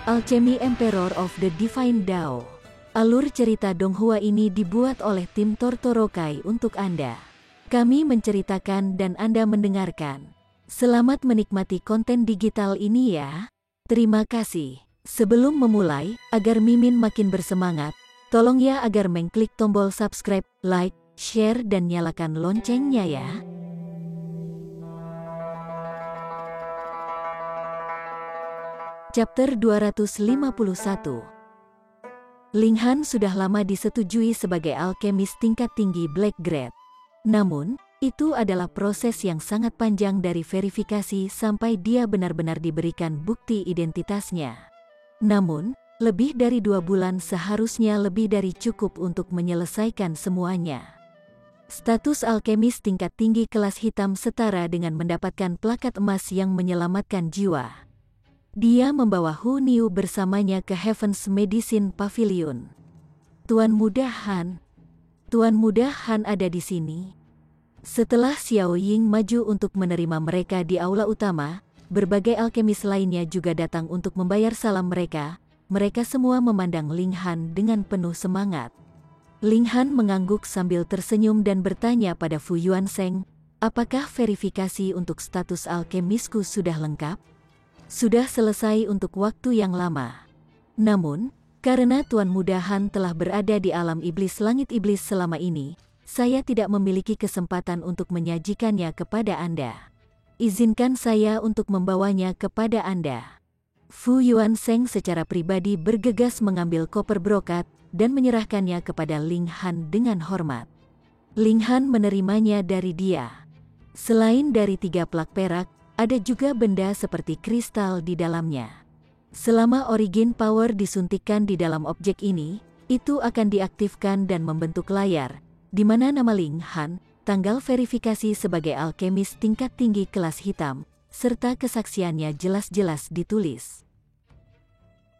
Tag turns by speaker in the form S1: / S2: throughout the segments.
S1: Alchemy Emperor of the Divine Dao. Alur cerita Donghua ini dibuat oleh tim Tortorokai untuk Anda. Kami menceritakan dan Anda mendengarkan. Selamat menikmati konten digital ini ya. Terima kasih. Sebelum memulai, agar Mimin makin bersemangat, tolong ya agar mengklik tombol subscribe, like, share dan nyalakan loncengnya ya. Chapter 251. Ling Han sudah lama disetujui sebagai alkemis tingkat tinggi Black Grade. Namun, itu adalah proses yang sangat panjang dari verifikasi sampai dia benar-benar diberikan bukti identitasnya. Namun, lebih dari 2 bulan seharusnya lebih dari cukup untuk menyelesaikan semuanya. Status alkemis tingkat tinggi kelas hitam setara dengan mendapatkan plakat emas yang menyelamatkan jiwa. Dia membawa Hu Niu bersamanya ke Heaven's Medicine Pavilion. Tuan Muda Han. Tuan Muda Han ada di sini. Setelah Xiao Ying maju untuk menerima mereka di aula utama, berbagai alkemis lainnya juga datang untuk membayar salam mereka. Mereka semua memandang Ling Han dengan penuh semangat. Ling Han mengangguk sambil tersenyum dan bertanya pada Fu Yuansheng, apakah verifikasi untuk status alkemisku sudah lengkap? Sudah selesai untuk waktu yang lama. Namun, karena Tuan Muda Han telah berada di alam iblis langit iblis selama ini, saya tidak memiliki kesempatan untuk menyajikannya kepada Anda. Izinkan saya untuk membawanya kepada Anda. Fu Yuansheng secara pribadi bergegas mengambil koper brokat dan menyerahkannya kepada Ling Han dengan hormat. Ling Han menerimanya dari dia. Selain dari 3 plak perak, ada juga benda seperti kristal di dalamnya. Selama origin power disuntikkan di dalam objek ini, itu akan diaktifkan dan membentuk layar, di mana nama Ling Han, tanggal verifikasi sebagai alkemis tingkat tinggi kelas hitam, serta kesaksiannya jelas-jelas ditulis.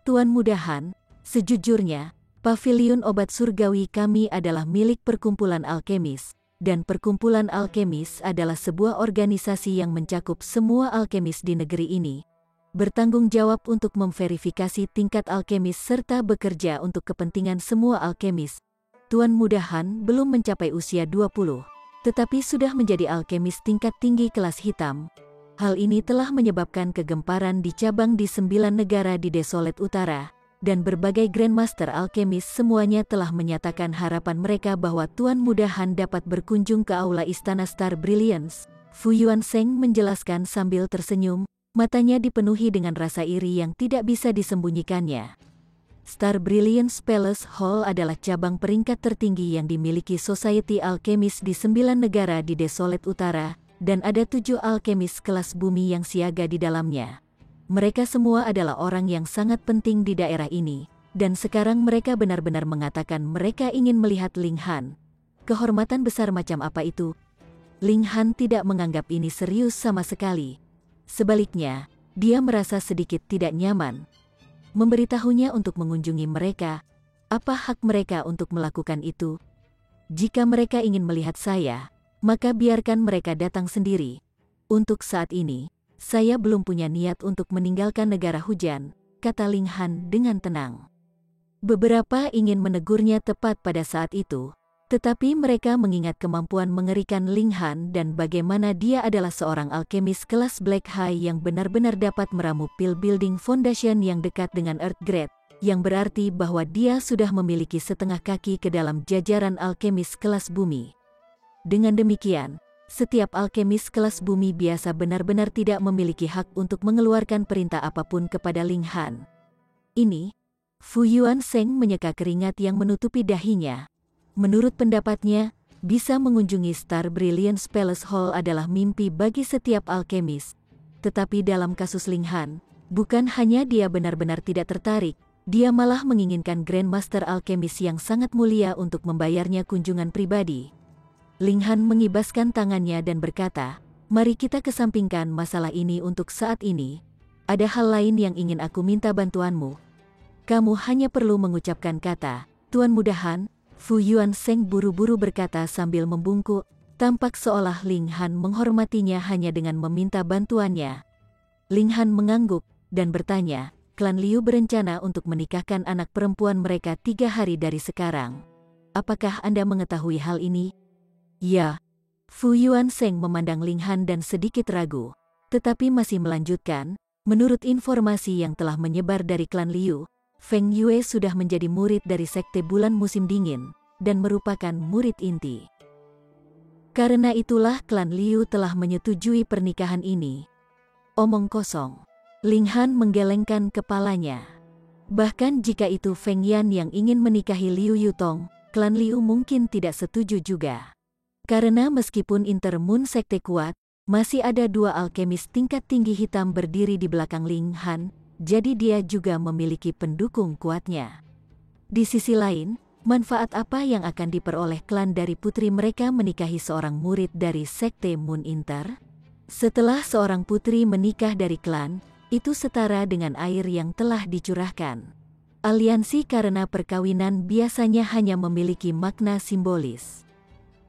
S1: Tuan Muda Han, sejujurnya, pavilion obat surgawi kami adalah milik perkumpulan alkemis, dan perkumpulan alkemis adalah sebuah organisasi yang mencakup semua alkemis di negeri ini. Bertanggung jawab untuk memverifikasi tingkat alkemis serta bekerja untuk kepentingan semua alkemis. Tuan Muda Han belum mencapai usia 20, tetapi sudah menjadi alkemis tingkat tinggi kelas hitam. Hal ini telah menyebabkan kegemparan di cabang di 9 negara di Desolate Utara, dan berbagai Grandmaster alkemis semuanya telah menyatakan harapan mereka bahwa Tuan Muda Han dapat berkunjung ke aula Istana Star Brilliance. Fu Yuansheng menjelaskan sambil tersenyum, matanya dipenuhi dengan rasa iri yang tidak bisa disembunyikannya. Star Brilliance Palace Hall adalah cabang peringkat tertinggi yang dimiliki Society Alkemis di 9 negara di Desolate Utara, dan ada 7 alkemis kelas bumi yang siaga di dalamnya. Mereka semua adalah orang yang sangat penting di daerah ini, dan sekarang mereka benar-benar mengatakan mereka ingin melihat Ling Han. Kehormatan besar macam apa itu? Ling Han tidak menganggap ini serius sama sekali. Sebaliknya, dia merasa sedikit tidak nyaman. Memberitahunya untuk mengunjungi mereka, apa hak mereka untuk melakukan itu? Jika mereka ingin melihat saya, maka biarkan mereka datang sendiri. Untuk saat ini, saya belum punya niat untuk meninggalkan negara hujan, kata Ling Han dengan tenang. Beberapa ingin menegurnya tepat pada saat itu, tetapi mereka mengingat kemampuan mengerikan Ling Han dan bagaimana dia adalah seorang alkemis kelas Black High yang benar-benar dapat meramu Pil Building Foundation yang dekat dengan Earth Grade, yang berarti bahwa dia sudah memiliki setengah kaki ke dalam jajaran alkemis kelas bumi. Dengan demikian, setiap alkemis kelas bumi biasa benar-benar tidak memiliki hak untuk mengeluarkan perintah apapun kepada Ling Han. Ini, Fu Yuansheng menyeka keringat yang menutupi dahinya. Menurut pendapatnya, bisa mengunjungi Star Brilliance Palace Hall adalah mimpi bagi setiap alkemis. Tetapi dalam kasus Ling Han, bukan hanya dia benar-benar tidak tertarik, dia malah menginginkan Grandmaster alkemis yang sangat mulia untuk membayarnya kunjungan pribadi. Ling Han mengibaskan tangannya dan berkata, mari kita kesampingkan masalah ini untuk saat ini. Ada hal lain yang ingin aku minta bantuanmu. Kamu hanya perlu mengucapkan kata, Tuan Muda Han. Fu Yuansheng buru-buru berkata sambil membungkuk, tampak seolah Ling Han menghormatinya hanya dengan meminta bantuannya. Ling Han mengangguk dan bertanya, klan Liu berencana untuk menikahkan anak perempuan mereka 3 hari dari sekarang. Apakah Anda mengetahui hal ini? Ya. Fu Yuansheng memandang Ling Han dan sedikit ragu, tetapi masih melanjutkan. Menurut informasi yang telah menyebar dari klan Liu, Feng Yue sudah menjadi murid dari Sekte Bulan Musim Dingin dan merupakan murid inti. Karena itulah klan Liu telah menyetujui pernikahan ini. Omong kosong. Ling Han menggelengkan kepalanya. Bahkan jika itu Feng Yan yang ingin menikahi Liu Yutong, klan Liu mungkin tidak setuju juga. Karena meskipun Intermoon Sekte kuat, masih ada 2 alkemis tingkat tinggi hitam berdiri di belakang Ling Han, jadi dia juga memiliki pendukung kuatnya. Di sisi lain, manfaat apa yang akan diperoleh klan dari putri mereka menikahi seorang murid dari Sekte Moon Inter? Setelah seorang putri menikah dari klan, itu setara dengan air yang telah dicurahkan. Aliansi karena perkawinan biasanya hanya memiliki makna simbolis.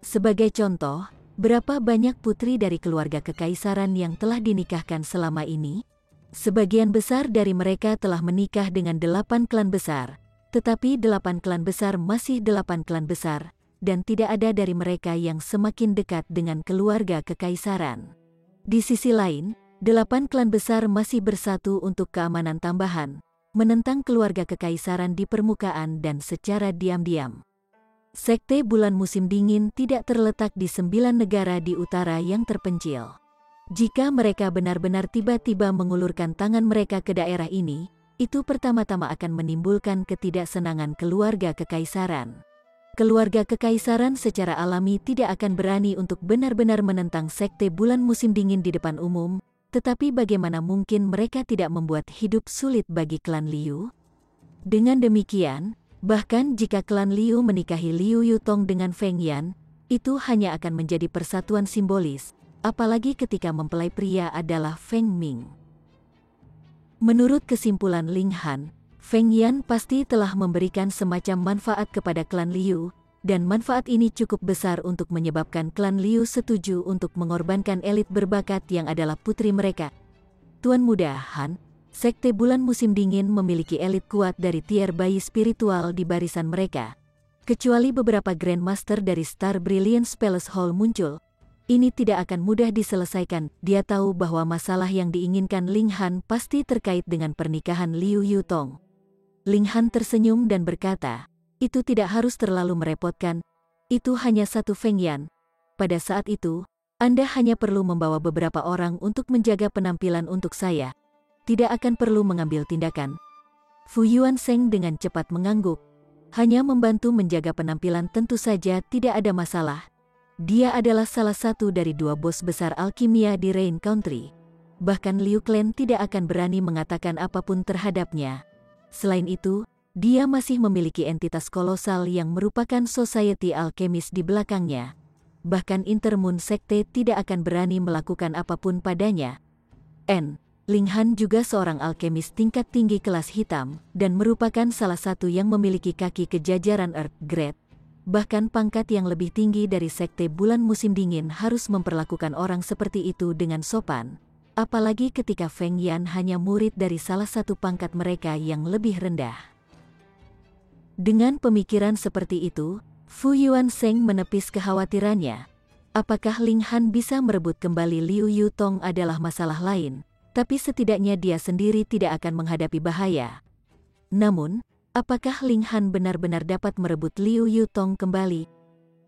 S1: Sebagai contoh, berapa banyak putri dari keluarga kekaisaran yang telah dinikahkan selama ini? Sebagian besar dari mereka telah menikah dengan 8 klan besar, tetapi 8 klan besar masih 8 klan besar, dan tidak ada dari mereka yang semakin dekat dengan keluarga kekaisaran. Di sisi lain, 8 klan besar masih bersatu untuk keamanan tambahan, menentang keluarga kekaisaran di permukaan dan secara diam-diam. Sekte Bulan Musim Dingin tidak terletak di 9 negara di utara yang terpencil. Jika mereka benar-benar tiba-tiba mengulurkan tangan mereka ke daerah ini, itu pertama-tama akan menimbulkan ketidaksenangan keluarga kekaisaran. Keluarga kekaisaran secara alami tidak akan berani untuk benar-benar menentang Sekte Bulan Musim Dingin di depan umum, tetapi bagaimana mungkin mereka tidak membuat hidup sulit bagi klan Liu? Dengan demikian, bahkan jika klan Liu menikahi Liu Yutong dengan Feng Yan, itu hanya akan menjadi persatuan simbolis, apalagi ketika mempelai pria adalah Feng Ming. Menurut kesimpulan Ling Han, Feng Yan pasti telah memberikan semacam manfaat kepada klan Liu, dan manfaat ini cukup besar untuk menyebabkan klan Liu setuju untuk mengorbankan elit berbakat yang adalah putri mereka. Tuan Muda Han, Sekte Bulan Musim Dingin memiliki elit kuat dari tier bayi spiritual di barisan mereka. Kecuali beberapa Grandmaster dari Star Brilliance Palace Hall muncul, ini tidak akan mudah diselesaikan. Dia tahu bahwa masalah yang diinginkan Ling Han pasti terkait dengan pernikahan Liu Yutong. Ling Han tersenyum dan berkata, itu tidak harus terlalu merepotkan, itu hanya satu Feng Yan. Pada saat itu, Anda hanya perlu membawa beberapa orang untuk menjaga penampilan untuk saya. Tidak akan perlu mengambil tindakan. Fu Yuansheng dengan cepat mengangguk. Hanya membantu menjaga penampilan tentu saja tidak ada masalah. Dia adalah salah satu dari 2 bos besar alkimia di Rain Country. Bahkan Liu Clan tidak akan berani mengatakan apapun terhadapnya. Selain itu, dia masih memiliki entitas kolosal yang merupakan Society Alchemist di belakangnya. Bahkan Intermoon Sekte tidak akan berani melakukan apapun padanya. Ling Han juga seorang alkemis tingkat tinggi kelas hitam, dan merupakan salah satu yang memiliki kaki kejajaran Earth Grade. Bahkan pangkat yang lebih tinggi dari Sekte Bulan Musim Dingin harus memperlakukan orang seperti itu dengan sopan. Apalagi ketika Feng Yan hanya murid dari salah satu pangkat mereka yang lebih rendah. Dengan pemikiran seperti itu, Fu Yuansheng menepis kekhawatirannya. Apakah Ling Han bisa merebut kembali Liu Yutong adalah masalah lain, tapi setidaknya dia sendiri tidak akan menghadapi bahaya. Namun, apakah Ling Han benar-benar dapat merebut Liu Yutong kembali?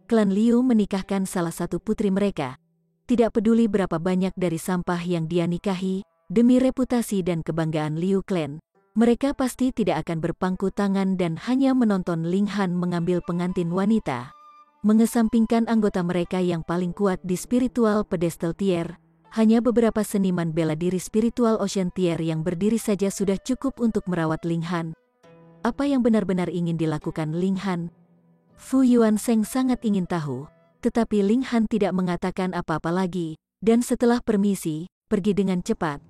S1: Klan Liu menikahkan salah satu putri mereka. Tidak peduli berapa banyak dari sampah yang dia nikahi, demi reputasi dan kebanggaan Liu Clan, mereka pasti tidak akan berpangku tangan dan hanya menonton Ling Han mengambil pengantin wanita. Mengesampingkan anggota mereka yang paling kuat di spiritual pedestal tier, hanya beberapa seniman bela diri spiritual Ocean tier yang berdiri saja sudah cukup untuk merawat Ling Han. Apa yang benar-benar ingin dilakukan Ling Han? Fu Yuansheng sangat ingin tahu, tetapi Ling Han tidak mengatakan apa-apa lagi, dan setelah permisi, pergi dengan cepat.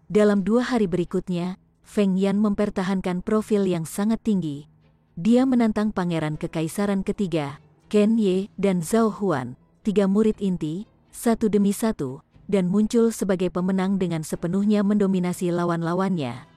S1: Dalam 2 hari berikutnya, Feng Yan mempertahankan profil yang sangat tinggi. Dia menantang Pangeran Kekaisaran ketiga, Ken Ye dan Zhao Huan, 3 murid inti, satu demi satu, dan muncul sebagai pemenang dengan sepenuhnya mendominasi lawan-lawannya.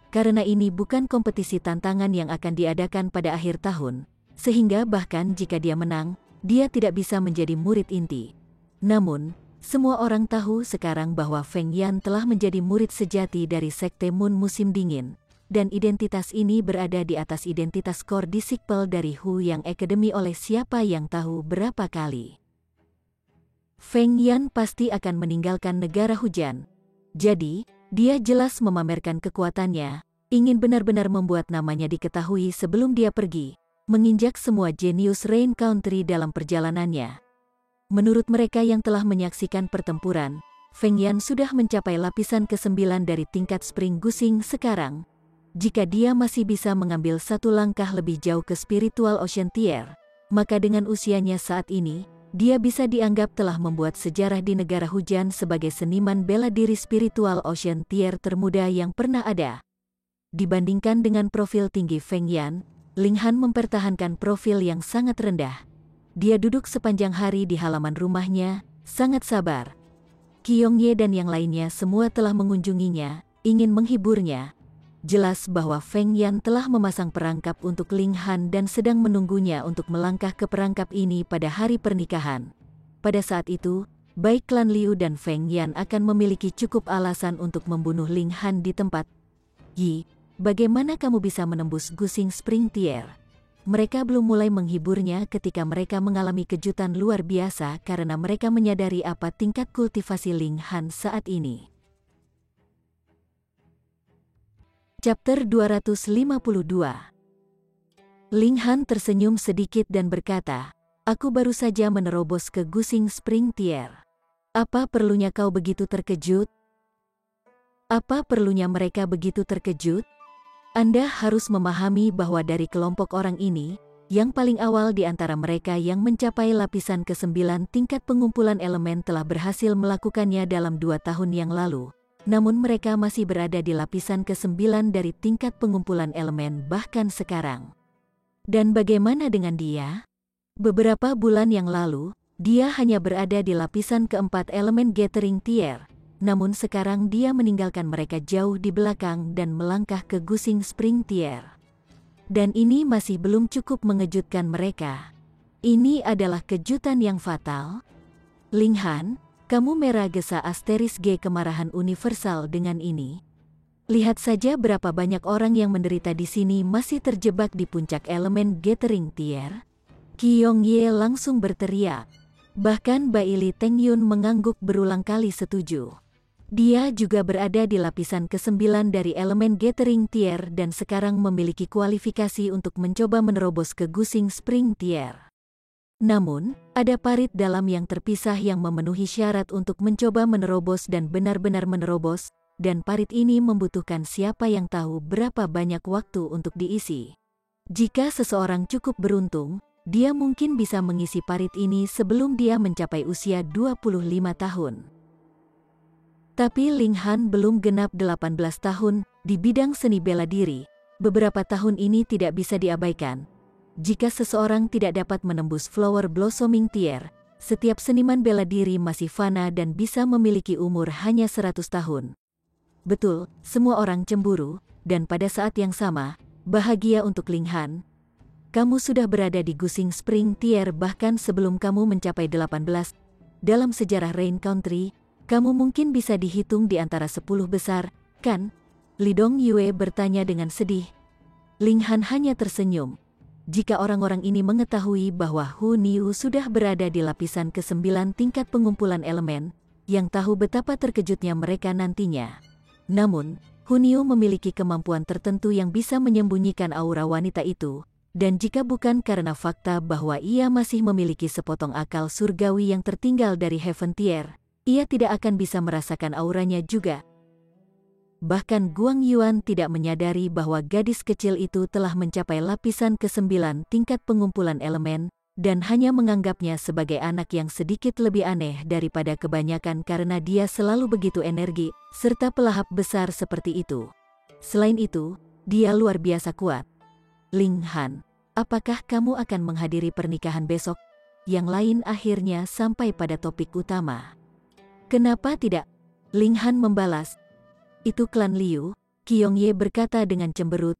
S1: karena ini bukan kompetisi tantangan yang akan diadakan pada akhir tahun, sehingga bahkan jika dia menang, dia tidak bisa menjadi murid inti. Namun, semua orang tahu sekarang bahwa Feng Yan telah menjadi murid sejati dari Sekte Moon Musim Dingin, dan identitas ini berada di atas identitas core disciple dari Hu Yang Academy oleh siapa yang tahu berapa kali. Feng Yan pasti akan meninggalkan negara hujan. Jadi, dia jelas memamerkan kekuatannya, ingin benar-benar membuat namanya diketahui sebelum dia pergi, menginjak semua jenius Rain Country dalam perjalanannya. Menurut mereka yang telah menyaksikan pertempuran, Feng Yan sudah mencapai lapisan ke-9 dari tingkat Spring Gusing sekarang. Jika dia masih bisa mengambil satu langkah lebih jauh ke Spiritual Ocean Tier, maka dengan usianya saat ini, dia bisa dianggap telah membuat sejarah di negara hujan sebagai seniman bela diri Spiritual Ocean Tier termuda yang pernah ada. Dibandingkan dengan profil tinggi Feng Yan, Ling Han mempertahankan profil yang sangat rendah. Dia duduk sepanjang hari di halaman rumahnya, sangat sabar. Qiong Ye dan yang lainnya semua telah mengunjunginya, ingin menghiburnya. Jelas bahwa Feng Yan telah memasang perangkap untuk Ling Han dan sedang menunggunya untuk melangkah ke perangkap ini pada hari pernikahan. Pada saat itu, baik klan Liu dan Feng Yan akan memiliki cukup alasan untuk membunuh Ling Han di tempat. Yi, bagaimana kamu bisa menembus Gusing Spring Tier? Mereka belum mulai menghiburnya ketika mereka mengalami kejutan luar biasa karena mereka menyadari apa tingkat kultivasi Ling Han saat ini. Chapter 252. Ling Han tersenyum sedikit dan berkata, "Aku baru saja menerobos ke Gusing Spring Tier. Apa perlunya kau begitu terkejut? Apa perlunya mereka begitu terkejut? Anda harus memahami bahwa dari kelompok orang ini, yang paling awal di antara mereka yang mencapai lapisan ke-9 tingkat pengumpulan elemen telah berhasil melakukannya dalam 2 tahun yang lalu. Namun mereka masih berada di lapisan ke-9 dari tingkat pengumpulan elemen bahkan sekarang. Dan bagaimana dengan dia? Beberapa bulan yang lalu, dia hanya berada di lapisan ke-4 elemen Gathering Tier. Namun sekarang dia meninggalkan mereka jauh di belakang dan melangkah ke Gusing Spring Tier. Dan ini masih belum cukup mengejutkan mereka. Ini adalah kejutan yang fatal. Ling Han, kamu merah gesa asteris G kemarahan universal dengan ini. Lihat saja berapa banyak orang yang menderita di sini masih terjebak di puncak elemen Gathering Tier. Qiong Ye langsung berteriak. Bahkan Bai Li Tengyun mengangguk berulang kali setuju. Dia juga berada di lapisan ke-9 dari elemen Gathering Tier dan sekarang memiliki kualifikasi untuk mencoba menerobos ke Gusing Spring Tier. Namun, ada parit dalam yang terpisah yang memenuhi syarat untuk mencoba menerobos dan benar-benar menerobos, dan parit ini membutuhkan siapa yang tahu berapa banyak waktu untuk diisi. Jika seseorang cukup beruntung, dia mungkin bisa mengisi parit ini sebelum dia mencapai usia 25 tahun. Tapi Ling Han belum genap 18 tahun di bidang seni bela diri. Beberapa tahun ini tidak bisa diabaikan. Jika seseorang tidak dapat menembus Flower Blossoming Tier, setiap seniman bela diri masih fana dan bisa memiliki umur hanya 100 tahun. Betul, semua orang cemburu, dan pada saat yang sama, bahagia untuk Ling Han. Kamu sudah berada di Gusing Spring Tier bahkan sebelum kamu mencapai 18. Dalam sejarah Rain Country, kamu mungkin bisa dihitung di antara 10 besar, kan? Li Dong Yue bertanya dengan sedih. Ling Han hanya tersenyum. Jika orang-orang ini mengetahui bahwa Hu Niu sudah berada di lapisan ke-9 tingkat pengumpulan elemen, yang tahu betapa terkejutnya mereka nantinya. Namun, Hu Niu memiliki kemampuan tertentu yang bisa menyembunyikan aura wanita itu, dan jika bukan karena fakta bahwa ia masih memiliki sepotong akal surgawi yang tertinggal dari Heaven Tier, ia tidak akan bisa merasakan auranya juga. Bahkan Guang Yuan tidak menyadari bahwa gadis kecil itu telah mencapai lapisan ke-9 tingkat pengumpulan elemen, dan hanya menganggapnya sebagai anak yang sedikit lebih aneh daripada kebanyakan karena dia selalu begitu energi, serta pelahap besar seperti itu. Selain itu, dia luar biasa kuat. Ling Han, apakah kamu akan menghadiri pernikahan besok? Yang lain akhirnya sampai pada topik utama. Kenapa tidak? Ling Han membalas. Itu klan Liu, Qiongye berkata dengan cemberut.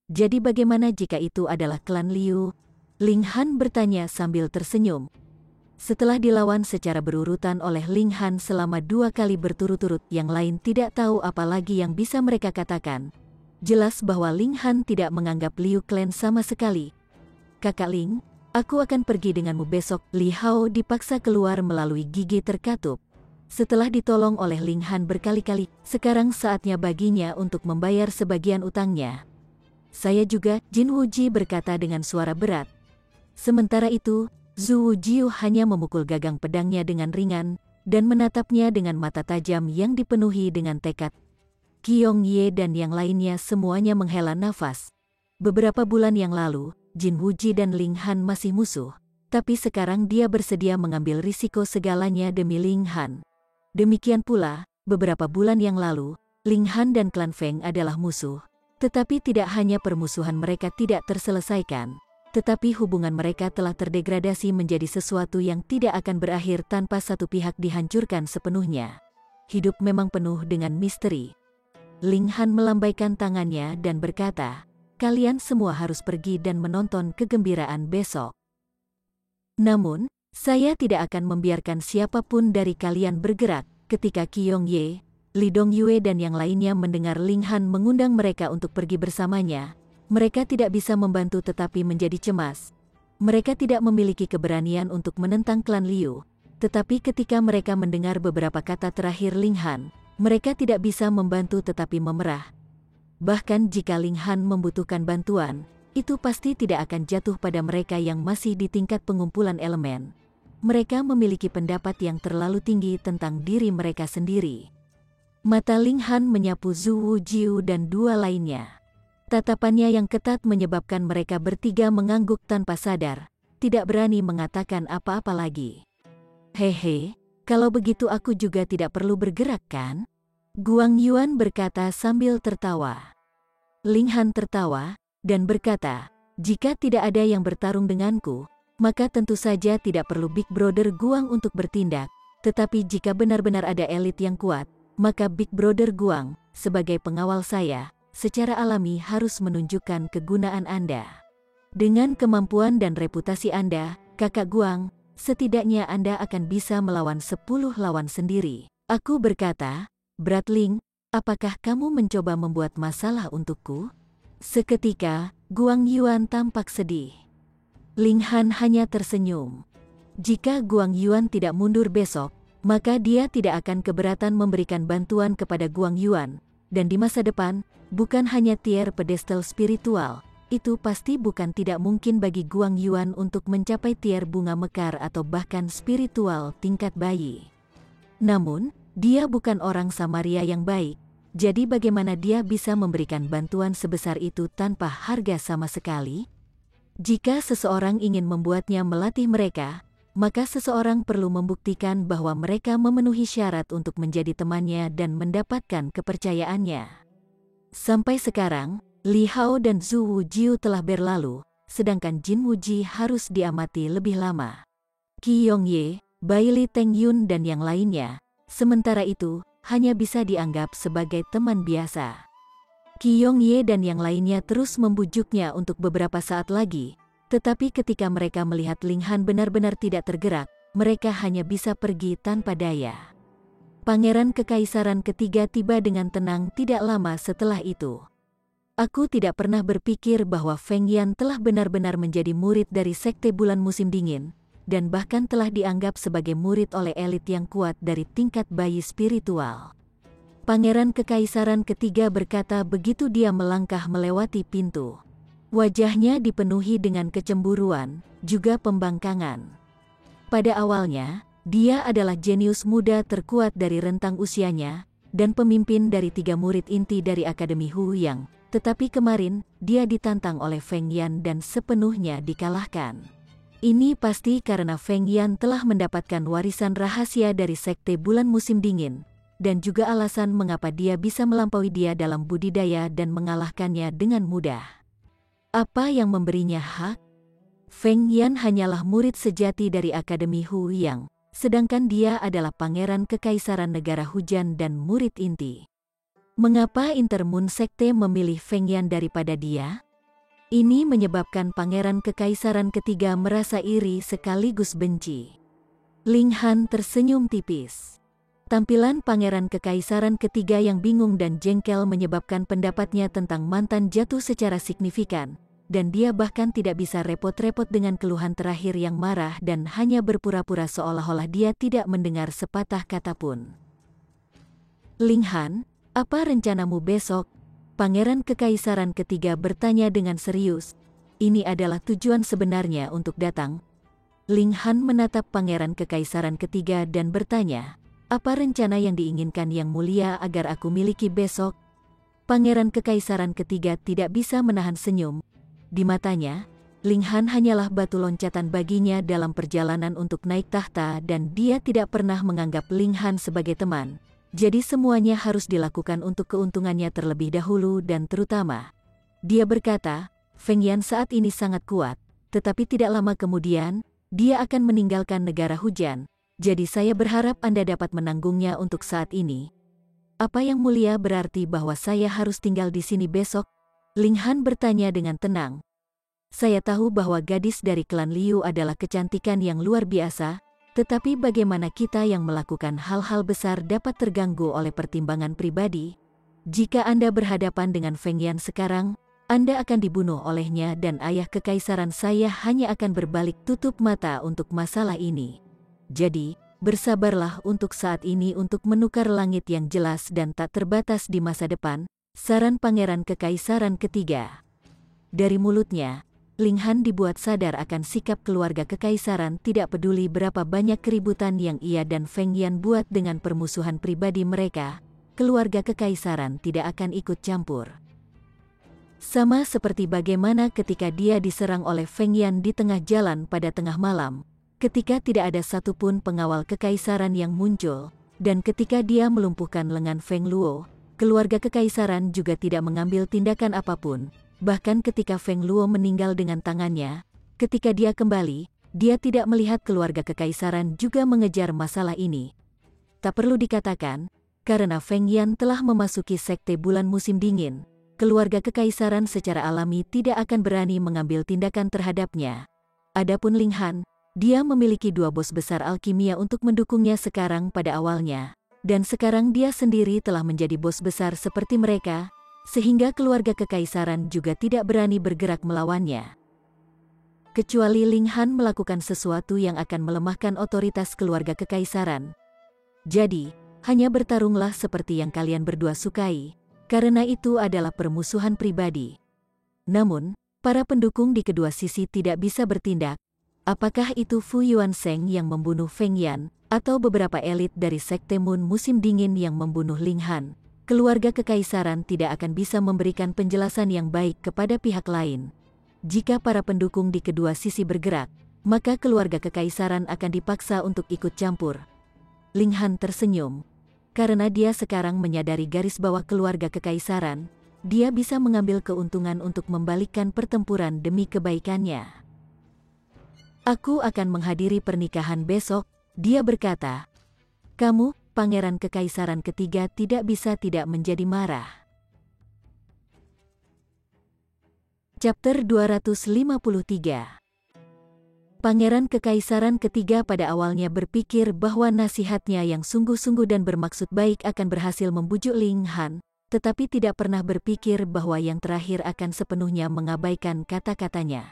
S1: Jadi bagaimana jika itu adalah klan Liu? Ling Han bertanya sambil tersenyum. Setelah dilawan secara berurutan oleh Ling Han selama 2 kali berturut-turut, yang lain tidak tahu apa lagi yang bisa mereka katakan. Jelas bahwa Ling Han tidak menganggap Liu Clan sama sekali. Kakak Ling, aku akan pergi denganmu besok. Li Hao dipaksa keluar melalui gigi terkatup. Setelah ditolong oleh Ling Han berkali-kali, sekarang saatnya baginya untuk membayar sebagian utangnya. Saya juga, Jin Wuji berkata dengan suara berat. Sementara itu, Zhu Wujiu hanya memukul gagang pedangnya dengan ringan, dan menatapnya dengan mata tajam yang dipenuhi dengan tekad. Qiongye dan yang lainnya semuanya menghela nafas. Beberapa bulan yang lalu, Jin Wuji dan Ling Han masih musuh, tapi sekarang dia bersedia mengambil risiko segalanya demi Ling Han. Demikian pula, beberapa bulan yang lalu, Ling Han dan klan Feng adalah musuh. Tetapi tidak hanya permusuhan mereka tidak terselesaikan, tetapi hubungan mereka telah terdegradasi menjadi sesuatu yang tidak akan berakhir tanpa satu pihak dihancurkan sepenuhnya. Hidup memang penuh dengan misteri. Ling Han melambaikan tangannya dan berkata, kalian semua harus pergi dan menonton kegembiraan besok. Namun, saya tidak akan membiarkan siapapun dari kalian bergerak. Ketika Qiongye, Li Dongyue dan yang lainnya mendengar Ling Han mengundang mereka untuk pergi bersamanya, mereka tidak bisa membantu tetapi menjadi cemas. Mereka tidak memiliki keberanian untuk menentang klan Liu, tetapi ketika mereka mendengar beberapa kata terakhir Ling Han, mereka tidak bisa membantu tetapi memerah. Bahkan jika Ling Han membutuhkan bantuan, itu pasti tidak akan jatuh pada mereka yang masih di tingkat pengumpulan elemen. Mereka memiliki pendapat yang terlalu tinggi tentang diri mereka sendiri. Mata Ling Han menyapu Zhu Wujiu dan 2 lainnya. Tatapannya yang ketat menyebabkan mereka bertiga mengangguk tanpa sadar, tidak berani mengatakan apa-apa lagi. Hehe, kalau begitu aku juga tidak perlu bergerak kan? Guang Yuan berkata sambil tertawa. Ling Han tertawa, dan berkata, jika tidak ada yang bertarung denganku, maka tentu saja tidak perlu Big Brother Guang untuk bertindak. Tetapi jika benar-benar ada elit yang kuat, maka Big Brother Guang, sebagai pengawal saya, secara alami harus menunjukkan kegunaan Anda. Dengan kemampuan dan reputasi Anda, kakak Guang, setidaknya Anda akan bisa melawan 10 lawan sendiri. Aku berkata, Bradling, apakah kamu mencoba membuat masalah untukku? Seketika, Guang Yuan tampak sedih. Ling Han hanya tersenyum. Jika Guang Yuan tidak mundur besok, maka dia tidak akan keberatan memberikan bantuan kepada Guang Yuan. Dan di masa depan, bukan hanya tier pedestal spiritual, itu pasti bukan tidak mungkin bagi Guang Yuan untuk mencapai tier bunga mekar atau bahkan spiritual tingkat bayi. Namun, dia bukan orang Samaria yang baik, jadi bagaimana dia bisa memberikan bantuan sebesar itu tanpa harga sama sekali? Jika seseorang ingin membuatnya melatih mereka, maka seseorang perlu membuktikan bahwa mereka memenuhi syarat untuk menjadi temannya dan mendapatkan kepercayaannya. Sampai sekarang, Li Hao dan Zhu Wujiu telah berlalu, sedangkan Jin Wuji harus diamati lebih lama. Qiongye, Bai Li Tengyun dan yang lainnya, sementara itu, hanya bisa dianggap sebagai teman biasa. Qiongye dan yang lainnya terus membujuknya untuk beberapa saat lagi, tetapi ketika mereka melihat Ling Han benar-benar tidak tergerak, mereka hanya bisa pergi tanpa daya. Pangeran Kekaisaran ketiga tiba dengan tenang tidak lama setelah itu. Aku tidak pernah berpikir bahwa Feng Yan telah benar-benar menjadi murid dari Sekte Bulan Musim Dingin, dan bahkan telah dianggap sebagai murid oleh elit yang kuat dari tingkat bayi spiritual. Pangeran Kekaisaran ketiga berkata begitu dia melangkah melewati pintu. Wajahnya dipenuhi dengan kecemburuan, juga pembangkangan. Pada awalnya, dia adalah jenius muda terkuat dari rentang usianya, dan pemimpin dari 3 murid inti dari Akademi Huyang, tetapi kemarin, dia ditantang oleh Feng Yan dan sepenuhnya dikalahkan. Ini pasti karena Feng Yan telah mendapatkan warisan rahasia dari Sekte Bulan Musim Dingin, dan juga alasan mengapa dia bisa melampaui dia dalam budidaya dan mengalahkannya dengan mudah. Apa yang memberinya hak? Feng Yan hanyalah murid sejati dari Akademi Huyang, sedangkan dia adalah Pangeran Kekaisaran Negara Hujan dan murid inti. Mengapa Intermoon Sekte memilih Feng Yan daripada dia? Ini menyebabkan Pangeran Kekaisaran Ketiga merasa iri sekaligus benci. Ling Han tersenyum tipis. Tampilan Pangeran Kekaisaran Ketiga yang bingung dan jengkel menyebabkan pendapatnya tentang mantan jatuh secara signifikan, dan dia bahkan tidak bisa repot-repot dengan keluhan terakhir yang marah dan hanya berpura-pura seolah-olah dia tidak mendengar sepatah kata pun. Ling Han, apa rencanamu besok? Pangeran Kekaisaran Ketiga bertanya dengan serius. Ini adalah tujuan sebenarnya untuk datang. Ling Han menatap Pangeran Kekaisaran Ketiga dan bertanya, apa rencana yang diinginkan Yang Mulia agar aku miliki besok? Pangeran Kekaisaran Ketiga tidak bisa menahan senyum. Di matanya, Ling Han hanyalah batu loncatan baginya dalam perjalanan untuk naik tahta dan dia tidak pernah menganggap Ling Han sebagai teman. Jadi semuanya harus dilakukan untuk keuntungannya terlebih dahulu dan terutama. Dia berkata, Feng Yan saat ini sangat kuat, tetapi tidak lama kemudian, dia akan meninggalkan negara hujan. Jadi saya berharap Anda dapat menanggungnya untuk saat ini. Apa Yang Mulia berarti bahwa saya harus tinggal di sini besok? Ling Han bertanya dengan tenang. Saya tahu bahwa gadis dari klan Liu adalah kecantikan yang luar biasa, tetapi bagaimana kita yang melakukan hal-hal besar dapat terganggu oleh pertimbangan pribadi? Jika Anda berhadapan dengan Feng Yan sekarang, Anda akan dibunuh olehnya dan ayah kekaisaran saya hanya akan berbalik tutup mata untuk masalah ini. Jadi, bersabarlah untuk saat ini untuk menukar langit yang jelas dan tak terbatas di masa depan, saran Pangeran Kekaisaran Ketiga. Dari mulutnya, Ling Han dibuat sadar akan sikap keluarga kekaisaran tidak peduli berapa banyak keributan yang ia dan Feng Yan buat dengan permusuhan pribadi mereka, keluarga kekaisaran tidak akan ikut campur. Sama seperti bagaimana ketika dia diserang oleh Feng Yan di tengah jalan pada tengah malam, ketika tidak ada satupun pengawal kekaisaran yang muncul, dan ketika dia melumpuhkan lengan Feng Luo, keluarga kekaisaran juga tidak mengambil tindakan apapun. Bahkan ketika Feng Luo meninggal dengan tangannya, ketika dia kembali, dia tidak melihat keluarga kekaisaran juga mengejar masalah ini. Tak perlu dikatakan, karena Feng Yan telah memasuki sekte bulan musim dingin, keluarga kekaisaran secara alami tidak akan berani mengambil tindakan terhadapnya. Adapun Ling Han, dia memiliki dua bos besar alkimia untuk mendukungnya sekarang pada awalnya, dan sekarang dia sendiri telah menjadi bos besar seperti mereka, sehingga keluarga kekaisaran juga tidak berani bergerak melawannya. Kecuali Ling Han melakukan sesuatu yang akan melemahkan otoritas keluarga kekaisaran. Jadi, hanya bertarunglah seperti yang kalian berdua sukai, karena itu adalah permusuhan pribadi. Namun, para pendukung di kedua sisi tidak bisa bertindak. Apakah itu Fu Yuansheng yang membunuh Feng Yan, atau beberapa elit dari Sekte Moon musim dingin yang membunuh Ling Han? Keluarga kekaisaran tidak akan bisa memberikan penjelasan yang baik kepada pihak lain. Jika para pendukung di kedua sisi bergerak, maka keluarga kekaisaran akan dipaksa untuk ikut campur. Ling Han tersenyum. Karena dia sekarang menyadari garis bawah keluarga kekaisaran, dia bisa mengambil keuntungan untuk membalikkan pertempuran demi kebaikannya. Aku akan menghadiri pernikahan besok, dia berkata. Kamu, Pangeran Kekaisaran Ketiga tidak bisa tidak menjadi marah. Chapter 253. Pangeran Kekaisaran Ketiga pada awalnya berpikir bahwa nasihatnya yang sungguh-sungguh dan bermaksud baik akan berhasil membujuk Ling Han, tetapi tidak pernah berpikir bahwa yang terakhir akan sepenuhnya mengabaikan kata-katanya.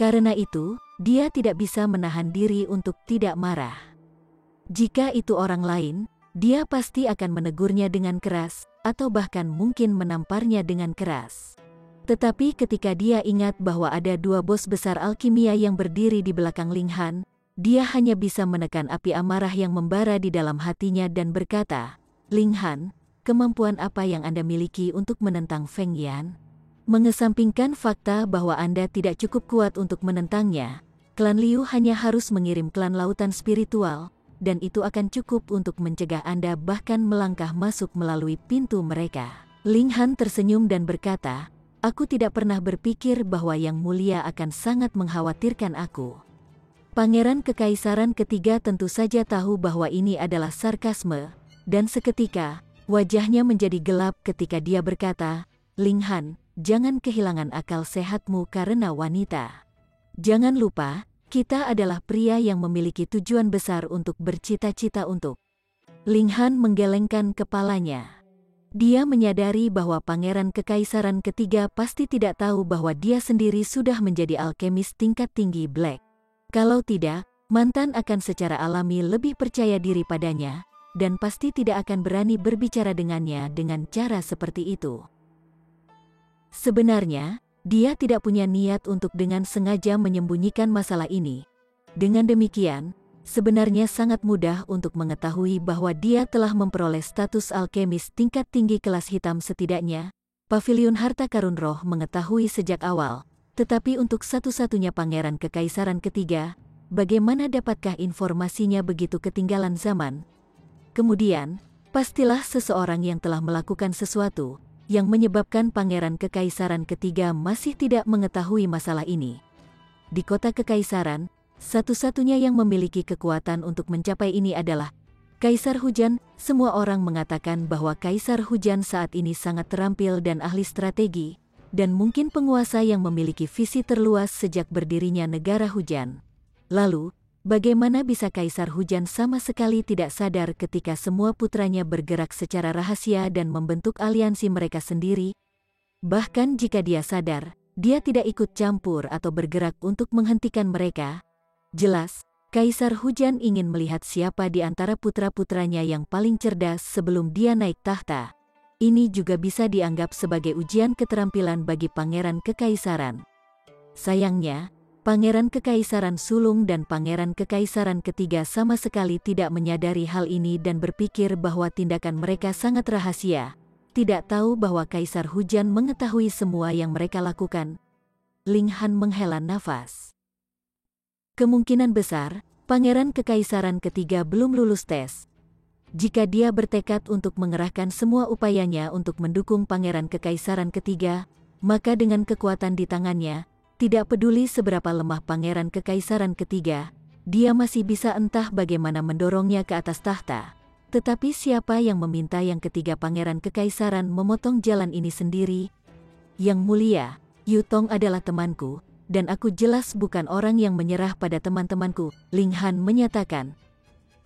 S1: Karena itu, dia tidak bisa menahan diri untuk tidak marah. Jika itu orang lain, dia pasti akan menegurnya dengan keras, atau bahkan mungkin menamparnya dengan keras. Tetapi ketika dia ingat bahwa ada dua bos besar alkimia yang berdiri di belakang Ling Han, dia hanya bisa menekan api amarah yang membara di dalam hatinya dan berkata, Ling Han, kemampuan apa yang Anda miliki untuk menentang Feng Yan? Mengesampingkan fakta bahwa Anda tidak cukup kuat untuk menentangnya, klan Liu hanya harus mengirim klan lautan spiritual, dan itu akan cukup untuk mencegah Anda bahkan melangkah masuk melalui pintu mereka. Ling Han tersenyum dan berkata, aku tidak pernah berpikir bahwa Yang Mulia akan sangat mengkhawatirkan aku. Pangeran Kekaisaran Ketiga tentu saja tahu bahwa ini adalah sarkasme, dan seketika, Wajahnya menjadi gelap ketika dia berkata, "Ling Han, jangan kehilangan akal sehatmu karena wanita. Jangan lupa, kita adalah pria yang memiliki tujuan besar untuk bercita-cita untuk." Ling Han menggelengkan kepalanya. Dia menyadari bahwa Pangeran Kekaisaran Ketiga pasti tidak tahu bahwa dia sendiri sudah menjadi alkemis tingkat tinggi Black. Kalau tidak, mantan akan secara alami lebih percaya diri padanya, dan pasti tidak akan berani berbicara dengannya dengan cara seperti itu. Sebenarnya, dia tidak punya niat untuk dengan sengaja menyembunyikan masalah ini. Dengan demikian, sebenarnya sangat mudah untuk mengetahui bahwa dia telah memperoleh status alkemis tingkat tinggi kelas hitam setidaknya. Pavilion Harta Karun Roh mengetahui sejak awal, tetapi untuk satu-satunya Pangeran Kekaisaran Ketiga, bagaimana dapatkah informasinya begitu ketinggalan zaman? Kemudian, pastilah seseorang yang telah melakukan sesuatu yang menyebabkan Pangeran Kekaisaran Ketiga masih tidak mengetahui masalah ini. Di kota Kekaisaran, satu-satunya yang memiliki kekuatan untuk mencapai ini adalah Kaisar Hujan. Semua orang mengatakan bahwa Kaisar Hujan saat ini sangat terampil dan ahli strategi, dan mungkin penguasa yang memiliki visi terluas sejak berdirinya negara hujan. Lalu, bagaimana bisa Kaisar Hujan sama sekali tidak sadar ketika semua putranya bergerak secara rahasia dan membentuk aliansi mereka sendiri? Bahkan jika dia sadar, dia tidak ikut campur atau bergerak untuk menghentikan mereka. Jelas, Kaisar Hujan ingin melihat siapa di antara putra-putranya yang paling cerdas sebelum dia naik tahta. Ini juga bisa dianggap sebagai ujian keterampilan bagi Pangeran Kekaisaran. Sayangnya, Pangeran Kekaisaran Sulung dan Pangeran Kekaisaran Ketiga sama sekali tidak menyadari hal ini dan berpikir bahwa tindakan mereka sangat rahasia, tidak tahu bahwa Kaisar Hujan mengetahui semua yang mereka lakukan. Ling Han menghela nafas. Kemungkinan besar, Pangeran Kekaisaran Ketiga belum lulus tes. Jika dia bertekad untuk mengerahkan semua upayanya untuk mendukung Pangeran Kekaisaran Ketiga, maka dengan kekuatan di tangannya, tidak peduli seberapa lemah Pangeran Kekaisaran Ketiga, dia masih bisa entah bagaimana mendorongnya ke atas tahta. Tetapi siapa yang meminta yang ketiga Pangeran Kekaisaran memotong jalan ini sendiri? Yang mulia, Yu Tong adalah temanku, dan aku jelas bukan orang yang menyerah pada teman-temanku, Ling Han menyatakan.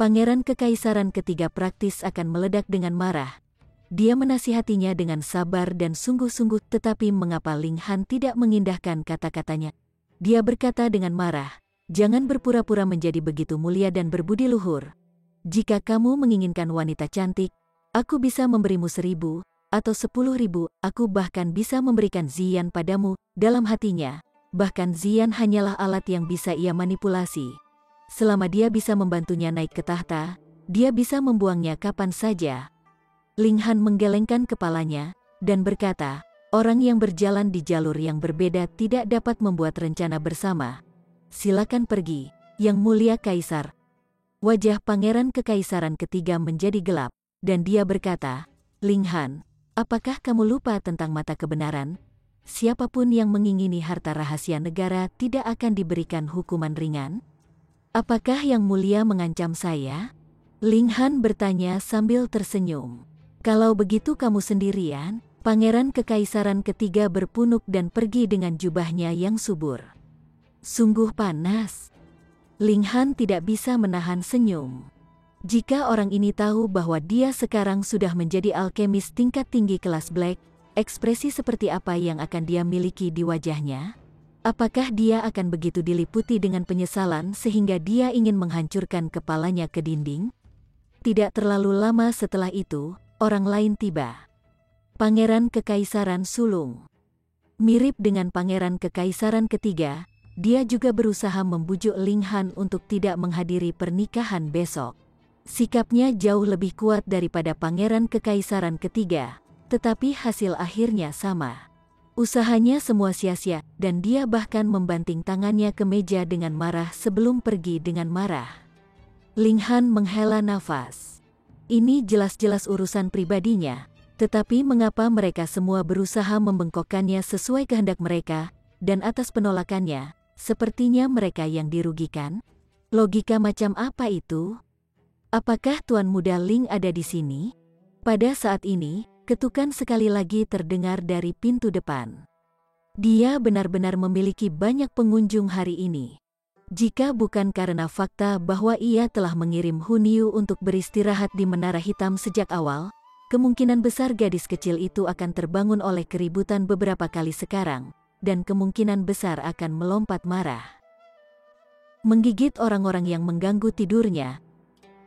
S1: Pangeran Kekaisaran Ketiga praktis akan meledak dengan marah. Dia menasihatinya dengan sabar dan sungguh-sungguh, tetapi mengapa Ling Han tidak mengindahkan kata-katanya? Dia berkata dengan marah, "Jangan berpura-pura menjadi begitu mulia dan berbudi luhur. Jika kamu menginginkan wanita cantik, aku bisa memberimu 1.000 atau 10.000, aku bahkan bisa memberikan Ziyan padamu." Dalam hatinya, bahkan Ziyan hanyalah alat yang bisa ia manipulasi. Selama dia bisa membantunya naik ke tahta, dia bisa membuangnya kapan saja. Ling Han menggelengkan kepalanya dan berkata, "Orang yang berjalan di jalur yang berbeda tidak dapat membuat rencana bersama. Silakan pergi, Yang Mulia Kaisar." Wajah Pangeran Kekaisaran Ketiga menjadi gelap, dan dia berkata, "Ling Han, apakah kamu lupa tentang mata kebenaran? Siapapun yang mengingini harta rahasia negara tidak akan diberikan hukuman ringan. Apakah Yang Mulia mengancam saya?" Ling Han bertanya sambil tersenyum. "Kalau begitu kamu sendirian?" Pangeran Kekaisaran Ketiga berpunuk dan pergi dengan jubahnya yang subur. Sungguh panas. Ling Han tidak bisa menahan senyum. Jika orang ini tahu bahwa dia sekarang sudah menjadi alkemis tingkat tinggi kelas Black, ekspresi seperti apa yang akan dia miliki di wajahnya? Apakah dia akan begitu diliputi dengan penyesalan sehingga dia ingin menghancurkan kepalanya ke dinding? Tidak terlalu lama setelah itu, orang lain tiba. Pangeran Kekaisaran Sulung. Mirip dengan Pangeran Kekaisaran Ketiga, dia juga berusaha membujuk Ling Han untuk tidak menghadiri pernikahan besok. Sikapnya jauh lebih kuat daripada Pangeran Kekaisaran Ketiga, tetapi hasil akhirnya sama. Usahanya semua sia-sia, dan dia bahkan membanting tangannya ke meja dengan marah sebelum pergi dengan marah. Ling Han menghela nafas. Ini jelas-jelas urusan pribadinya, tetapi mengapa mereka semua berusaha membengkokkannya sesuai kehendak mereka, dan atas penolakannya, sepertinya mereka yang dirugikan? Logika macam apa itu? Apakah Tuan Muda Ling ada di sini? Pada saat ini, ketukan sekali lagi terdengar dari pintu depan. Dia benar-benar memiliki banyak pengunjung hari ini. Jika bukan karena fakta bahwa ia telah mengirim Hunyu untuk beristirahat di Menara Hitam sejak awal, kemungkinan besar gadis kecil itu akan terbangun oleh keributan beberapa kali sekarang, dan kemungkinan besar akan melompat marah. Menggigit orang-orang yang mengganggu tidurnya,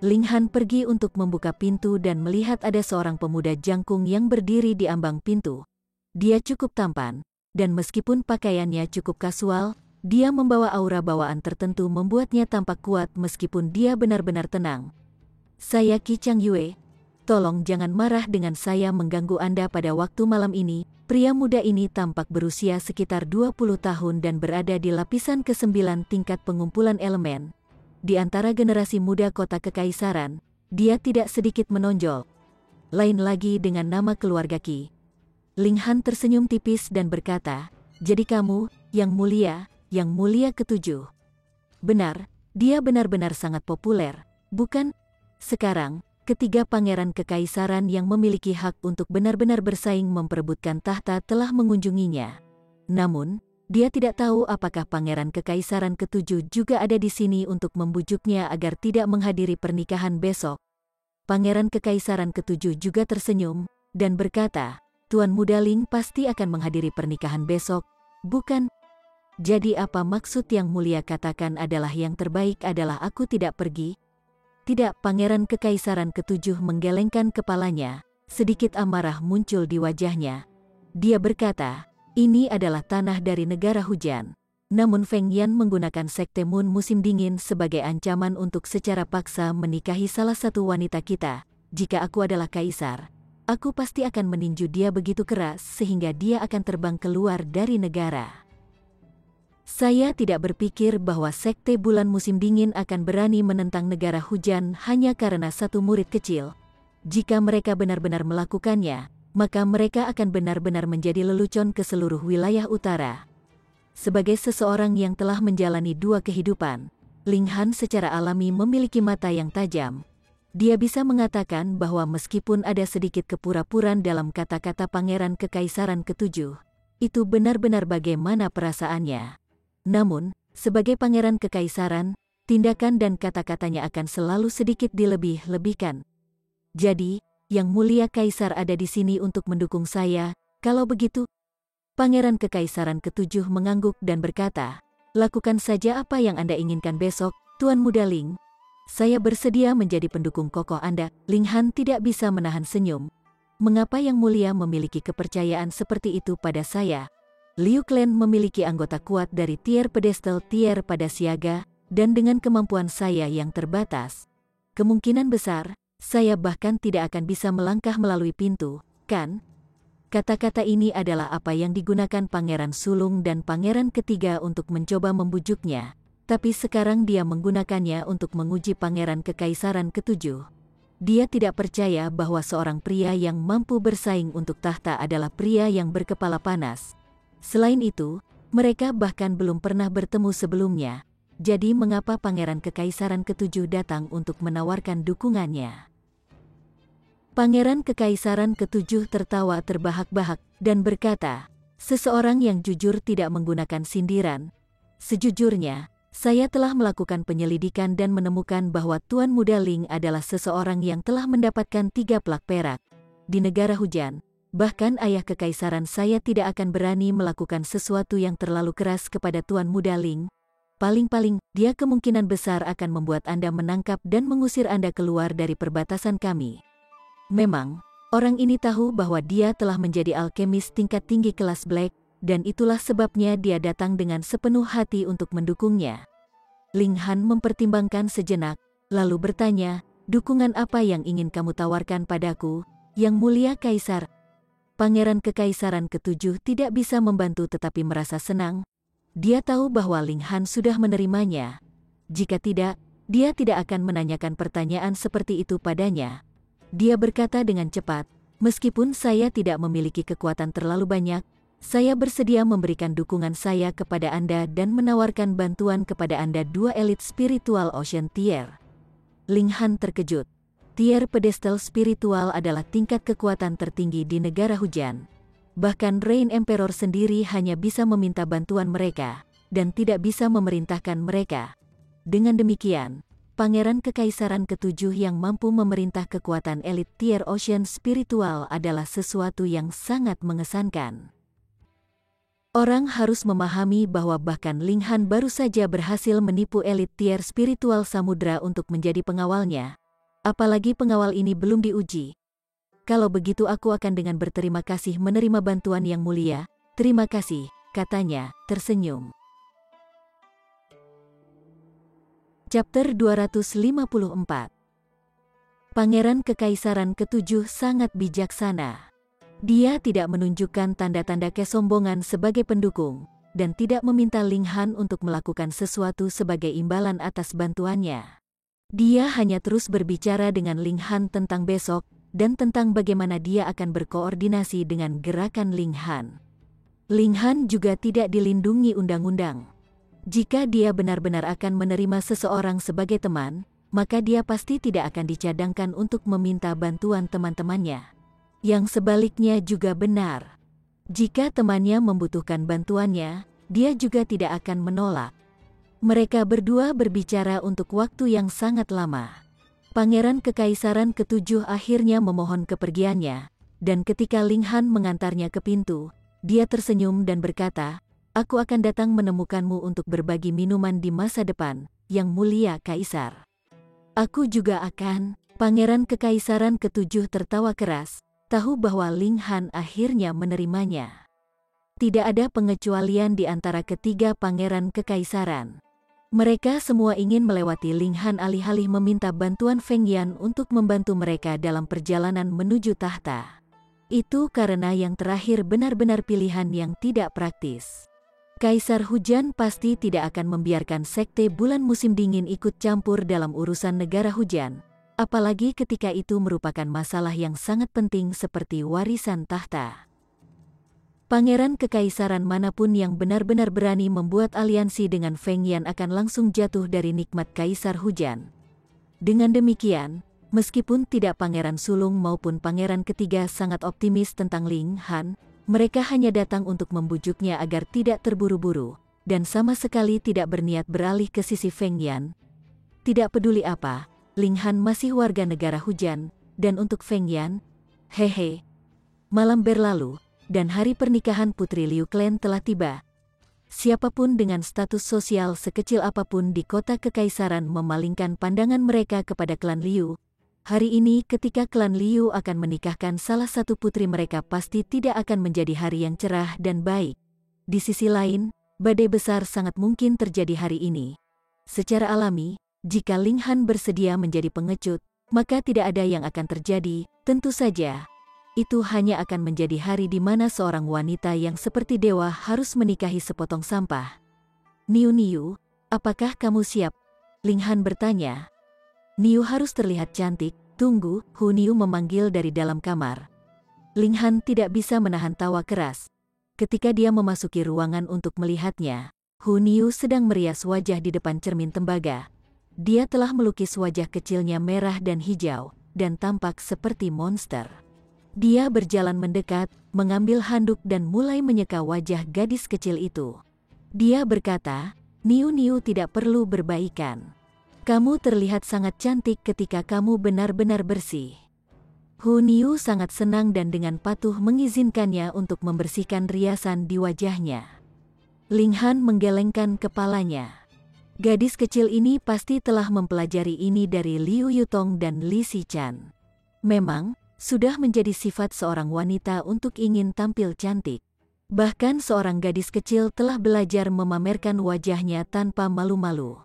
S1: Ling Han pergi untuk membuka pintu dan melihat ada seorang pemuda jangkung yang berdiri di ambang pintu. Dia cukup tampan, dan meskipun pakaiannya cukup kasual, dia membawa aura bawaan tertentu membuatnya tampak kuat meskipun dia benar-benar tenang. "Saya Qi Chang Yue. Tolong jangan marah dengan saya mengganggu Anda pada waktu malam ini." Pria muda ini tampak berusia sekitar 20 tahun dan berada di lapisan ke-9 tingkat pengumpulan elemen. Di antara generasi muda kota kekaisaran, dia tidak sedikit menonjol. Lain lagi dengan nama keluarga Qi. Ling Han tersenyum tipis dan berkata, "Jadi kamu, yang mulia ketujuh." Benar, dia benar-benar sangat populer, bukan? Sekarang, ketiga pangeran kekaisaran yang memiliki hak untuk benar-benar bersaing memperebutkan tahta telah mengunjunginya. Namun, dia tidak tahu apakah pangeran kekaisaran ketujuh juga ada di sini untuk membujuknya agar tidak menghadiri pernikahan besok. Pangeran kekaisaran ketujuh juga tersenyum dan berkata, "Tuan Muda Ling pasti akan menghadiri pernikahan besok, bukan? Jadi apa maksud yang mulia katakan adalah yang terbaik adalah aku tidak pergi?" "Tidak." Pangeran kekaisaran ketujuh menggelengkan kepalanya, sedikit amarah muncul di wajahnya. Dia berkata, "Ini adalah tanah dari negara hujan. Namun Feng Yan menggunakan Sekte Moon musim dingin sebagai ancaman untuk secara paksa menikahi salah satu wanita kita. Jika aku adalah kaisar, aku pasti akan meninju dia begitu keras sehingga dia akan terbang keluar dari negara. Saya tidak berpikir bahwa Sekte Bulan musim dingin akan berani menentang negara hujan hanya karena satu murid kecil. Jika mereka benar-benar melakukannya, maka mereka akan benar-benar menjadi lelucon ke seluruh wilayah utara." Sebagai seseorang yang telah menjalani dua kehidupan, Ling Han secara alami memiliki mata yang tajam. Dia bisa mengatakan bahwa meskipun ada sedikit kepura-puran dalam kata-kata pangeran kekaisaran ketujuh, itu benar-benar bagaimana perasaannya. Namun, sebagai pangeran kekaisaran, tindakan dan kata-katanya akan selalu sedikit dilebih-lebihkan. "Jadi, Yang Mulia Kaisar ada di sini untuk mendukung saya, kalau begitu?" Pangeran kekaisaran ketujuh mengangguk dan berkata, "Lakukan saja apa yang Anda inginkan besok, Tuan Muda Ling. Saya bersedia menjadi pendukung kokoh Anda." Ling Han tidak bisa menahan senyum. "Mengapa Yang Mulia memiliki kepercayaan seperti itu pada saya? Liu Clan memiliki anggota kuat dari tier pedestal tier pada siaga, dan dengan kemampuan saya yang terbatas, kemungkinan besar, saya bahkan tidak akan bisa melangkah melalui pintu, kan?" Kata-kata ini adalah apa yang digunakan Pangeran Sulung dan Pangeran ketiga untuk mencoba membujuknya, tapi sekarang dia menggunakannya untuk menguji Pangeran Kekaisaran ketujuh. Dia tidak percaya bahwa seorang pria yang mampu bersaing untuk tahta adalah pria yang berkepala panas. Selain itu, mereka bahkan belum pernah bertemu sebelumnya. Jadi mengapa Pangeran Kekaisaran ketujuh datang untuk menawarkan dukungannya? Pangeran Kekaisaran ketujuh tertawa terbahak-bahak dan berkata, "Seseorang yang jujur tidak menggunakan sindiran. Sejujurnya, saya telah melakukan penyelidikan dan menemukan bahwa Tuan Muda Ling adalah seseorang yang telah mendapatkan 3 plak perak di negara hujan. Bahkan ayah kekaisaran saya tidak akan berani melakukan sesuatu yang terlalu keras kepada Tuan Muda Ling. Paling-paling, dia kemungkinan besar akan membuat Anda menangkap dan mengusir Anda keluar dari perbatasan kami." Memang, orang ini tahu bahwa dia telah menjadi alkemis tingkat tinggi kelas Black, dan itulah sebabnya dia datang dengan sepenuh hati untuk mendukungnya. Ling Han mempertimbangkan sejenak, lalu bertanya, "Dukungan apa yang ingin kamu tawarkan padaku, Yang Mulia Kaisar?" Pangeran Kekaisaran ketujuh tidak bisa membantu tetapi merasa senang. Dia tahu bahwa Ling Han sudah menerimanya. Jika tidak, dia tidak akan menanyakan pertanyaan seperti itu padanya. Dia berkata dengan cepat, "Meskipun saya tidak memiliki kekuatan terlalu banyak, saya bersedia memberikan dukungan saya kepada Anda dan menawarkan bantuan kepada Anda 2 elit spiritual Ocean Tier." Ling Han terkejut. Tier pedestal spiritual adalah tingkat kekuatan tertinggi di negara hujan. Bahkan Rain Emperor sendiri hanya bisa meminta bantuan mereka, dan tidak bisa memerintahkan mereka. Dengan demikian, Pangeran Kekaisaran ke-7 yang mampu memerintah kekuatan elit tier ocean spiritual adalah sesuatu yang sangat mengesankan. Orang harus memahami bahwa bahkan Ling Han baru saja berhasil menipu elit tier spiritual samudra untuk menjadi pengawalnya. Apalagi pengawal ini belum diuji. Kalau begitu aku akan dengan berterima kasih menerima bantuan yang mulia. Terima kasih, katanya, tersenyum. Chapter 254. Pangeran Kekaisaran ke-7 sangat bijaksana. Dia tidak menunjukkan tanda-tanda kesombongan sebagai pendukung, dan tidak meminta Ling Han untuk melakukan sesuatu sebagai imbalan atas bantuannya. Dia hanya terus berbicara dengan Ling Han tentang besok, dan tentang bagaimana dia akan berkoordinasi dengan gerakan Ling Han. Ling Han juga tidak dilindungi undang-undang. Jika dia benar-benar akan menerima seseorang sebagai teman, maka dia pasti tidak akan dicadangkan untuk meminta bantuan teman-temannya. Yang sebaliknya juga benar. Jika temannya membutuhkan bantuannya, dia juga tidak akan menolak. Mereka berdua berbicara untuk waktu yang sangat lama. Pangeran Kekaisaran ke-7 akhirnya memohon kepergiannya, dan ketika Ling Han mengantarnya ke pintu, dia tersenyum dan berkata, "Aku akan datang menemukanmu untuk berbagi minuman di masa depan, yang mulia Kaisar." "Aku juga akan." Pangeran Kekaisaran ke-7 tertawa keras, tahu bahwa Ling Han akhirnya menerimanya. Tidak ada pengecualian di antara ketiga pangeran kekaisaran. Mereka semua ingin melewati Ling Han alih-alih meminta bantuan Feng Yan untuk membantu mereka dalam perjalanan menuju tahta. Itu karena yang terakhir benar-benar pilihan yang tidak praktis. Kaisar Hujan pasti tidak akan membiarkan sekte bulan musim dingin ikut campur dalam urusan negara hujan, apalagi ketika itu merupakan masalah yang sangat penting seperti warisan tahta. Pangeran kekaisaran manapun yang benar-benar berani membuat aliansi dengan Feng Yan akan langsung jatuh dari nikmat Kaisar Hujan. Dengan demikian, meskipun tidak Pangeran Sulung maupun Pangeran ketiga sangat optimis tentang Ling Han, mereka hanya datang untuk membujuknya agar tidak terburu-buru, dan sama sekali tidak berniat beralih ke sisi Feng Yan. Tidak peduli apa, Ling Han masih warga negara hujan, dan untuk Feng Yan, hehe. Malam berlalu, dan hari pernikahan Putri Liu Clan telah tiba. Siapapun dengan status sosial sekecil apapun di kota kekaisaran memalingkan pandangan mereka kepada klan Liu. Hari ini ketika klan Liu akan menikahkan salah satu putri mereka pasti tidak akan menjadi hari yang cerah dan baik. Di sisi lain, badai besar sangat mungkin terjadi hari ini. Secara alami, jika Ling Han bersedia menjadi pengecut, maka tidak ada yang akan terjadi, tentu saja. Itu hanya akan menjadi hari di mana seorang wanita yang seperti dewa harus menikahi sepotong sampah. "Niu, apakah kamu siap?" Ling Han bertanya. "Niu harus terlihat cantik, tunggu," Hu Niu memanggil dari dalam kamar. Ling Han tidak bisa menahan tawa keras. Ketika dia memasuki ruangan untuk melihatnya, Hu Niu sedang merias wajah di depan cermin tembaga. Dia telah melukis wajah kecilnya merah dan hijau, dan tampak seperti monster. Dia berjalan mendekat, mengambil handuk dan mulai menyeka wajah gadis kecil itu. Dia berkata, Niu tidak perlu berbaikan. Kamu terlihat sangat cantik ketika kamu benar-benar bersih." Hu Niu sangat senang dan dengan patuh mengizinkannya untuk membersihkan riasan di wajahnya. Ling Han menggelengkan kepalanya. Gadis kecil ini pasti telah mempelajari ini dari Liu Yutong dan Li Xichan. Memang, sudah menjadi sifat seorang wanita untuk ingin tampil cantik. Bahkan seorang gadis kecil telah belajar memamerkan wajahnya tanpa malu-malu.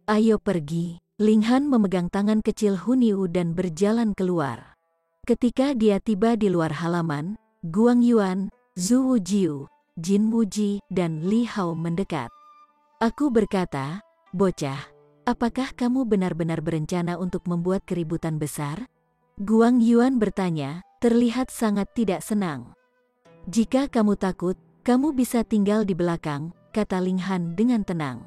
S1: "Ayo pergi." Ling Han memegang tangan kecil Hu Niu dan berjalan keluar. Ketika dia tiba di luar halaman, Guang Yuan, Zhu Wujiu, Jin Wuji, dan Li Hao mendekat. Aku berkata, "Bocah, apakah kamu benar-benar berencana untuk membuat keributan besar?" Guang Yuan bertanya, terlihat sangat tidak senang. "Jika kamu takut, kamu bisa tinggal di belakang," kata Ling Han dengan tenang.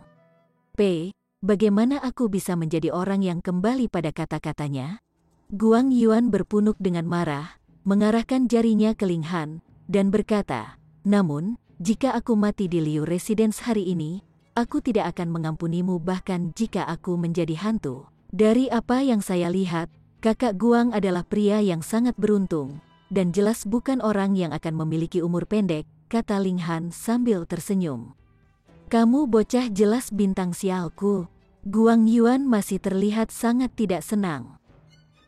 S1: Bagaimana aku bisa menjadi orang yang kembali pada kata-katanya?" Guang Yuan berpunuk dengan marah, mengarahkan jarinya ke Ling Han, dan berkata, "Namun, jika aku mati di Liu Residence hari ini, aku tidak akan mengampunimu bahkan jika aku menjadi hantu." Dari apa yang saya lihat, kakak Guang adalah pria yang sangat beruntung, dan jelas bukan orang yang akan memiliki umur pendek, kata Ling Han sambil tersenyum. Kamu bocah jelas bintang sialku. Guang Yuan masih terlihat sangat tidak senang.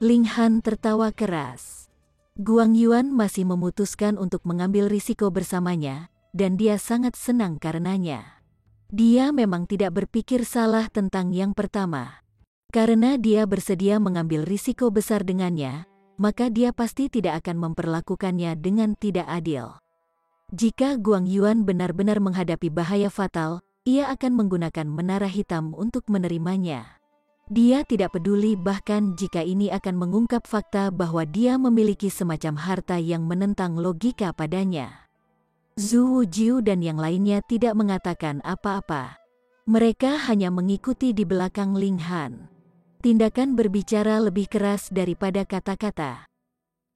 S1: Ling Han tertawa keras. Guang Yuan masih memutuskan untuk mengambil risiko bersamanya, dan dia sangat senang karenanya. Dia memang tidak berpikir salah tentang yang pertama. Karena dia bersedia mengambil risiko besar dengannya, maka dia pasti tidak akan memperlakukannya dengan tidak adil. Jika Guang Yuan benar-benar menghadapi bahaya fatal, ia akan menggunakan menara hitam untuk menerimanya. Dia tidak peduli bahkan jika ini akan mengungkap fakta bahwa dia memiliki semacam harta yang menentang logika padanya. Zhu Wujiu dan yang lainnya tidak mengatakan apa-apa. Mereka hanya mengikuti di belakang Ling Han. Tindakan berbicara lebih keras daripada kata-kata.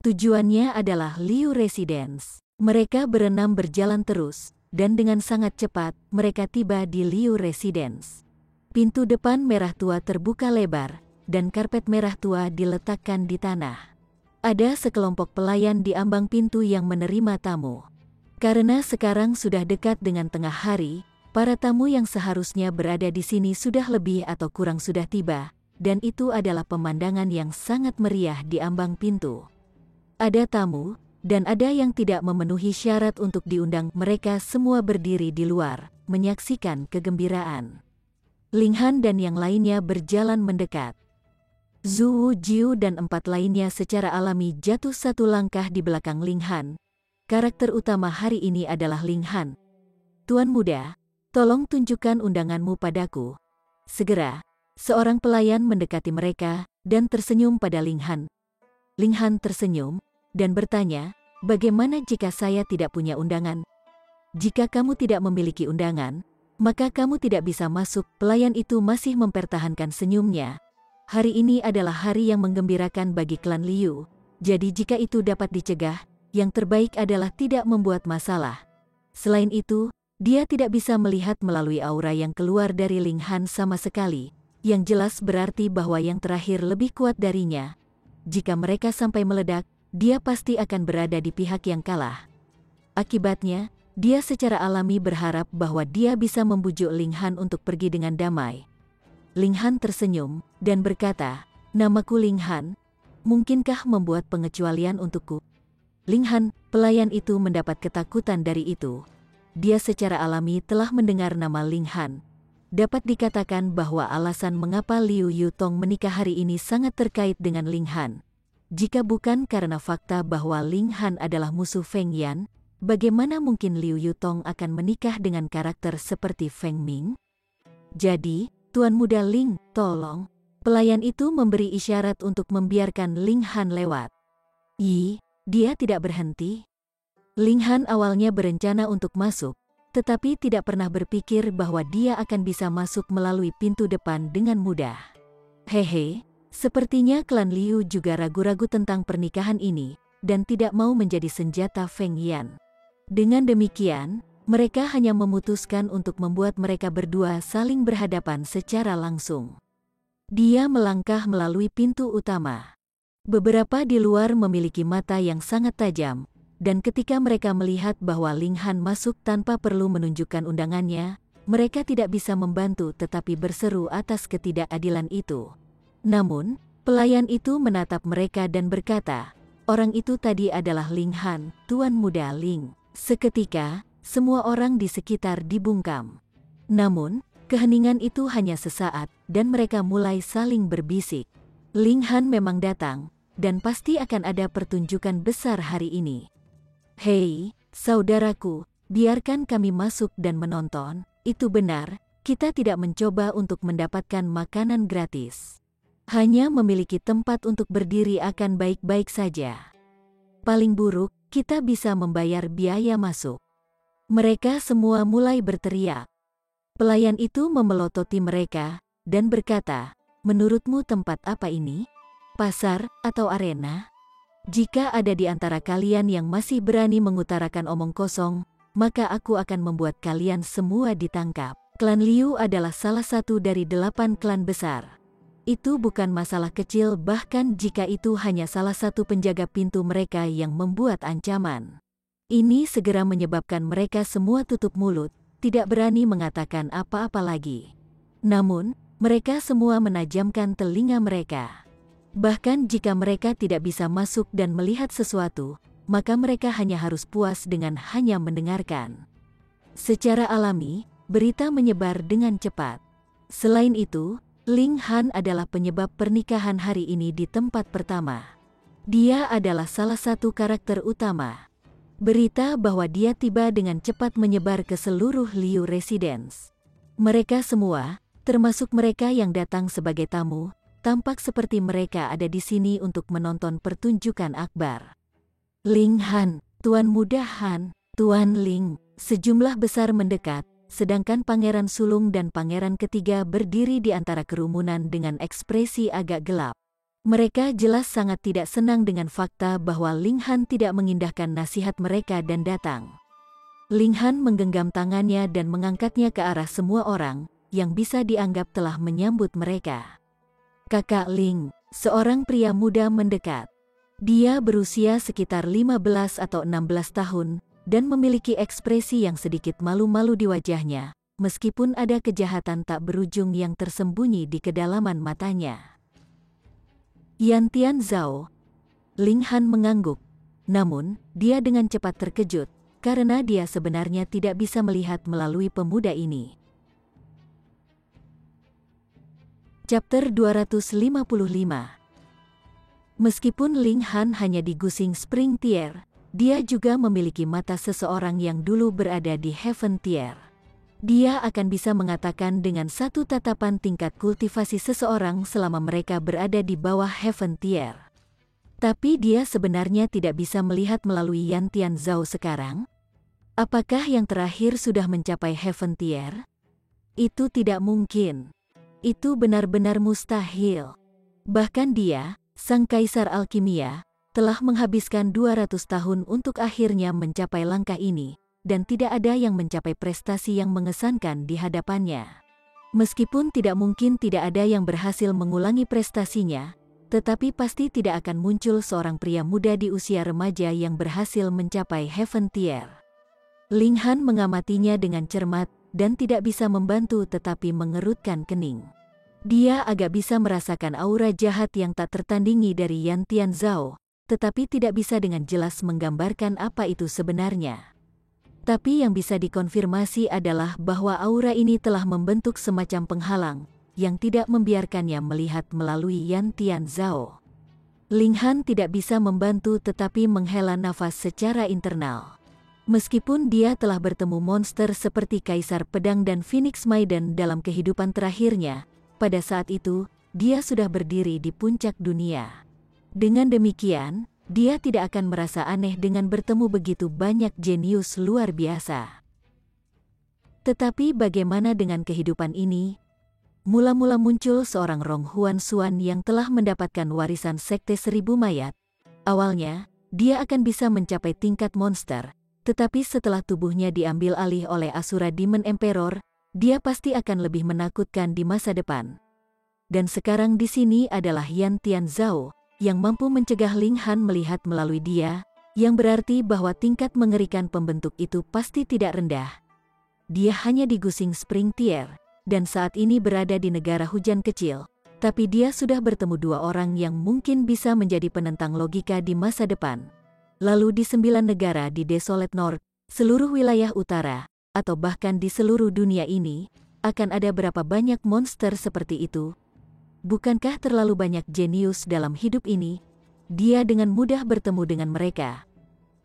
S1: Tujuannya adalah Liu Residence. Mereka berenam berjalan terus, dan dengan sangat cepat, mereka tiba di Liu Residence. Pintu depan merah tua terbuka lebar, dan karpet merah tua diletakkan di tanah. Ada sekelompok pelayan di ambang pintu yang menerima tamu. Karena sekarang sudah dekat dengan tengah hari, para tamu yang seharusnya berada di sini sudah lebih atau kurang sudah tiba, dan itu adalah pemandangan yang sangat meriah di ambang pintu. Ada tamu, dan ada yang tidak memenuhi syarat untuk diundang. Mereka semua berdiri di luar, menyaksikan kegembiraan. Ling Han dan yang lainnya berjalan mendekat. Zhu Wujiu dan 4 lainnya secara alami jatuh satu langkah di belakang Ling Han. Karakter utama hari ini adalah Ling Han. Tuan muda, tolong tunjukkan undanganmu padaku. Segera. Seorang pelayan mendekati mereka, dan tersenyum pada Ling Han. Ling Han tersenyum, dan bertanya, "Bagaimana jika saya tidak punya undangan?" "Jika kamu tidak memiliki undangan, maka kamu tidak bisa masuk." Pelayan itu masih mempertahankan senyumnya. Hari ini adalah hari yang menggembirakan bagi klan Liu, jadi jika itu dapat dicegah, yang terbaik adalah tidak membuat masalah. Selain itu, dia tidak bisa melihat melalui aura yang keluar dari Ling Han sama sekali. Yang jelas berarti bahwa yang terakhir lebih kuat darinya. Jika mereka sampai meledak, dia pasti akan berada di pihak yang kalah. Akibatnya, dia secara alami berharap bahwa dia bisa membujuk Ling Han untuk pergi dengan damai. Ling Han tersenyum, dan berkata, "Namaku Ling Han, mungkinkah membuat pengecualian untukku?" Ling Han, pelayan itu mendapat ketakutan dari itu. Dia secara alami telah mendengar nama Ling Han. Dapat dikatakan bahwa alasan mengapa Liu Yutong menikah hari ini sangat terkait dengan Ling Han. Jika bukan karena fakta bahwa Ling Han adalah musuh Feng Yan, bagaimana mungkin Liu Yutong akan menikah dengan karakter seperti Feng Ming? Jadi, Tuan Muda Ling, tolong. Pelayan itu memberi isyarat untuk membiarkan Ling Han lewat. Dia tidak berhenti. Ling Han awalnya berencana untuk masuk, tetapi tidak pernah berpikir bahwa dia akan bisa masuk melalui pintu depan dengan mudah. Hehe, sepertinya klan Liu juga ragu-ragu tentang pernikahan ini, dan tidak mau menjadi senjata Feng Yan. Dengan demikian, mereka hanya memutuskan untuk membuat mereka berdua saling berhadapan secara langsung. Dia melangkah melalui pintu utama. Beberapa di luar memiliki mata yang sangat tajam, dan ketika mereka melihat bahwa Ling Han masuk tanpa perlu menunjukkan undangannya, mereka tidak bisa membantu tetapi berseru atas ketidakadilan itu. Namun, pelayan itu menatap mereka dan berkata, "Orang itu tadi adalah Ling Han, Tuan Muda Ling." Seketika, semua orang di sekitar dibungkam. Namun, keheningan itu hanya sesaat, dan mereka mulai saling berbisik. Ling Han memang datang, dan pasti akan ada pertunjukan besar hari ini. "Hei, saudaraku, biarkan kami masuk dan menonton." Itu benar, kita tidak mencoba untuk mendapatkan makanan gratis. Hanya memiliki tempat untuk berdiri akan baik-baik saja. Paling buruk, kita bisa membayar biaya masuk. Mereka semua mulai berteriak. Pelayan itu memelototi mereka, dan berkata, "Menurutmu tempat apa ini?" pasar, atau arena? Jika ada di antara kalian yang masih berani mengutarakan omong kosong, maka aku akan membuat kalian semua ditangkap. Klan Liu adalah salah satu dari 8 klan besar. Itu bukan masalah kecil, bahkan jika itu hanya salah satu penjaga pintu mereka yang membuat ancaman. Ini segera menyebabkan mereka semua tutup mulut, tidak berani mengatakan apa-apa lagi. Namun, mereka semua menajamkan telinga mereka. Bahkan jika mereka tidak bisa masuk dan melihat sesuatu, maka mereka hanya harus puas dengan hanya mendengarkan. Secara alami, berita menyebar dengan cepat. Selain itu, Ling Han adalah penyebab pernikahan hari ini di tempat pertama. Dia adalah salah satu karakter utama. Berita bahwa dia tiba dengan cepat menyebar ke seluruh Liu Residence. Mereka semua, termasuk mereka yang datang sebagai tamu, tampak seperti mereka ada di sini untuk menonton pertunjukan akbar. Ling Han, Tuan Muda Han, Tuan Ling, sejumlah besar mendekat, sedangkan Pangeran Sulung dan Pangeran Ketiga berdiri di antara kerumunan dengan ekspresi agak gelap. Mereka jelas sangat tidak senang dengan fakta bahwa Ling Han tidak mengindahkan nasihat mereka dan datang. Ling Han menggenggam tangannya dan mengangkatnya ke arah semua orang yang bisa dianggap telah menyambut mereka. Kakak Ling, seorang pria muda mendekat. Dia berusia sekitar 15 atau 16 tahun dan memiliki ekspresi yang sedikit malu-malu di wajahnya, meskipun ada kejahatan tak berujung yang tersembunyi di kedalaman matanya. Yantian Zhao. Ling Han mengangguk. Namun, dia dengan cepat terkejut, karena dia sebenarnya tidak bisa melihat melalui pemuda ini. Chapter 255. Meskipun Ling Han hanya di Gusing Spring Tier, dia juga memiliki mata seseorang yang dulu berada di Heaven Tier. Dia akan bisa mengatakan dengan satu tatapan tingkat kultivasi seseorang selama mereka berada di bawah Heaven Tier. Tapi dia sebenarnya tidak bisa melihat melalui Yantian Zhao sekarang. Apakah yang terakhir sudah mencapai Heaven Tier? Itu tidak mungkin. Itu benar-benar mustahil. Bahkan dia, sang kaisar alkimia, telah menghabiskan 200 tahun untuk akhirnya mencapai langkah ini, dan tidak ada yang mencapai prestasi yang mengesankan di hadapannya. Meskipun tidak mungkin tidak ada yang berhasil mengulangi prestasinya, tetapi pasti tidak akan muncul seorang pria muda di usia remaja yang berhasil mencapai Heaven Tier. Ling Han mengamatinya dengan cermat, dan tidak bisa membantu tetapi mengerutkan kening. Dia agak bisa merasakan aura jahat yang tak tertandingi dari Yantian Zhao, tetapi tidak bisa dengan jelas menggambarkan apa itu sebenarnya. Tapi yang bisa dikonfirmasi adalah bahwa aura ini telah membentuk semacam penghalang, yang tidak membiarkannya melihat melalui Yantian Zhao. Ling Han tidak bisa membantu tetapi menghela nafas secara internal. Meskipun dia telah bertemu monster seperti Kaisar Pedang dan Phoenix Maiden dalam kehidupan terakhirnya, pada saat itu, dia sudah berdiri di puncak dunia. Dengan demikian, dia tidak akan merasa aneh dengan bertemu begitu banyak jenius luar biasa. Tetapi bagaimana dengan kehidupan ini? Mula-mula muncul seorang Rong Huan Xuan yang telah mendapatkan warisan Sekte Seribu Mayat. Awalnya, dia akan bisa mencapai tingkat monster, tetapi setelah tubuhnya diambil alih oleh Asura Demon Emperor, dia pasti akan lebih menakutkan di masa depan. Dan sekarang di sini adalah Yantian Zhao, yang mampu mencegah Ling Han melihat melalui dia, yang berarti bahwa tingkat mengerikan pembentuk itu pasti tidak rendah. Dia hanya di Gusing Spring Tier, dan saat ini berada di negara hujan kecil, tapi dia sudah bertemu dua orang yang mungkin bisa menjadi penentang logika di masa depan. Lalu di 9 negara di Desolate North, seluruh wilayah utara, atau bahkan di seluruh dunia ini, akan ada berapa banyak monster seperti itu? Bukankah terlalu banyak jenius dalam hidup ini? Dia dengan mudah bertemu dengan mereka.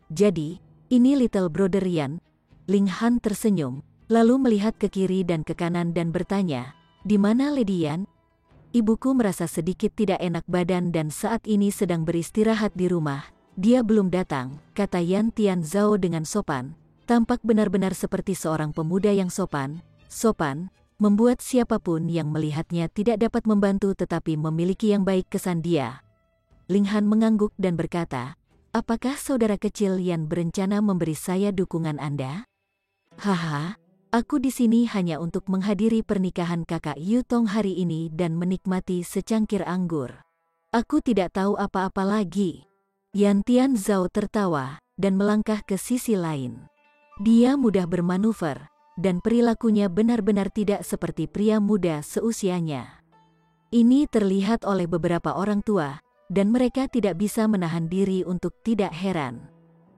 S1: Jadi, ini Little Brother Yan. Ling Han tersenyum, lalu melihat ke kiri dan ke kanan dan bertanya, "Di mana Lady Yan?" "Ibuku merasa sedikit tidak enak badan dan saat ini sedang beristirahat di rumah. Dia belum datang," kata Yantian Zhao dengan sopan. Tampak benar-benar seperti seorang pemuda yang sopan, membuat siapapun yang melihatnya tidak dapat membantu tetapi memiliki yang baik kesan dia. Ling Han mengangguk dan berkata, "Apakah saudara kecil Yan berencana memberi saya dukungan Anda?" "Haha, aku di sini hanya untuk menghadiri pernikahan kakak Yutong hari ini dan menikmati secangkir anggur. Aku tidak tahu apa-apa lagi." Yan Tianzhao tertawa dan melangkah ke sisi lain. Dia mudah bermanuver, dan perilakunya benar-benar tidak seperti pria muda seusianya. Ini terlihat oleh beberapa orang tua, dan mereka tidak bisa menahan diri untuk tidak heran.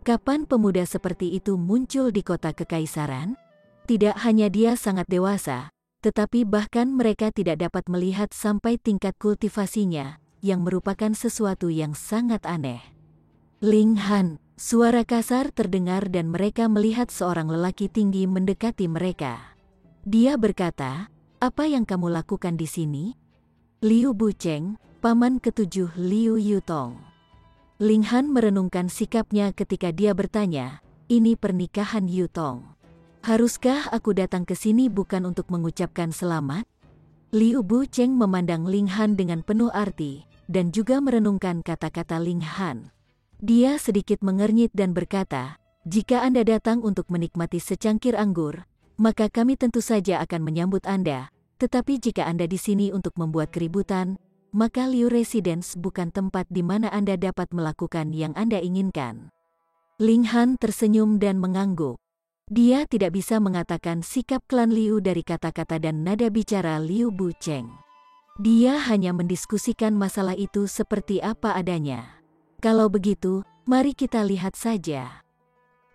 S1: Kapan pemuda seperti itu muncul di kota kekaisaran? Tidak hanya dia sangat dewasa, tetapi bahkan mereka tidak dapat melihat sampai tingkat kultivasinya, yang merupakan sesuatu yang sangat aneh. "Ling Han," suara kasar terdengar dan mereka melihat seorang lelaki tinggi mendekati mereka. Dia berkata, "Apa yang kamu lakukan di sini?" "Liu Bucheng, paman ketujuh Liu Yutong." Ling Han merenungkan sikapnya ketika dia bertanya, "Ini pernikahan Yutong. Haruskah aku datang ke sini bukan untuk mengucapkan selamat?" Liu Bucheng memandang Ling Han dengan penuh arti, dan juga merenungkan kata-kata Ling Han. Dia sedikit mengernyit dan berkata, "Jika Anda datang untuk menikmati secangkir anggur, maka kami tentu saja akan menyambut Anda. Tetapi jika Anda di sini untuk membuat keributan, maka Liu Residence bukan tempat di mana Anda dapat melakukan yang Anda inginkan." Ling Han tersenyum dan mengangguk. Dia tidak bisa mengatakan sikap klan Liu dari kata-kata dan nada bicara Liu Bucheng. Dia hanya mendiskusikan masalah itu seperti apa adanya. "Kalau begitu, mari kita lihat saja."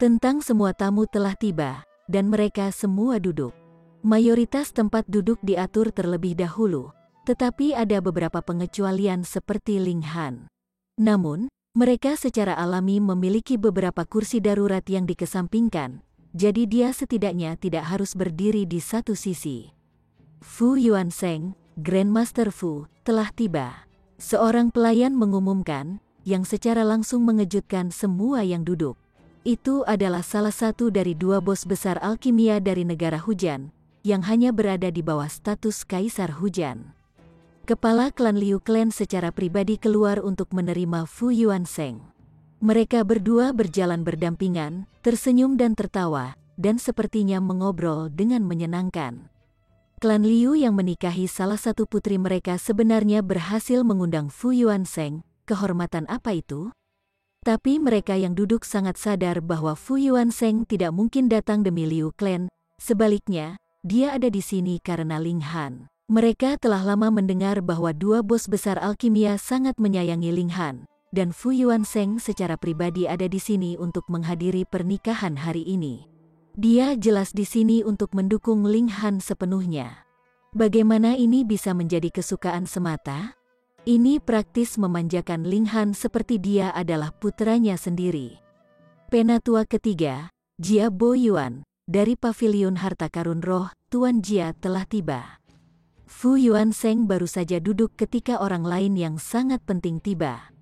S1: Tentang semua tamu telah tiba, dan mereka semua duduk. Mayoritas tempat duduk diatur terlebih dahulu, tetapi ada beberapa pengecualian seperti Ling Han. Namun, mereka secara alami memiliki beberapa kursi darurat yang dikesampingkan, jadi dia setidaknya tidak harus berdiri di satu sisi. Fu Yuansheng, Grandmaster Fu, telah tiba. Seorang pelayan mengumumkan, yang secara langsung mengejutkan semua yang duduk. Itu adalah salah satu dari dua bos besar alkimia dari negara hujan, yang hanya berada di bawah status Kaisar Hujan. Kepala klan Liu Clan secara pribadi keluar untuk menerima Fu Yuansheng. Mereka berdua berjalan berdampingan, tersenyum dan tertawa, dan sepertinya mengobrol dengan menyenangkan. Klan Liu yang menikahi salah satu putri mereka sebenarnya berhasil mengundang Fu Yuansheng. Kehormatan apa itu? Tapi mereka yang duduk sangat sadar bahwa Fu Yuansheng tidak mungkin datang demi Liu Clan. Sebaliknya, dia ada di sini karena Ling Han. Mereka telah lama mendengar bahwa dua bos besar alkimia sangat menyayangi Ling Han, dan Fu Yuansheng secara pribadi ada di sini untuk menghadiri pernikahan hari ini. Dia jelas di sini untuk mendukung Ling Han sepenuhnya. Bagaimana ini bisa menjadi kesukaan semata? Ini praktis memanjakan Ling Han seperti dia adalah putranya sendiri. Penatua ketiga, Jia Bo Yuan, dari Paviliun Harta Karun Roh, Tuan Jia telah tiba. Fu Yuansheng baru saja duduk ketika orang lain yang sangat penting tiba.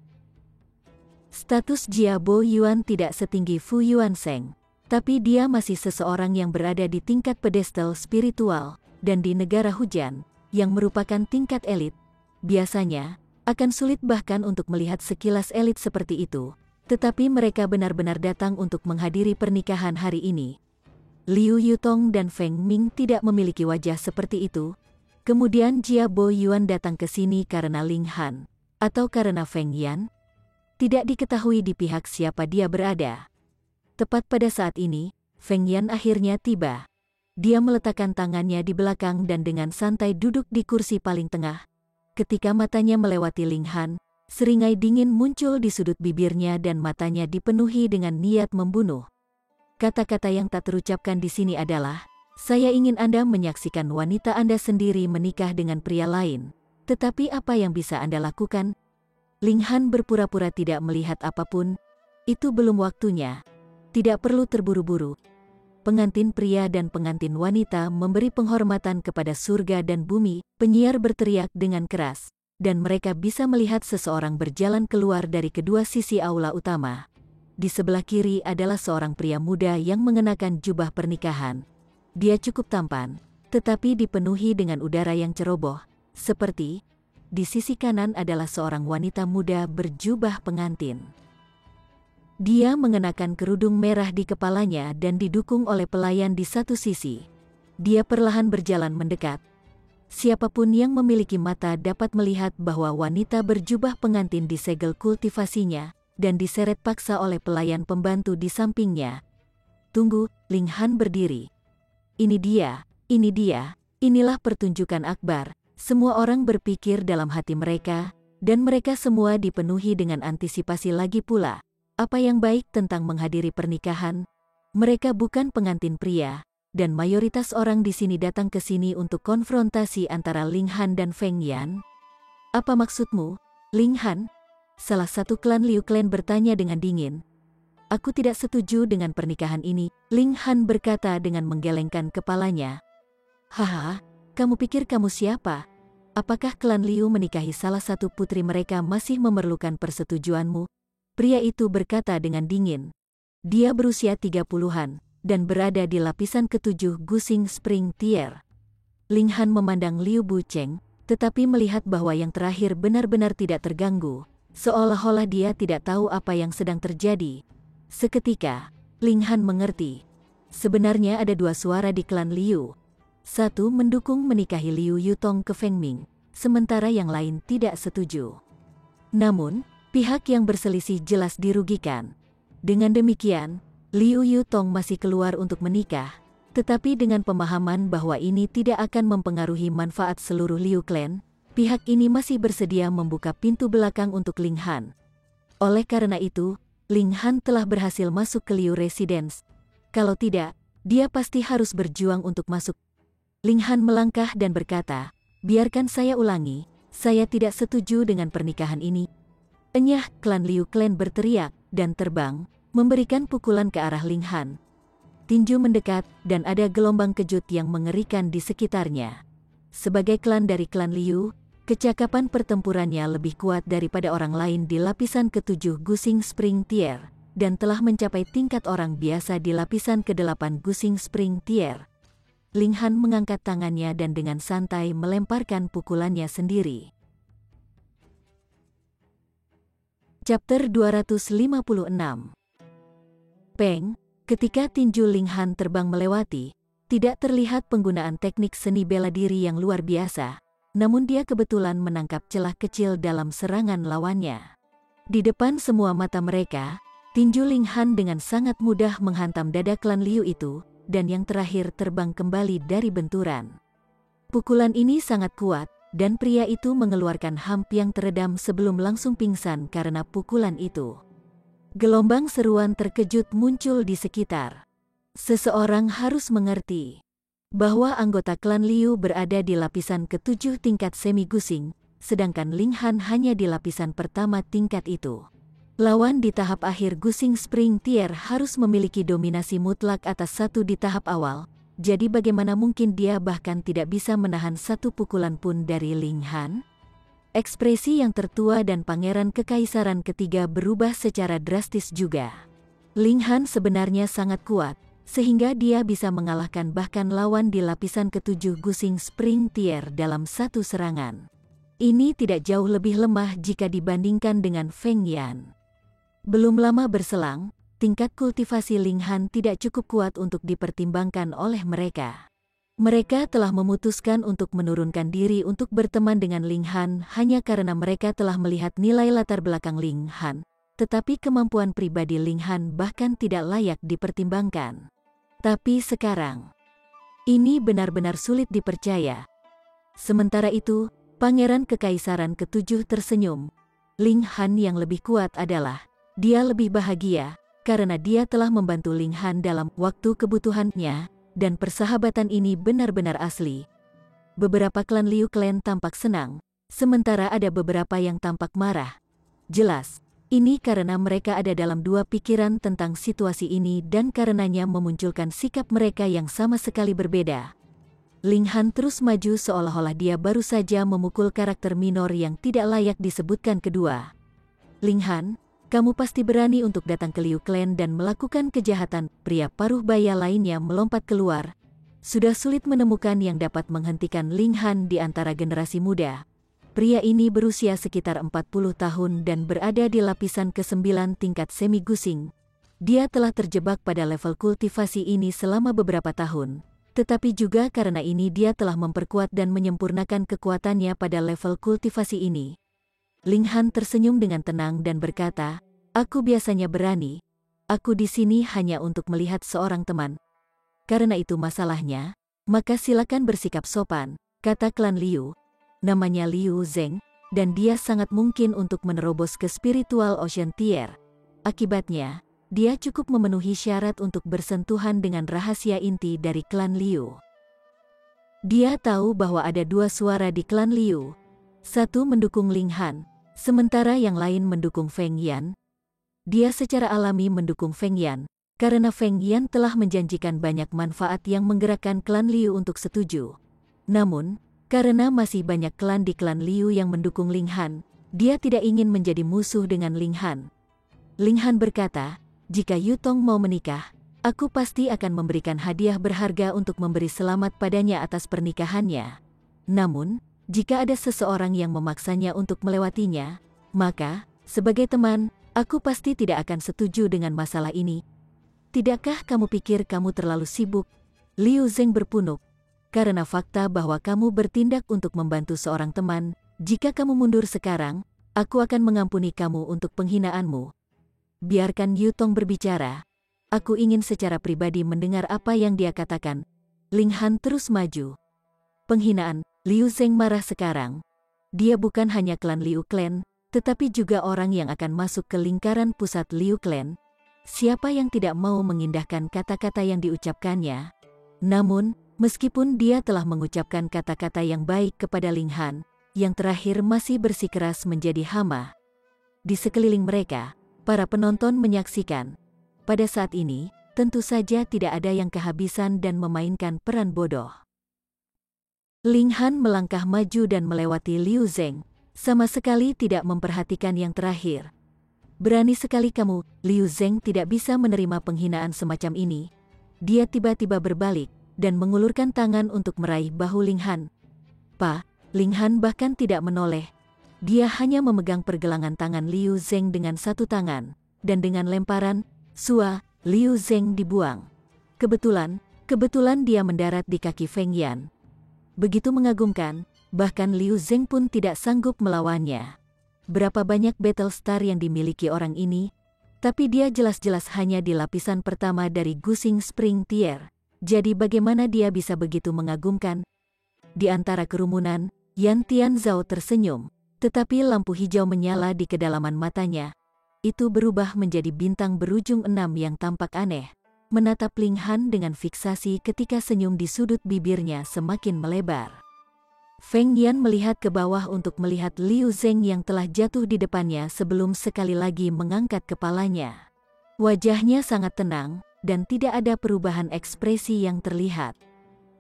S1: Status Jia Bo Yuan tidak setinggi Fu Yuansheng, tapi dia masih seseorang yang berada di tingkat pedestal spiritual, dan di negara hujan, yang merupakan tingkat elit. Biasanya, akan sulit bahkan untuk melihat sekilas elit seperti itu, tetapi mereka benar-benar datang untuk menghadiri pernikahan hari ini. Liu Yutong dan Feng Ming tidak memiliki wajah seperti itu. Kemudian Jia Bo Yuan datang ke sini karena Ling Han, atau karena Feng Yan. Tidak diketahui di pihak siapa dia berada. Tepat pada saat ini, Feng Yan akhirnya tiba. Dia meletakkan tangannya di belakang dan dengan santai duduk di kursi paling tengah. Ketika matanya melewati Ling Han, seringai dingin muncul di sudut bibirnya dan matanya dipenuhi dengan niat membunuh. Kata-kata yang tak terucapkan di sini adalah, "Saya ingin Anda menyaksikan wanita Anda sendiri menikah dengan pria lain. Tetapi apa yang bisa Anda lakukan?" Ling Han berpura-pura tidak melihat apapun. "Itu belum waktunya. Tidak perlu terburu-buru." Pengantin pria dan pengantin wanita memberi penghormatan kepada surga dan bumi, penyiar berteriak dengan keras, dan mereka bisa melihat seseorang berjalan keluar dari kedua sisi aula utama. Di sebelah kiri adalah seorang pria muda yang mengenakan jubah pernikahan. Dia cukup tampan, tetapi dipenuhi dengan udara yang ceroboh, seperti di sisi kanan adalah seorang wanita muda berjubah pengantin. Dia mengenakan kerudung merah di kepalanya dan didukung oleh pelayan di satu sisi. Dia perlahan berjalan mendekat. Siapapun yang memiliki mata dapat melihat bahwa wanita berjubah pengantin disegel kultivasinya dan diseret paksa oleh pelayan pembantu di sampingnya. Tunggu, Ling Han berdiri. Ini dia, inilah pertunjukan akbar. Semua orang berpikir dalam hati mereka, dan mereka semua dipenuhi dengan antisipasi lagi pula. Apa yang baik tentang menghadiri pernikahan? Mereka bukan pengantin pria, dan mayoritas orang di sini datang ke sini untuk konfrontasi antara Ling Han dan Feng Yan. Apa maksudmu, Ling Han? Salah satu klan Liu Clan bertanya dengan dingin. Aku tidak setuju dengan pernikahan ini, Ling Han berkata dengan menggelengkan kepalanya. Haha, kamu pikir kamu siapa? Apakah klan Liu menikahi salah satu putri mereka masih memerlukan persetujuanmu? Pria itu berkata dengan dingin. Dia berusia 30-an dan berada di lapisan ke-7 Gusing Spring Tier. Ling Han memandang Liu Bucheng, tetapi melihat bahwa yang terakhir benar-benar tidak terganggu, seolah-olah dia tidak tahu apa yang sedang terjadi. Seketika, Ling Han mengerti. Sebenarnya ada dua suara di klan Liu. Satu mendukung menikahi Liu Yutong ke Feng Ming, sementara yang lain tidak setuju. Namun, pihak yang berselisih jelas dirugikan. Dengan demikian, Liu Yutong masih keluar untuk menikah, tetapi dengan pemahaman bahwa ini tidak akan mempengaruhi manfaat seluruh Liu Clan, pihak ini masih bersedia membuka pintu belakang untuk Ling Han. Oleh karena itu, Ling Han telah berhasil masuk ke Liu Residence. Kalau tidak, dia pasti harus berjuang untuk masuk. Ling Han melangkah dan berkata, biarkan saya ulangi, saya tidak setuju dengan pernikahan ini. Enyah, klan Liu Clan berteriak dan terbang, memberikan pukulan ke arah Ling Han. Tinju mendekat dan ada gelombang kejut yang mengerikan di sekitarnya. Sebagai klan dari klan Liu, kecakapan pertempurannya lebih kuat daripada orang lain di lapisan ke-7 Gusing Spring Tier, dan telah mencapai tingkat orang biasa di lapisan ke-8 Gusing Spring Tier. Ling Han mengangkat tangannya dan dengan santai melemparkan pukulannya sendiri. Chapter 256. Peng, ketika tinju Ling Han terbang melewati, tidak terlihat penggunaan teknik seni bela diri yang luar biasa, namun dia kebetulan menangkap celah kecil dalam serangan lawannya. Di depan semua mata mereka, tinju Ling Han dengan sangat mudah menghantam dada klan Liu itu, dan yang terakhir terbang kembali dari benturan. Pukulan ini sangat kuat, dan pria itu mengeluarkan hamp yang teredam sebelum langsung pingsan karena pukulan itu. Gelombang seruan terkejut muncul di sekitar. Seseorang harus mengerti bahwa anggota klan Liu berada di lapisan ke-7 tingkat semi-gusing, sedangkan Ling Han hanya di lapisan pertama tingkat itu. Lawan di tahap akhir Gusing Spring Tier harus memiliki dominasi mutlak atas satu di tahap awal, jadi bagaimana mungkin dia bahkan tidak bisa menahan satu pukulan pun dari Ling Han? Ekspresi yang tertua dan pangeran kekaisaran ketiga berubah secara drastis juga. Ling Han sebenarnya sangat kuat, sehingga dia bisa mengalahkan bahkan lawan di lapisan ke-7 Gusing Spring Tier dalam satu serangan. Ini tidak jauh lebih lemah jika dibandingkan dengan Feng Yan. Belum lama berselang, tingkat kultivasi Ling Han tidak cukup kuat untuk dipertimbangkan oleh mereka. Mereka telah memutuskan untuk menurunkan diri untuk berteman dengan Ling Han hanya karena mereka telah melihat nilai latar belakang Ling Han, tetapi kemampuan pribadi Ling Han bahkan tidak layak dipertimbangkan. Tapi sekarang, ini benar-benar sulit dipercaya. Sementara itu, Pangeran Kekaisaran ke-7 tersenyum. Ling Han yang lebih kuat adalah dia lebih bahagia, karena dia telah membantu Ling Han dalam waktu kebutuhannya, dan persahabatan ini benar-benar asli. Beberapa klan Liu Clan tampak senang, sementara ada beberapa yang tampak marah. Jelas, ini karena mereka ada dalam dua pikiran tentang situasi ini dan karenanya memunculkan sikap mereka yang sama sekali berbeda. Ling Han terus maju seolah-olah dia baru saja memukul karakter minor yang tidak layak disebutkan kedua. Ling Han, kamu pasti berani untuk datang ke Liu Clan dan melakukan kejahatan. Pria paruh baya lainnya melompat keluar. Sudah sulit menemukan yang dapat menghentikan Ling Han di antara generasi muda. Pria ini berusia sekitar 40 tahun dan berada di lapisan ke-9 tingkat semi-gusing. Dia telah terjebak pada level kultivasi ini selama beberapa tahun, tetapi juga karena ini dia telah memperkuat dan menyempurnakan kekuatannya pada level kultivasi ini. Ling Han tersenyum dengan tenang dan berkata, "Aku biasanya berani. Aku di sini hanya untuk melihat seorang teman. Karena itu masalahnya, maka silakan bersikap sopan," kata klan Liu. Namanya Liu Zeng, dan dia sangat mungkin untuk menerobos ke Spiritual Ocean Tier. Akibatnya, dia cukup memenuhi syarat untuk bersentuhan dengan rahasia inti dari klan Liu. Dia tahu bahwa ada dua suara di klan Liu. Satu mendukung Ling Han, sementara yang lain mendukung Feng Yan. Dia secara alami mendukung Feng Yan, karena Feng Yan telah menjanjikan banyak manfaat yang menggerakkan klan Liu untuk setuju. Namun, karena masih banyak klan di klan Liu yang mendukung Ling Han, dia tidak ingin menjadi musuh dengan Ling Han. Ling Han berkata, "Jika Yu Tong mau menikah, aku pasti akan memberikan hadiah berharga untuk memberi selamat padanya atas pernikahannya. Namun, jika ada seseorang yang memaksanya untuk melewatinya, maka, sebagai teman, aku pasti tidak akan setuju dengan masalah ini." "Tidakkah kamu pikir kamu terlalu sibuk?" Liu Zeng berpunuk. "Karena fakta bahwa kamu bertindak untuk membantu seorang teman, jika kamu mundur sekarang, aku akan mengampuni kamu untuk penghinaanmu." "Biarkan Yu Tong berbicara. Aku ingin secara pribadi mendengar apa yang dia katakan." Ling Han terus maju. "Penghinaan," Liu Zeng marah sekarang. Dia bukan hanya klan Liu Clan, tetapi juga orang yang akan masuk ke lingkaran pusat Liu Clan. Siapa yang tidak mau mengindahkan kata-kata yang diucapkannya? Namun, meskipun dia telah mengucapkan kata-kata yang baik kepada Ling Han, yang terakhir masih bersikeras menjadi hama. Di sekeliling mereka, para penonton menyaksikan. Pada saat ini, tentu saja tidak ada yang kehabisan dan memainkan peran bodoh. Ling Han melangkah maju dan melewati Liu Zeng, sama sekali tidak memperhatikan yang terakhir. "Berani sekali kamu." Liu Zeng tidak bisa menerima penghinaan semacam ini. Dia tiba-tiba berbalik dan mengulurkan tangan untuk meraih bahu Ling Han. "Pa." Ling Han bahkan tidak menoleh. Dia hanya memegang pergelangan tangan Liu Zeng dengan satu tangan, dan dengan lemparan, "Sua," Liu Zeng dibuang. Kebetulan dia mendarat di kaki Feng Yan. Begitu mengagumkan, bahkan Liu Zeng pun tidak sanggup melawannya. Berapa banyak battle star yang dimiliki orang ini, tapi dia jelas-jelas hanya di lapisan pertama dari Gusing Spring Tier. Jadi bagaimana dia bisa begitu mengagumkan? Di antara kerumunan, Yan Tianzhao tersenyum, tetapi lampu hijau menyala di kedalaman matanya. Itu berubah menjadi bintang berujung 6 yang tampak aneh, menatap Ling Han dengan fiksasi ketika senyum di sudut bibirnya semakin melebar. Feng Yan melihat ke bawah untuk melihat Liu Zeng yang telah jatuh di depannya sebelum sekali lagi mengangkat kepalanya. Wajahnya sangat tenang, dan tidak ada perubahan ekspresi yang terlihat.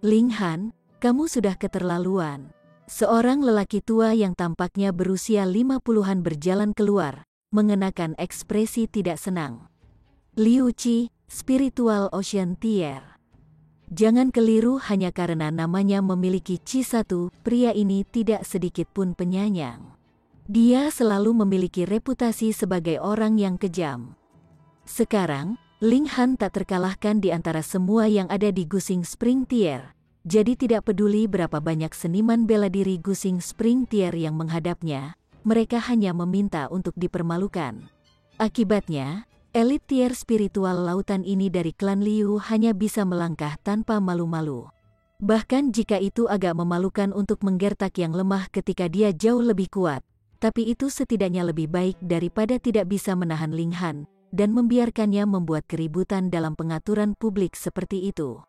S1: "Ling Han, kamu sudah keterlaluan." Seorang lelaki tua yang tampaknya berusia 50-an berjalan keluar, mengenakan ekspresi tidak senang. "Liu Qi, Spiritual Ocean Tier. Jangan keliru hanya karena namanya memiliki Qi 1, pria ini tidak sedikit pun penyayang. Dia selalu memiliki reputasi sebagai orang yang kejam." Sekarang, Ling Han tak terkalahkan di antara semua yang ada di Gusing Spring Tier. Jadi tidak peduli berapa banyak seniman bela diri Gusing Spring Tier yang menghadapnya, mereka hanya meminta untuk dipermalukan. Akibatnya, elit tier spiritual lautan ini dari klan Liu hanya bisa melangkah tanpa malu-malu. Bahkan jika itu agak memalukan untuk menggertak yang lemah ketika dia jauh lebih kuat, tapi itu setidaknya lebih baik daripada tidak bisa menahan Ling Han dan membiarkannya membuat keributan dalam pengaturan publik seperti itu.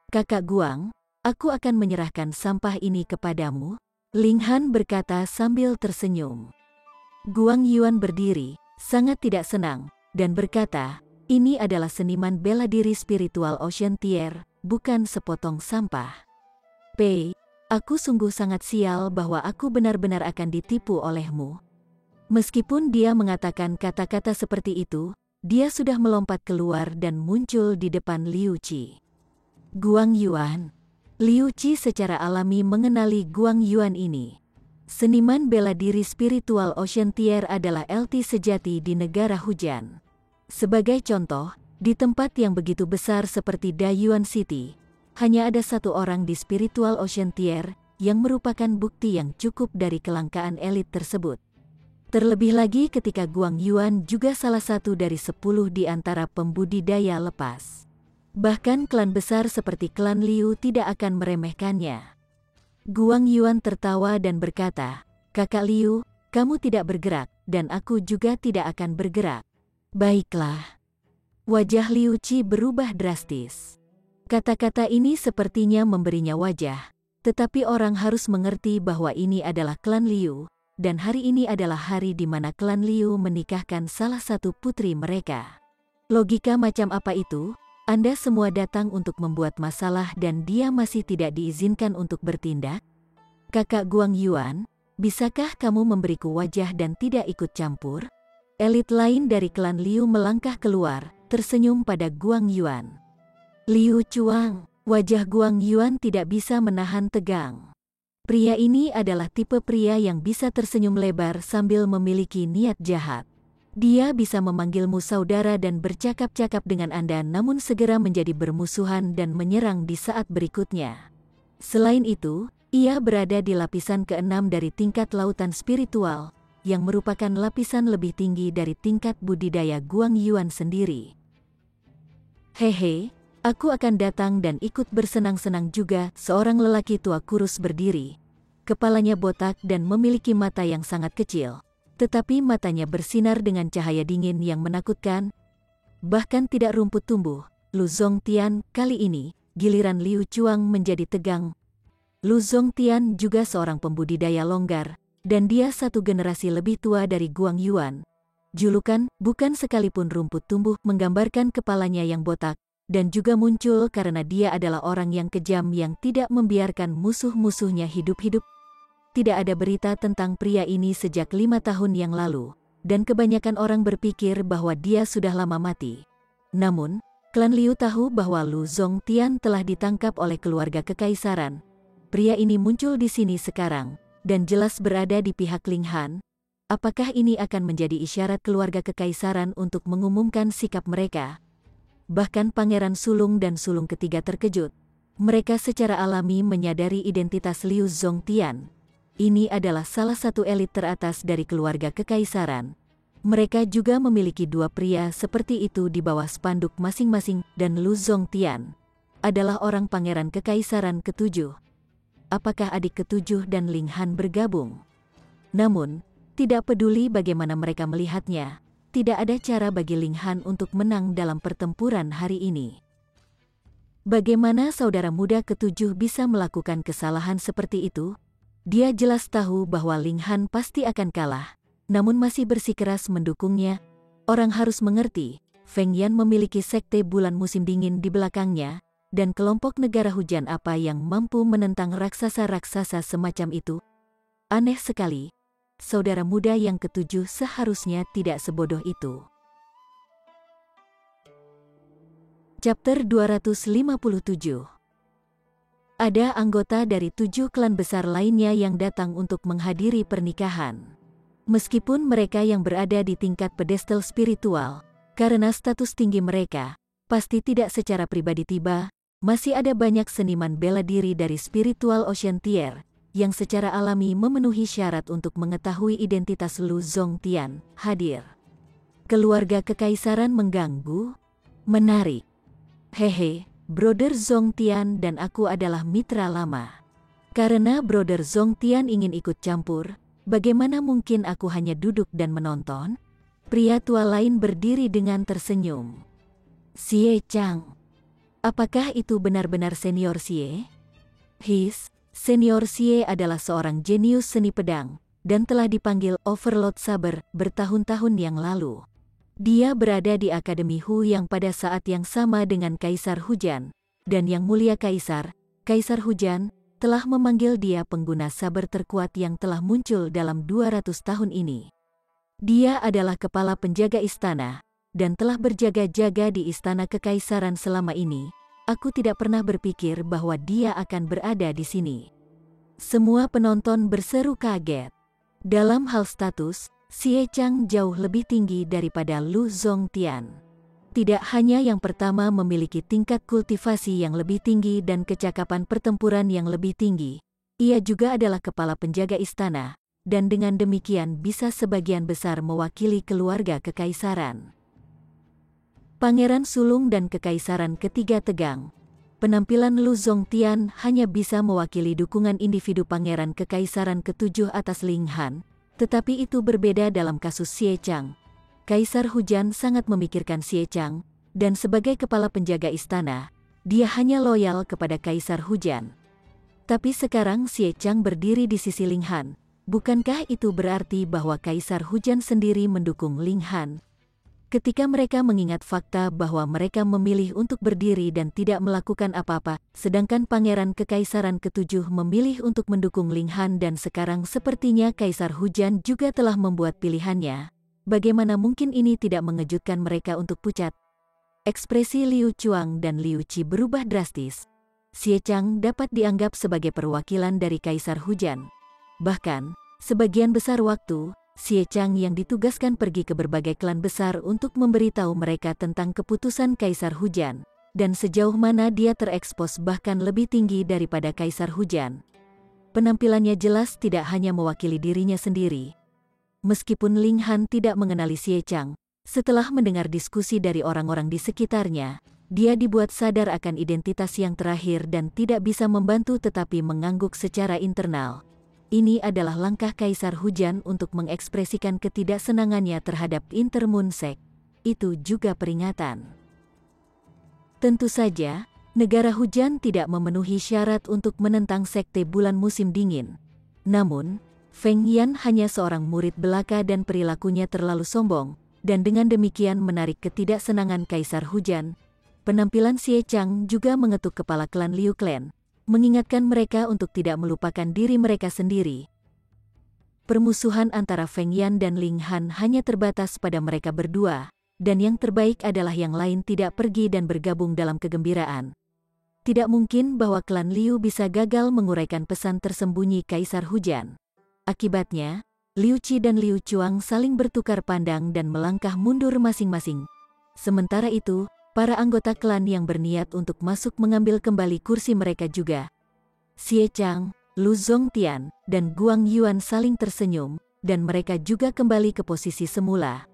S1: "Kakak Guang, aku akan menyerahkan sampah ini kepadamu," Ling Han berkata sambil tersenyum. Guang Yuan berdiri, sangat tidak senang, dan berkata, "Ini adalah seniman bela diri Spiritual Ocean Tier, bukan sepotong sampah. Pei, aku sungguh sangat sial bahwa aku benar-benar akan ditipu olehmu." Meskipun dia mengatakan kata-kata seperti itu, dia sudah melompat keluar dan muncul di depan Liu Qi. "Guang Yuan." Liu Qi secara alami mengenali Guang Yuan ini. Seniman bela diri spiritual Ocean Tier adalah LT sejati di negara hujan. Sebagai contoh, di tempat yang begitu besar seperti Dayuan City, hanya ada satu orang di spiritual Ocean Tier yang merupakan bukti yang cukup dari kelangkaan elit tersebut. Terlebih lagi ketika Guang Yuan juga salah satu dari 10 di antara pembudidaya lepas. Bahkan klan besar seperti klan Liu tidak akan meremehkannya. Guang Yuan tertawa dan berkata, "Kakak Liu, kamu tidak bergerak, dan aku juga tidak akan bergerak." "Baiklah." Wajah Liu Qi berubah drastis. Kata-kata ini sepertinya memberinya wajah, tetapi orang harus mengerti bahwa ini adalah klan Liu, dan hari ini adalah hari di mana klan Liu menikahkan salah satu putri mereka. Logika macam apa itu? Anda semua datang untuk membuat masalah dan dia masih tidak diizinkan untuk bertindak? Kakak Guang Yuan, bisakah kamu memberiku wajah dan tidak ikut campur? Elit lain dari klan Liu melangkah keluar, tersenyum pada Guang Yuan. Liu Chuang, wajah Guang Yuan tidak bisa menahan tegang. Pria ini adalah tipe pria yang bisa tersenyum lebar sambil memiliki niat jahat. Dia bisa memanggilmu saudara dan bercakap-cakap dengan Anda namun segera menjadi bermusuhan dan menyerang di saat berikutnya. Selain itu, ia berada di lapisan ke-6 dari tingkat lautan spiritual, yang merupakan lapisan lebih tinggi dari tingkat budidaya Guang Yuan sendiri. "Hehe, aku akan datang dan ikut bersenang-senang juga." Seorang lelaki tua kurus berdiri. Kepalanya botak dan memiliki mata yang sangat kecil. Tetapi matanya bersinar dengan cahaya dingin yang menakutkan. Bahkan tidak rumput tumbuh. Lu Zongtian, kali ini, giliran Liu Chuang menjadi tegang. Lu Zongtian juga seorang pembudidaya longgar, dan dia satu generasi lebih tua dari Guang Yuan. Julukan, bukan sekalipun rumput tumbuh, menggambarkan kepalanya yang botak, dan juga muncul karena dia adalah orang yang kejam yang tidak membiarkan musuh-musuhnya hidup-hidup. Tidak ada berita tentang pria ini sejak 5 tahun yang lalu, dan kebanyakan orang berpikir bahwa dia sudah lama mati. Namun, klan Liu tahu bahwa Lu Zongtian telah ditangkap oleh keluarga kekaisaran. Pria ini muncul di sini sekarang, dan jelas berada di pihak Ling Han. Apakah ini akan menjadi isyarat keluarga kekaisaran untuk mengumumkan sikap mereka? Bahkan Pangeran Sulung dan Sulung ketiga terkejut. Mereka secara alami menyadari identitas Liu Zongtian. Ini adalah salah satu elit teratas dari keluarga kekaisaran. Mereka juga memiliki 2 pria seperti itu di bawah spanduk masing-masing, dan Lu Zongtian adalah orang pangeran kekaisaran ke-7. Apakah adik ke-7 dan Ling Han bergabung? Namun, tidak peduli bagaimana mereka melihatnya, tidak ada cara bagi Ling Han untuk menang dalam pertempuran hari ini. Bagaimana saudara muda ke-7 bisa melakukan kesalahan seperti itu? Dia jelas tahu bahwa Ling Han pasti akan kalah, namun masih bersikeras mendukungnya. Orang harus mengerti, Feng Yan memiliki sekte bulan musim dingin di belakangnya, dan kelompok negara hujan apa yang mampu menentang raksasa-raksasa semacam itu? Aneh sekali, saudara muda yang ke-7 seharusnya tidak sebodoh itu. Chapter 257. Ada anggota dari 7 klan besar lainnya yang datang untuk menghadiri pernikahan. Meskipun mereka yang berada di tingkat pedestal spiritual, karena status tinggi mereka, pasti tidak secara pribadi tiba, masih ada banyak seniman bela diri dari spiritual Ocean Tier, yang secara alami memenuhi syarat untuk mengetahui identitas Lu Zongtian, hadir. Keluarga kekaisaran mengganggu? Menarik. Hehe. Brother Zongtian dan aku adalah mitra lama. Karena Brother Zongtian ingin ikut campur, bagaimana mungkin aku hanya duduk dan menonton? Pria tua lain berdiri dengan tersenyum. Xie Chang. Apakah itu benar-benar senior Xie? Senior Xie adalah seorang jenius seni pedang, dan telah dipanggil Overlord Saber bertahun-tahun yang lalu. Dia berada di Akademi Hu yang pada saat yang sama dengan Kaisar Hujan, dan Yang Mulia Kaisar, Kaisar Hujan, telah memanggil dia pengguna saber terkuat yang telah muncul dalam 200 tahun ini. Dia adalah kepala penjaga istana, dan telah berjaga-jaga di istana kekaisaran selama ini. Aku tidak pernah berpikir bahwa dia akan berada di sini. Semua penonton berseru kaget. Dalam hal status, Xie Chang jauh lebih tinggi daripada Lu Zongtian. Tidak hanya yang pertama memiliki tingkat kultivasi yang lebih tinggi dan kecakapan pertempuran yang lebih tinggi, ia juga adalah kepala penjaga istana, dan dengan demikian bisa sebagian besar mewakili keluarga kekaisaran. Pangeran sulung dan kekaisaran ketiga tegang. Penampilan Lu Zongtian hanya bisa mewakili dukungan individu pangeran kekaisaran ketujuh atas Ling Han, tetapi itu berbeda dalam kasus Xie Chang. Kaisar Hujan sangat memikirkan Xie Chang, dan sebagai kepala penjaga istana, dia hanya loyal kepada Kaisar Hujan. Tapi sekarang Xie Chang berdiri di sisi Ling Han. Bukankah itu berarti bahwa Kaisar Hujan sendiri mendukung Ling Han? Ketika mereka mengingat fakta bahwa mereka memilih untuk berdiri dan tidak melakukan apa-apa, sedangkan Pangeran Kekaisaran ketujuh memilih untuk mendukung Ling Han dan sekarang sepertinya Kaisar Hujan juga telah membuat pilihannya. Bagaimana mungkin ini tidak mengejutkan mereka untuk pucat? Ekspresi Liu Chuang dan Liu Qi berubah drastis. Xie Chang dapat dianggap sebagai perwakilan dari Kaisar Hujan. Bahkan, sebagian besar waktu, Xie Chang yang ditugaskan pergi ke berbagai klan besar untuk memberitahu mereka tentang keputusan Kaisar Hujan, dan sejauh mana dia terekspos bahkan lebih tinggi daripada Kaisar Hujan. Penampilannya jelas tidak hanya mewakili dirinya sendiri. Meskipun Ling Han tidak mengenali Xie Chang, setelah mendengar diskusi dari orang-orang di sekitarnya, dia dibuat sadar akan identitas yang terakhir dan tidak bisa membantu tetapi mengangguk secara internal. Ini adalah langkah Kaisar Hujan untuk mengekspresikan ketidaksenangannya terhadap Intermoon Sect. Itu juga peringatan. Tentu saja, negara hujan tidak memenuhi syarat untuk menentang sekte bulan musim dingin. Namun, Feng Yan hanya seorang murid belaka dan perilakunya terlalu sombong, dan dengan demikian menarik ketidaksenangan Kaisar Hujan. Penampilan Xie Chang juga mengetuk kepala klan Liu Clan, mengingatkan mereka untuk tidak melupakan diri mereka sendiri. Permusuhan antara Feng Yan dan Ling Han hanya terbatas pada mereka berdua, dan yang terbaik adalah yang lain tidak pergi dan bergabung dalam kegembiraan. Tidak mungkin bahwa klan Liu bisa gagal menguraikan pesan tersembunyi Kaisar Hujan. Akibatnya, Liu Qi dan Liu Chuang saling bertukar pandang dan melangkah mundur masing-masing. Sementara itu, para anggota klan yang berniat untuk masuk mengambil kembali kursi mereka juga. Xie Chang, Lu Zongtian, dan Guang Yuan saling tersenyum, dan mereka juga kembali ke posisi semula.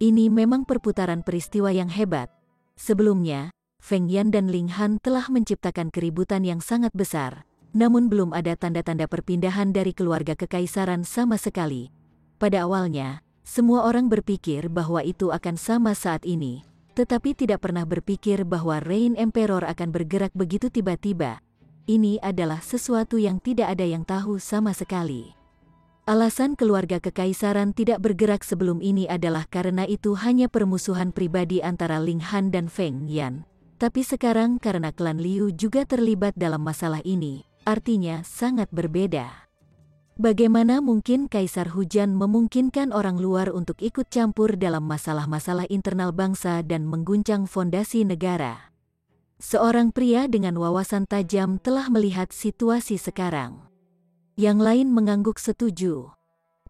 S1: Ini memang perputaran peristiwa yang hebat. Sebelumnya, Feng Yan dan Ling Han telah menciptakan keributan yang sangat besar. Namun belum ada tanda-tanda perpindahan dari keluarga kekaisaran sama sekali. Pada awalnya, semua orang berpikir bahwa itu akan sama saat ini, tetapi tidak pernah berpikir bahwa Reign Emperor akan bergerak begitu tiba-tiba. Ini adalah sesuatu yang tidak ada yang tahu sama sekali. Alasan keluarga kekaisaran tidak bergerak sebelum ini adalah karena itu hanya permusuhan pribadi antara Ling Han dan Feng Yan. Tapi sekarang karena klan Liu juga terlibat dalam masalah ini, artinya sangat berbeda. Bagaimana mungkin Kaisar Hujan memungkinkan orang luar untuk ikut campur dalam masalah-masalah internal bangsa dan mengguncang fondasi negara? Seorang pria dengan wawasan tajam telah melihat situasi sekarang. Yang lain mengangguk setuju.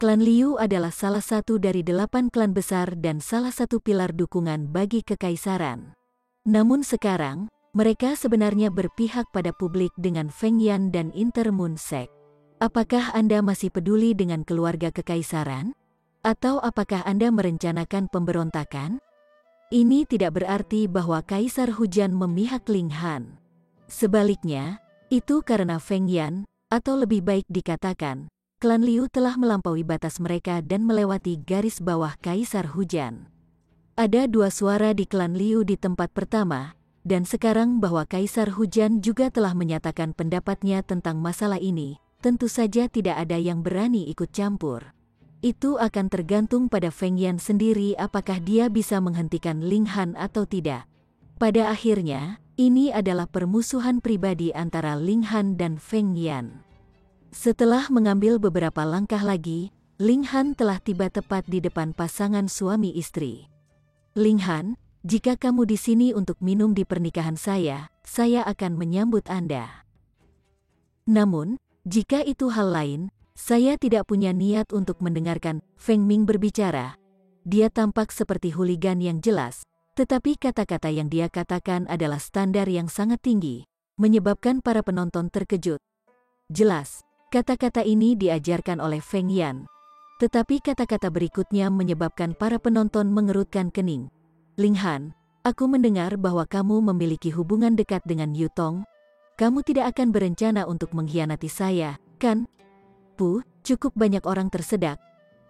S1: Klan Liu adalah salah satu dari 8 klan besar dan salah satu pilar dukungan bagi kekaisaran. Namun sekarang, mereka sebenarnya berpihak pada publik dengan Feng Yan dan Intermoon Sect. Apakah Anda masih peduli dengan keluarga kekaisaran? Atau apakah Anda merencanakan pemberontakan? Ini tidak berarti bahwa Kaisar Hujan memihak Ling Han. Sebaliknya, itu karena Feng Yan, atau lebih baik dikatakan, klan Liu telah melampaui batas mereka dan melewati garis bawah Kaisar Hujan. Ada 2 suara di klan Liu di tempat pertama, dan sekarang bahwa Kaisar Hujan juga telah menyatakan pendapatnya tentang masalah ini, tentu saja tidak ada yang berani ikut campur. Itu akan tergantung pada Feng Yan sendiri apakah dia bisa menghentikan Ling Han atau tidak. Pada akhirnya, ini adalah permusuhan pribadi antara Ling Han dan Feng Yan. Setelah mengambil beberapa langkah lagi, Ling Han telah tiba tepat di depan pasangan suami istri. Ling Han, jika kamu di sini untuk minum di pernikahan saya akan menyambut Anda. Namun, Jika itu hal lain, saya tidak punya niat untuk mendengarkan. Feng Ming berbicara. Dia tampak seperti hooligan yang jelas, tetapi kata-kata yang dia katakan adalah standar yang sangat tinggi, menyebabkan para penonton terkejut. Jelas, kata-kata ini diajarkan oleh Feng Yan. Tetapi kata-kata berikutnya menyebabkan para penonton mengerutkan kening. Ling Han, aku mendengar bahwa kamu memiliki hubungan dekat dengan Yu Tong. Kamu tidak akan berencana untuk mengkhianati saya, kan? Cukup banyak orang tersedak.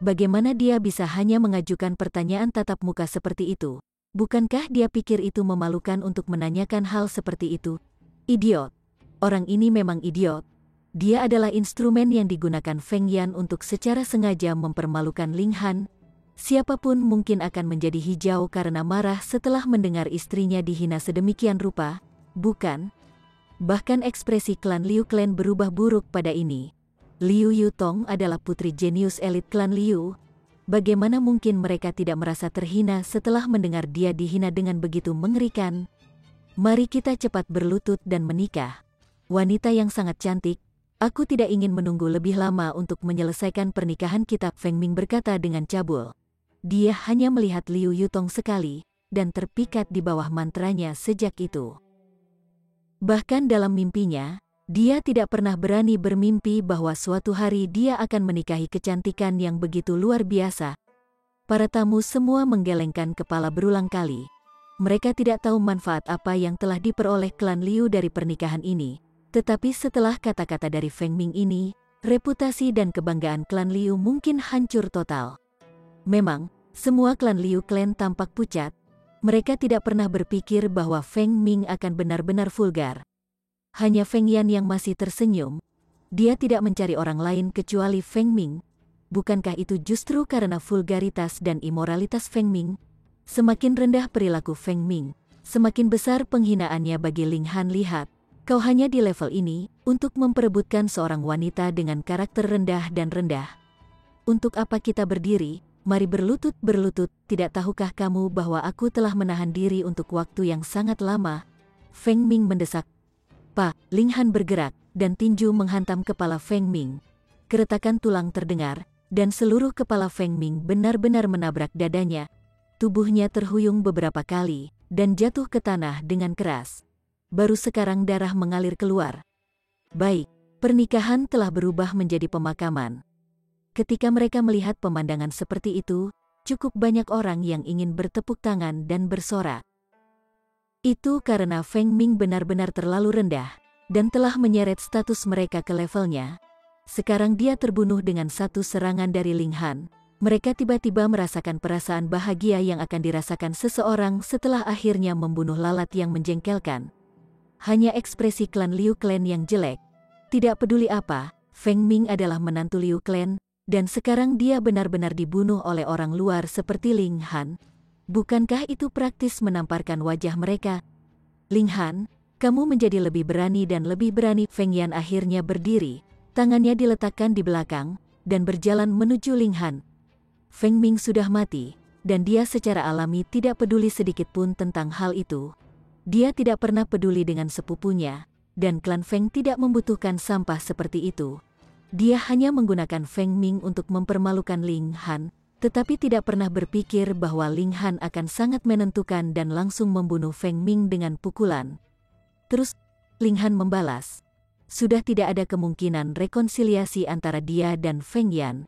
S1: Bagaimana dia bisa hanya mengajukan pertanyaan tatap muka seperti itu? Bukankah dia pikir itu memalukan untuk menanyakan hal seperti itu? Idiot. Orang ini memang idiot. Dia adalah instrumen yang digunakan Feng Yan untuk secara sengaja mempermalukan Ling Han. Siapapun mungkin akan menjadi hijau karena marah setelah mendengar istrinya dihina sedemikian rupa, bukan? Bahkan ekspresi klan Liu Clan berubah buruk pada ini. Liu Yutong adalah putri jenius elit klan Liu. Bagaimana mungkin mereka tidak merasa terhina setelah mendengar dia dihina dengan begitu mengerikan? Mari kita cepat berlutut dan menikah. Wanita yang sangat cantik, aku tidak ingin menunggu lebih lama untuk menyelesaikan pernikahan kita, Feng Ming berkata dengan cabul. Dia hanya melihat Liu Yutong sekali, dan terpikat di bawah mantranya sejak itu. Bahkan dalam mimpinya, dia tidak pernah berani bermimpi bahwa suatu hari dia akan menikahi kecantikan yang begitu luar biasa. Para tamu semua menggelengkan kepala berulang kali. Mereka tidak tahu manfaat apa yang telah diperoleh klan Liu dari pernikahan ini. Tetapi setelah kata-kata dari Feng Ming ini, reputasi dan kebanggaan klan Liu mungkin hancur total. Memang, semua klan Liu Clan tampak pucat. Mereka tidak pernah berpikir bahwa Feng Ming akan benar-benar vulgar. Hanya Feng Yan yang masih tersenyum. Dia tidak mencari orang lain kecuali Feng Ming. Bukankah itu justru karena vulgaritas dan imoralitas Feng Ming? Semakin rendah perilaku Feng Ming, semakin besar penghinaannya bagi Ling Han. Lihat, kau hanya di level ini untuk memperebutkan seorang wanita dengan karakter rendah dan rendah. Untuk apa kita berdiri? Mari berlutut, tidak tahukah kamu bahwa aku telah menahan diri untuk waktu yang sangat lama? Feng Ming mendesak. Pak, Ling Han bergerak, dan tinju menghantam kepala Feng Ming. Keretakan tulang terdengar, dan seluruh kepala Feng Ming benar-benar menabrak dadanya. Tubuhnya terhuyung beberapa kali, dan jatuh ke tanah dengan keras. Baru sekarang darah mengalir keluar. Baik, pernikahan telah berubah menjadi pemakaman. Ketika mereka melihat pemandangan seperti itu, cukup banyak orang yang ingin bertepuk tangan dan bersorak. Itu karena Feng Ming benar-benar terlalu rendah, dan telah menyeret status mereka ke levelnya. Sekarang dia terbunuh dengan satu serangan dari Ling Han. Mereka tiba-tiba merasakan perasaan bahagia yang akan dirasakan seseorang setelah akhirnya membunuh lalat yang menjengkelkan. Hanya ekspresi klan Liu Clan yang jelek. Tidak peduli apa, Feng Ming adalah menantu Liu Clan, dan sekarang dia benar-benar dibunuh oleh orang luar seperti Ling Han. Bukankah itu praktis menamparkan wajah mereka? Ling Han, kamu menjadi lebih berani dan lebih berani. Feng Yan akhirnya berdiri, tangannya diletakkan di belakang, dan berjalan menuju Ling Han. Feng Ming sudah mati, dan dia secara alami tidak peduli sedikit pun tentang hal itu. Dia tidak pernah peduli dengan sepupunya, dan klan Feng tidak membutuhkan sampah seperti itu. Dia hanya menggunakan Feng Ming untuk mempermalukan Ling Han, tetapi tidak pernah berpikir bahwa Ling Han akan sangat menentukan dan langsung membunuh Feng Ming dengan pukulan. Terus, Ling Han membalas. Sudah tidak ada kemungkinan rekonsiliasi antara dia dan Feng Yan.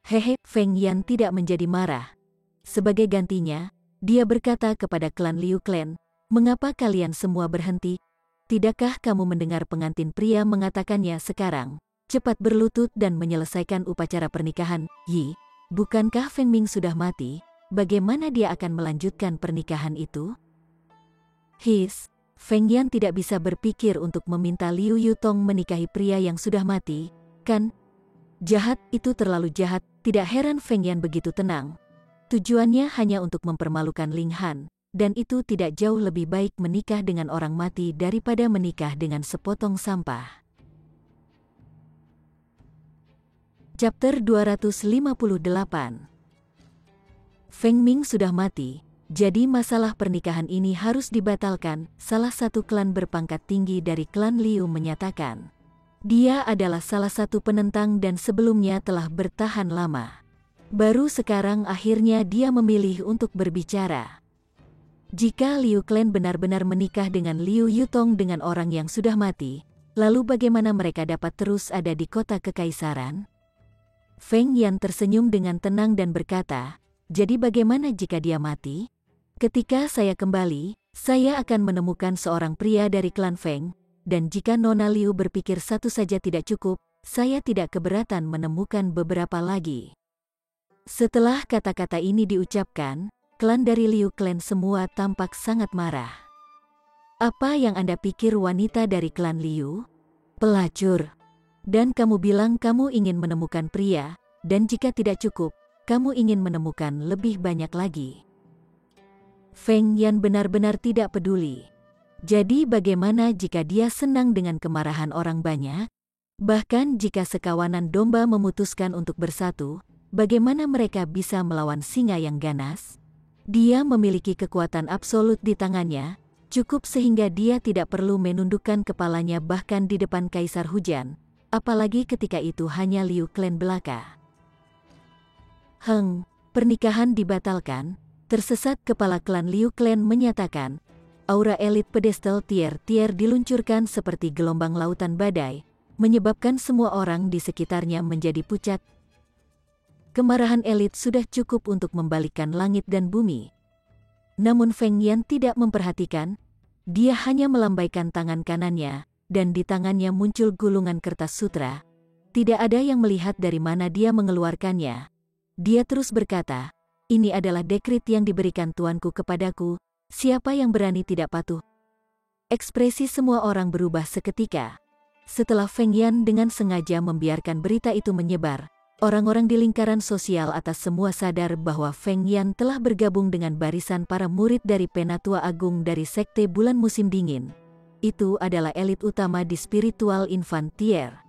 S1: Hehe, Feng Yan tidak menjadi marah. Sebagai gantinya, dia berkata kepada klan Liu Clan, mengapa kalian semua berhenti? Tidakkah kamu mendengar pengantin pria mengatakannya sekarang? Cepat berlutut dan menyelesaikan upacara pernikahan. Yi, bukankah Feng Ming sudah mati? Bagaimana dia akan melanjutkan pernikahan itu? Feng Yan tidak bisa berpikir untuk meminta Liu Yutong menikahi pria yang sudah mati, kan? Jahat, itu terlalu jahat. Tidak heran Feng Yan begitu tenang. Tujuannya hanya untuk mempermalukan Ling Han, dan itu tidak jauh lebih baik menikah dengan orang mati daripada menikah dengan sepotong sampah. Chapter 258. Feng Ming sudah mati, jadi masalah pernikahan ini harus dibatalkan, salah satu klan berpangkat tinggi dari klan Liu menyatakan. Dia adalah salah satu penentang dan sebelumnya telah bertahan lama. Baru sekarang akhirnya dia memilih untuk berbicara. Jika Liu Clan benar-benar menikah dengan Liu Yutong dengan orang yang sudah mati, lalu bagaimana mereka dapat terus ada di kota kekaisaran? Feng Yan tersenyum dengan tenang dan berkata, "Jadi bagaimana jika dia mati? Ketika saya kembali, saya akan menemukan seorang pria dari klan Feng, dan jika Nona Liu berpikir satu saja tidak cukup, saya tidak keberatan menemukan beberapa lagi." Setelah kata-kata ini diucapkan, klan dari Liu Clan semua tampak sangat marah. "Apa yang Anda pikir wanita dari klan Liu? Pelacur. Dan kamu bilang kamu ingin menemukan pria, dan jika tidak cukup, kamu ingin menemukan lebih banyak lagi." Feng Yan benar-benar tidak peduli. Jadi bagaimana jika dia senang dengan kemarahan orang banyak? Bahkan jika sekawanan domba memutuskan untuk bersatu, bagaimana mereka bisa melawan singa yang ganas? Dia memiliki kekuatan absolut di tangannya, cukup sehingga dia tidak perlu menundukkan kepalanya bahkan di depan Kaisar Hujan, apalagi ketika itu hanya Liu Clan belaka. Pernikahan dibatalkan. Tersesat kepala klan Liu Clan menyatakan, aura elit pedestal tier diluncurkan seperti gelombang lautan badai, menyebabkan semua orang di sekitarnya menjadi pucat. Kemarahan elit sudah cukup untuk membalikkan langit dan bumi. Namun Feng Yan tidak memperhatikan, dia hanya melambaikan tangan kanannya, dan di tangannya muncul gulungan kertas sutra. Tidak ada yang melihat dari mana dia mengeluarkannya. Dia terus berkata, "Ini adalah dekrit yang diberikan tuanku kepadaku, siapa yang berani tidak patuh?" Ekspresi semua orang berubah seketika. Setelah Feng Yan dengan sengaja membiarkan berita itu menyebar, orang-orang di lingkaran sosial atas semua sadar bahwa Feng Yan telah bergabung dengan barisan para murid dari Penatua Agung dari Sekte Bulan Musim Dingin. Itu adalah elit utama di spiritual infant tier.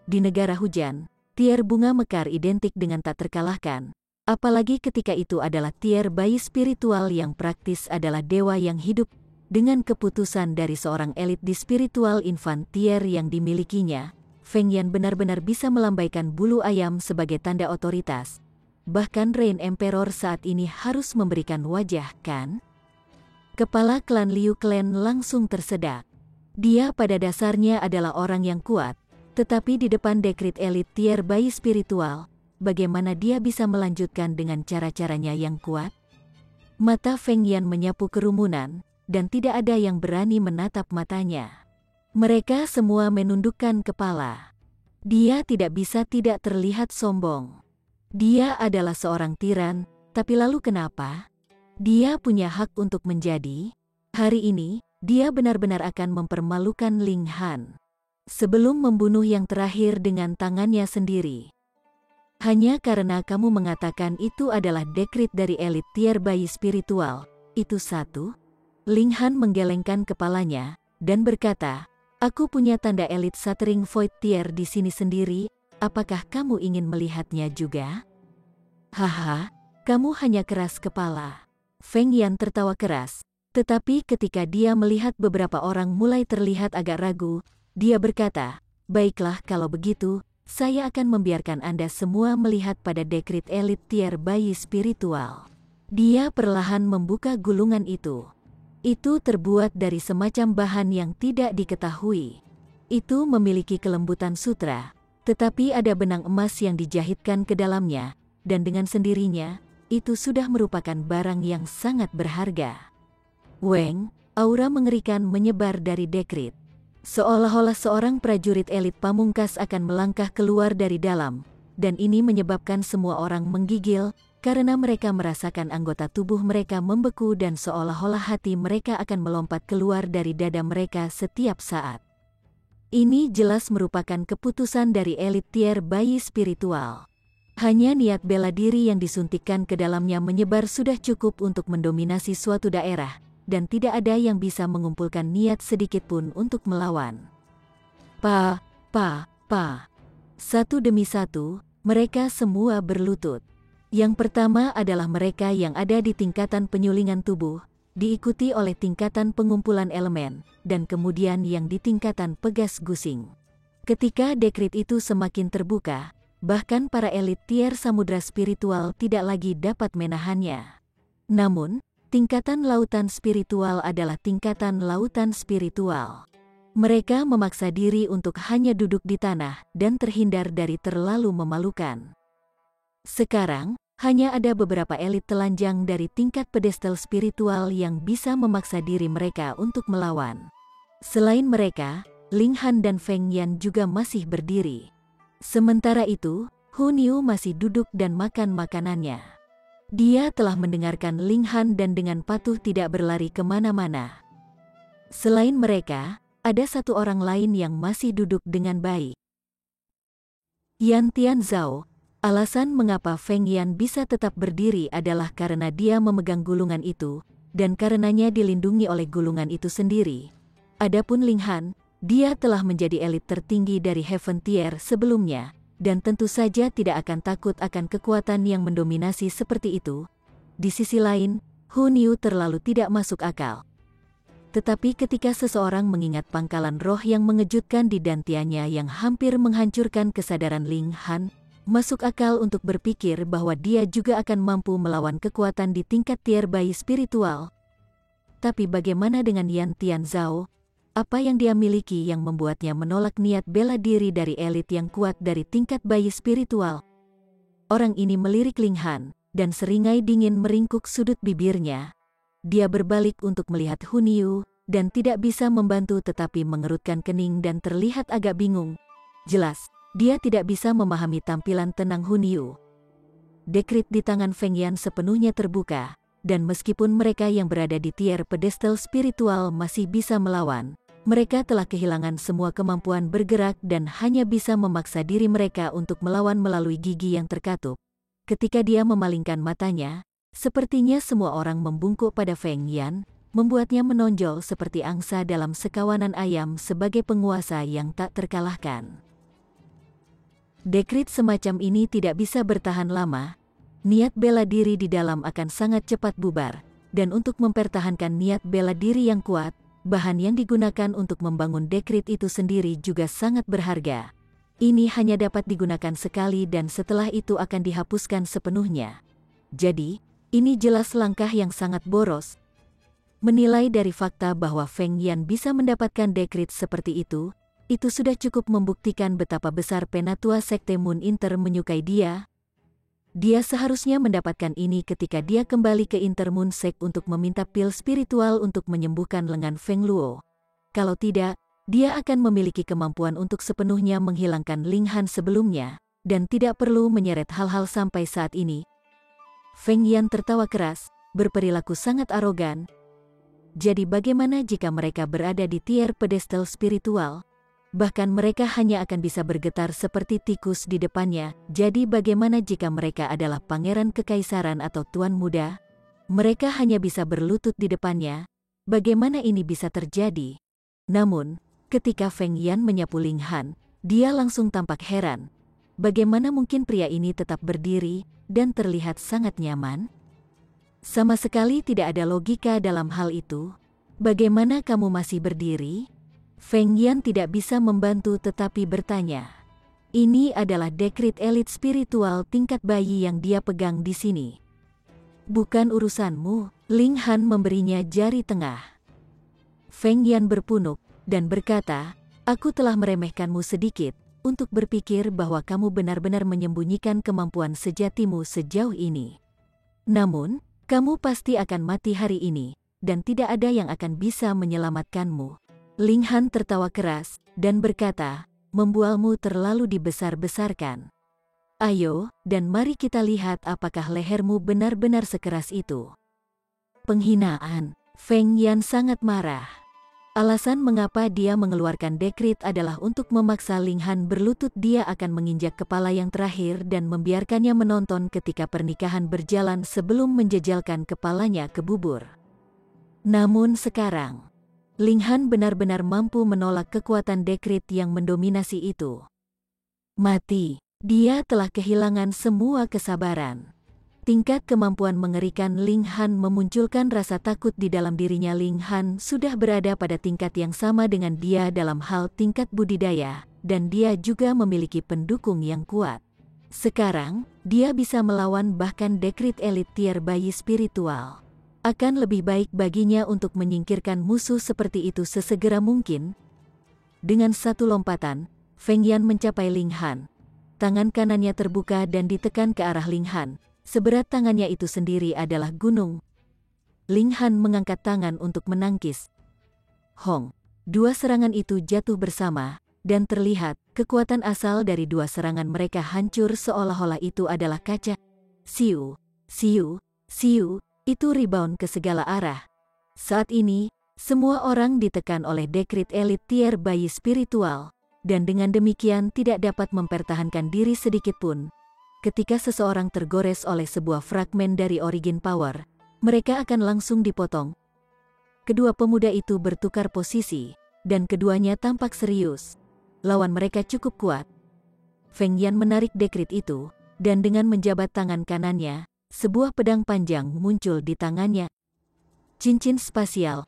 S1: Di negara hujan, tier bunga mekar identik dengan tak terkalahkan. Apalagi ketika itu adalah tier bayi spiritual yang praktis adalah dewa yang hidup. Dengan keputusan dari seorang elit di spiritual infant tier yang dimilikinya, Feng Yan benar-benar bisa melambaikan bulu ayam sebagai tanda otoritas. Bahkan Rain Emperor saat ini harus memberikan wajah, kan? Kepala klan Liu Clan langsung tersedak. Dia pada dasarnya adalah orang yang kuat, tetapi di depan dekrit elit tier bayi spiritual, bagaimana dia bisa melanjutkan dengan cara-caranya yang kuat? Mata Feng Yan menyapu kerumunan, dan tidak ada yang berani menatap matanya. Mereka semua menundukkan kepala. Dia tidak bisa tidak terlihat sombong. Dia adalah seorang tiran, tapi lalu kenapa? Dia punya hak untuk menjadi. Hari ini, dia benar-benar akan mempermalukan Ling Han. Sebelum membunuh yang terakhir dengan tangannya sendiri. Hanya karena kamu mengatakan itu adalah dekrit dari elit tier bayi spiritual, itu satu? Ling Han menggelengkan kepalanya, dan berkata, "Aku punya tanda elit Shattering Void tier di sini sendiri, apakah kamu ingin melihatnya juga?" "Haha, kamu hanya keras kepala." Feng Yan tertawa keras, tetapi ketika dia melihat beberapa orang mulai terlihat agak ragu, dia berkata, "Baiklah kalau begitu, saya akan membiarkan Anda semua melihat pada dekrit elit tier bayi spiritual." Dia perlahan membuka gulungan itu. Itu terbuat dari semacam bahan yang tidak diketahui. Itu memiliki kelembutan sutra, tetapi ada benang emas yang dijahitkan ke dalamnya, dan dengan sendirinya, itu sudah merupakan barang yang sangat berharga. Weng, aura mengerikan menyebar dari dekrit. Seolah-olah seorang prajurit elit pamungkas akan melangkah keluar dari dalam, dan ini menyebabkan semua orang menggigil, karena mereka merasakan anggota tubuh mereka membeku dan seolah-olah hati mereka akan melompat keluar dari dada mereka setiap saat. Ini jelas merupakan keputusan dari elit tier bayi spiritual. Hanya niat bela diri yang disuntikkan ke dalamnya menyebar sudah cukup untuk mendominasi suatu daerah, dan tidak ada yang bisa mengumpulkan niat sedikitpun untuk melawan. Satu demi satu, mereka semua berlutut. Yang pertama adalah mereka yang ada di tingkatan penyulingan tubuh, diikuti oleh tingkatan pengumpulan elemen, dan kemudian yang di tingkatan pegas gusing. Ketika dekrit itu semakin terbuka, bahkan para elit tier samudra spiritual tidak lagi dapat menahannya. Namun, tingkatan lautan spiritual adalah tingkatan lautan spiritual. Mereka memaksa diri untuk hanya duduk di tanah dan terhindar dari terlalu memalukan. Sekarang, hanya ada beberapa elit telanjang dari tingkat pedestal spiritual yang bisa memaksa diri mereka untuk melawan. Selain mereka, Ling Han dan Feng Yan juga masih berdiri. Sementara itu, Hun Yu masih duduk dan makan makanannya. Dia telah mendengarkan Ling Han dan dengan patuh tidak berlari kemana-mana. Selain mereka, ada satu orang lain yang masih duduk dengan baik. Yan Tianzhao. Alasan mengapa Feng Yan bisa tetap berdiri adalah karena dia memegang gulungan itu, dan karenanya dilindungi oleh gulungan itu sendiri. Adapun Ling Han, dia telah menjadi elit tertinggi dari Heaven Tier sebelumnya, dan tentu saja tidak akan takut akan kekuatan yang mendominasi seperti itu. Di sisi lain, Hun Yu terlalu tidak masuk akal. Tetapi ketika seseorang mengingat pangkalan roh yang mengejutkan di dantiannya yang hampir menghancurkan kesadaran Ling Han, masuk akal untuk berpikir bahwa dia juga akan mampu melawan kekuatan di tingkat tier bayi spiritual. Tapi bagaimana dengan Yan Tianzhao? Apa yang dia miliki yang membuatnya menolak niat bela diri dari elit yang kuat dari tingkat bayi spiritual? Orang ini melirik Ling Han, dan seringai dingin meringkuk sudut bibirnya. Dia berbalik untuk melihat Hun Yu, dan tidak bisa membantu tetapi mengerutkan kening dan terlihat agak bingung. Jelas, dia tidak bisa memahami tampilan tenang Hun Yu. Dekrit di tangan Feng Yan sepenuhnya terbuka, dan meskipun mereka yang berada di tier pedestal spiritual masih bisa melawan, mereka telah kehilangan semua kemampuan bergerak dan hanya bisa memaksa diri mereka untuk melawan melalui gigi yang terkatup. Ketika dia memalingkan matanya, sepertinya semua orang membungkuk pada Feng Yan, membuatnya menonjol seperti angsa dalam sekawanan ayam sebagai penguasa yang tak terkalahkan. Dekrit semacam ini tidak bisa bertahan lama. Niat bela diri di dalam akan sangat cepat bubar, dan untuk mempertahankan niat bela diri yang kuat, bahan yang digunakan untuk membangun dekrit itu sendiri juga sangat berharga. Ini hanya dapat digunakan sekali dan setelah itu akan dihapuskan sepenuhnya. Jadi, ini jelas langkah yang sangat boros. Menilai dari fakta bahwa Feng Yan bisa mendapatkan dekrit seperti itu sudah cukup membuktikan betapa besar penatua Sekte Moon Inter menyukai dia. Dia seharusnya mendapatkan ini ketika dia kembali ke Intermoon Sect untuk meminta pil spiritual untuk menyembuhkan lengan Feng Luo. Kalau tidak, dia akan memiliki kemampuan untuk sepenuhnya menghilangkan Ling Han sebelumnya, dan tidak perlu menyeret hal-hal sampai saat ini. Feng Yan tertawa keras, berperilaku sangat arogan. Jadi bagaimana jika mereka berada di tier pedestal spiritual? Bahkan mereka hanya akan bisa bergetar seperti tikus di depannya. Jadi bagaimana jika mereka adalah pangeran kekaisaran atau tuan muda? Mereka hanya bisa berlutut di depannya. Bagaimana ini bisa terjadi? Namun, ketika Feng Yan menyapu Ling Han, dia langsung tampak heran. Bagaimana mungkin pria ini tetap berdiri dan terlihat sangat nyaman? Sama sekali tidak ada logika dalam hal itu. Bagaimana kamu masih berdiri? Feng Yan tidak bisa membantu tetapi bertanya. Ini adalah dekrit elit spiritual tingkat bayi yang dia pegang di sini. Bukan urusanmu, Ling Han memberinya jari tengah. Feng Yan berpunuk dan berkata, aku telah meremehkanmu sedikit untuk berpikir bahwa kamu benar-benar menyembunyikan kemampuan sejatimu sejauh ini. Namun, kamu pasti akan mati hari ini, dan tidak ada yang akan bisa menyelamatkanmu. Ling Han tertawa keras dan berkata, membualmu terlalu dibesar-besarkan. Ayo, dan mari kita lihat apakah lehermu benar-benar sekeras itu. Penghinaan. Feng Yan sangat marah. Alasan mengapa dia mengeluarkan dekrit adalah untuk memaksa Ling Han berlutut. Dia akan menginjak kepala yang terakhir dan membiarkannya menonton ketika pernikahan berjalan sebelum menjejalkan kepalanya ke bubur. Namun sekarang, Ling Han benar-benar mampu menolak kekuatan dekrit yang mendominasi itu. Mati. Dia telah kehilangan semua kesabaran. Tingkat kemampuan mengerikan Ling Han memunculkan rasa takut di dalam dirinya. Ling Han sudah berada pada tingkat yang sama dengan dia dalam hal tingkat budidaya, dan dia juga memiliki pendukung yang kuat. Sekarang, dia bisa melawan bahkan dekrit elit tier bayi spiritual. Akan lebih baik baginya untuk menyingkirkan musuh seperti itu sesegera mungkin. Dengan satu lompatan, Feng Yan mencapai Ling Han. Tangan kanannya terbuka dan ditekan ke arah Ling Han. Seberat tangannya itu sendiri adalah gunung. Ling Han mengangkat tangan untuk menangkis. Hong. Dua serangan itu jatuh bersama, dan terlihat kekuatan asal dari dua serangan mereka hancur seolah-olah itu adalah kaca. Siu, siu, siu, itu rebound ke segala arah. Saat ini, semua orang ditekan oleh dekrit elit tier bayi spiritual, dan dengan demikian tidak dapat mempertahankan diri sedikitpun. Ketika seseorang tergores oleh sebuah fragmen dari origin power, mereka akan langsung dipotong. Kedua pemuda itu bertukar posisi, dan keduanya tampak serius. Lawan mereka cukup kuat. Feng Yan menarik dekrit itu, dan dengan menjabat tangan kanannya, sebuah pedang panjang muncul di tangannya. Cincin spasial.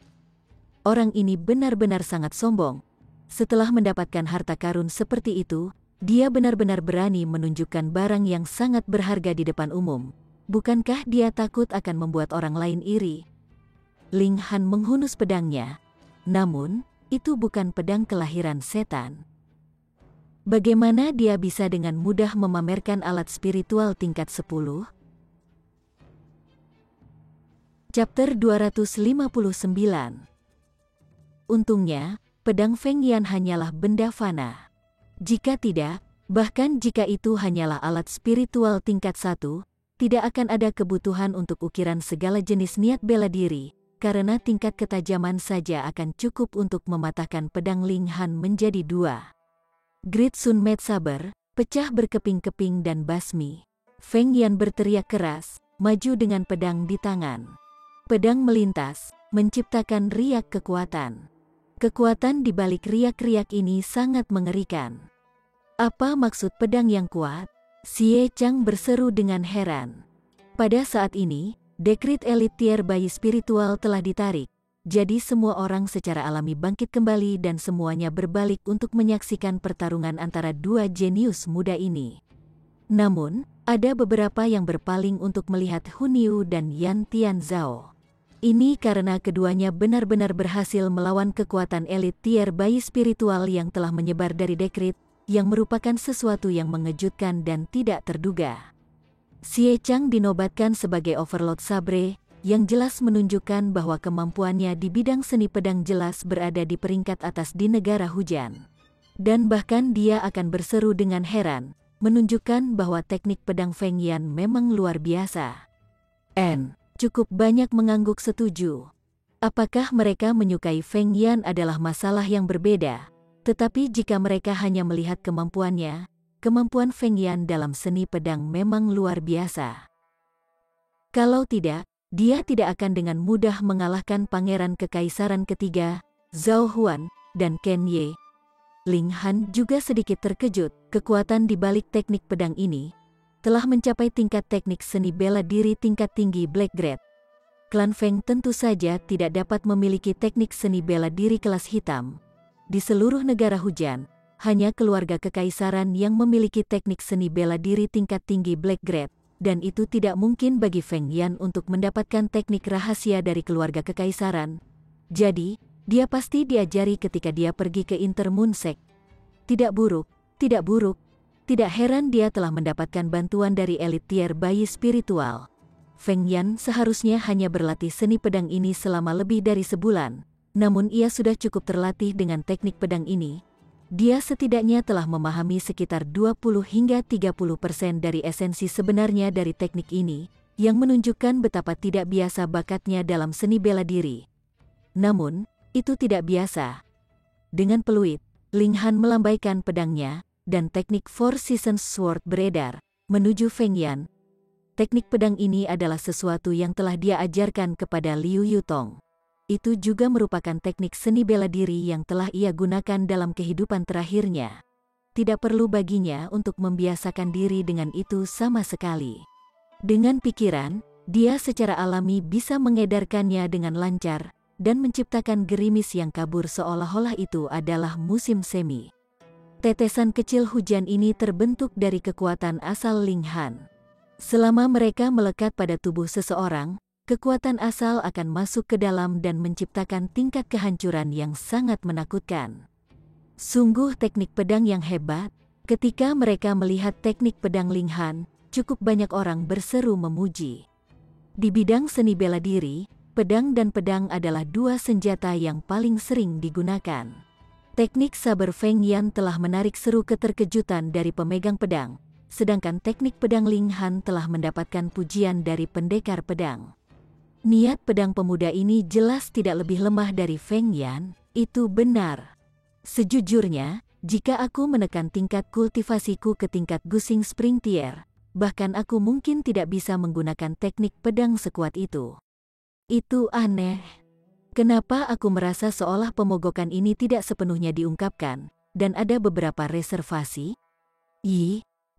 S1: Orang ini benar-benar sangat sombong. Setelah mendapatkan harta karun seperti itu, dia benar-benar berani menunjukkan barang yang sangat berharga di depan umum. Bukankah dia takut akan membuat orang lain iri? Ling Han menghunus pedangnya. Namun, itu bukan pedang kelahiran setan. Bagaimana dia bisa dengan mudah memamerkan alat spiritual tingkat 10? Chapter 259. Untungnya, pedang Feng Yan hanyalah benda fana. Jika tidak, bahkan jika itu hanyalah alat spiritual tingkat 1, tidak akan ada kebutuhan untuk ukiran segala jenis niat bela diri. Karena tingkat ketajaman saja akan cukup untuk mematahkan pedang Ling Han menjadi dua. Great Sun Maid Saber, pecah berkeping-keping dan basmi. Feng Yan berteriak keras, maju dengan pedang di tangan. Pedang melintas, menciptakan riak kekuatan. Kekuatan di balik riak-riak ini sangat mengerikan. Apa maksud pedang yang kuat? Xie Chang berseru dengan heran. Pada saat ini, dekrit elit tier bayi spiritual telah ditarik, jadi semua orang secara alami bangkit kembali dan semuanya berbalik untuk menyaksikan pertarungan antara dua jenius muda ini. Namun, ada beberapa yang berpaling untuk melihat Hun Yu dan Yan Tianzhao. Ini karena keduanya benar-benar berhasil melawan kekuatan elit tier bayi spiritual yang telah menyebar dari dekrit, yang merupakan sesuatu yang mengejutkan dan tidak terduga. Xie Chang dinobatkan sebagai Overlord Sabre, yang jelas menunjukkan bahwa kemampuannya di bidang seni pedang jelas berada di peringkat atas di negara hujan. Dan bahkan dia akan berseru dengan heran, menunjukkan bahwa teknik pedang Feng Yan memang luar biasa. Cukup banyak mengangguk setuju. Apakah mereka menyukai Feng Yan adalah masalah yang berbeda, tetapi jika mereka hanya melihat kemampuannya, kemampuan Feng Yan dalam seni pedang memang luar biasa. Kalau tidak, dia tidak akan dengan mudah mengalahkan Pangeran Kekaisaran ketiga, Zhao Huan, dan Ken Ye. Ling Han juga sedikit terkejut, kekuatan di balik teknik pedang ini telah mencapai tingkat teknik seni bela diri tingkat tinggi Black Grade. Klan Feng tentu saja tidak dapat memiliki teknik seni bela diri kelas hitam. Di seluruh negara hujan, hanya keluarga kekaisaran yang memiliki teknik seni bela diri tingkat tinggi Black Grade, dan itu tidak mungkin bagi Feng Yan untuk mendapatkan teknik rahasia dari keluarga kekaisaran. Jadi, dia pasti diajari ketika dia pergi ke Intermoon Sect. Tidak buruk, tidak buruk. Tidak heran dia telah mendapatkan bantuan dari elit tier bayi spiritual. Feng Yan seharusnya hanya berlatih seni pedang ini selama lebih dari sebulan, namun ia sudah cukup terlatih dengan teknik pedang ini. Dia setidaknya telah memahami sekitar 20 hingga 30% dari esensi sebenarnya dari teknik ini, yang menunjukkan betapa tidak biasa bakatnya dalam seni bela diri. Namun, itu tidak biasa. Dengan peluit, Ling Han melambaikan pedangnya, dan teknik Four Seasons Sword beredar, menuju Feng Yan. Teknik pedang ini adalah sesuatu yang telah dia ajarkan kepada Liu Yutong. Itu juga merupakan teknik seni bela diri yang telah ia gunakan dalam kehidupan terakhirnya. Tidak perlu baginya untuk membiasakan diri dengan itu sama sekali. Dengan pikiran, dia secara alami bisa mengedarkannya dengan lancar, dan menciptakan gerimis yang kabur seolah-olah itu adalah musim semi. Tetesan kecil hujan ini terbentuk dari kekuatan asal Linghan. Selama mereka melekat pada tubuh seseorang, kekuatan asal akan masuk ke dalam dan menciptakan tingkat kehancuran yang sangat menakutkan. Sungguh teknik pedang yang hebat. Ketika mereka melihat teknik pedang Linghan, cukup banyak orang berseru memuji. Di bidang seni bela diri, pedang dan pedang adalah dua senjata yang paling sering digunakan. Teknik saber Feng Yan telah menarik seru keterkejutan dari pemegang pedang, sedangkan teknik pedang Linghan telah mendapatkan pujian dari pendekar pedang. Niat pedang pemuda ini jelas tidak lebih lemah dari Feng Yan, itu benar. Sejujurnya, jika aku menekan tingkat kultivasiku ke tingkat Gusing Spring Tier, bahkan aku mungkin tidak bisa menggunakan teknik pedang sekuat itu. Itu aneh. Kenapa aku merasa seolah pemogokan ini tidak sepenuhnya diungkapkan, dan ada beberapa reservasi?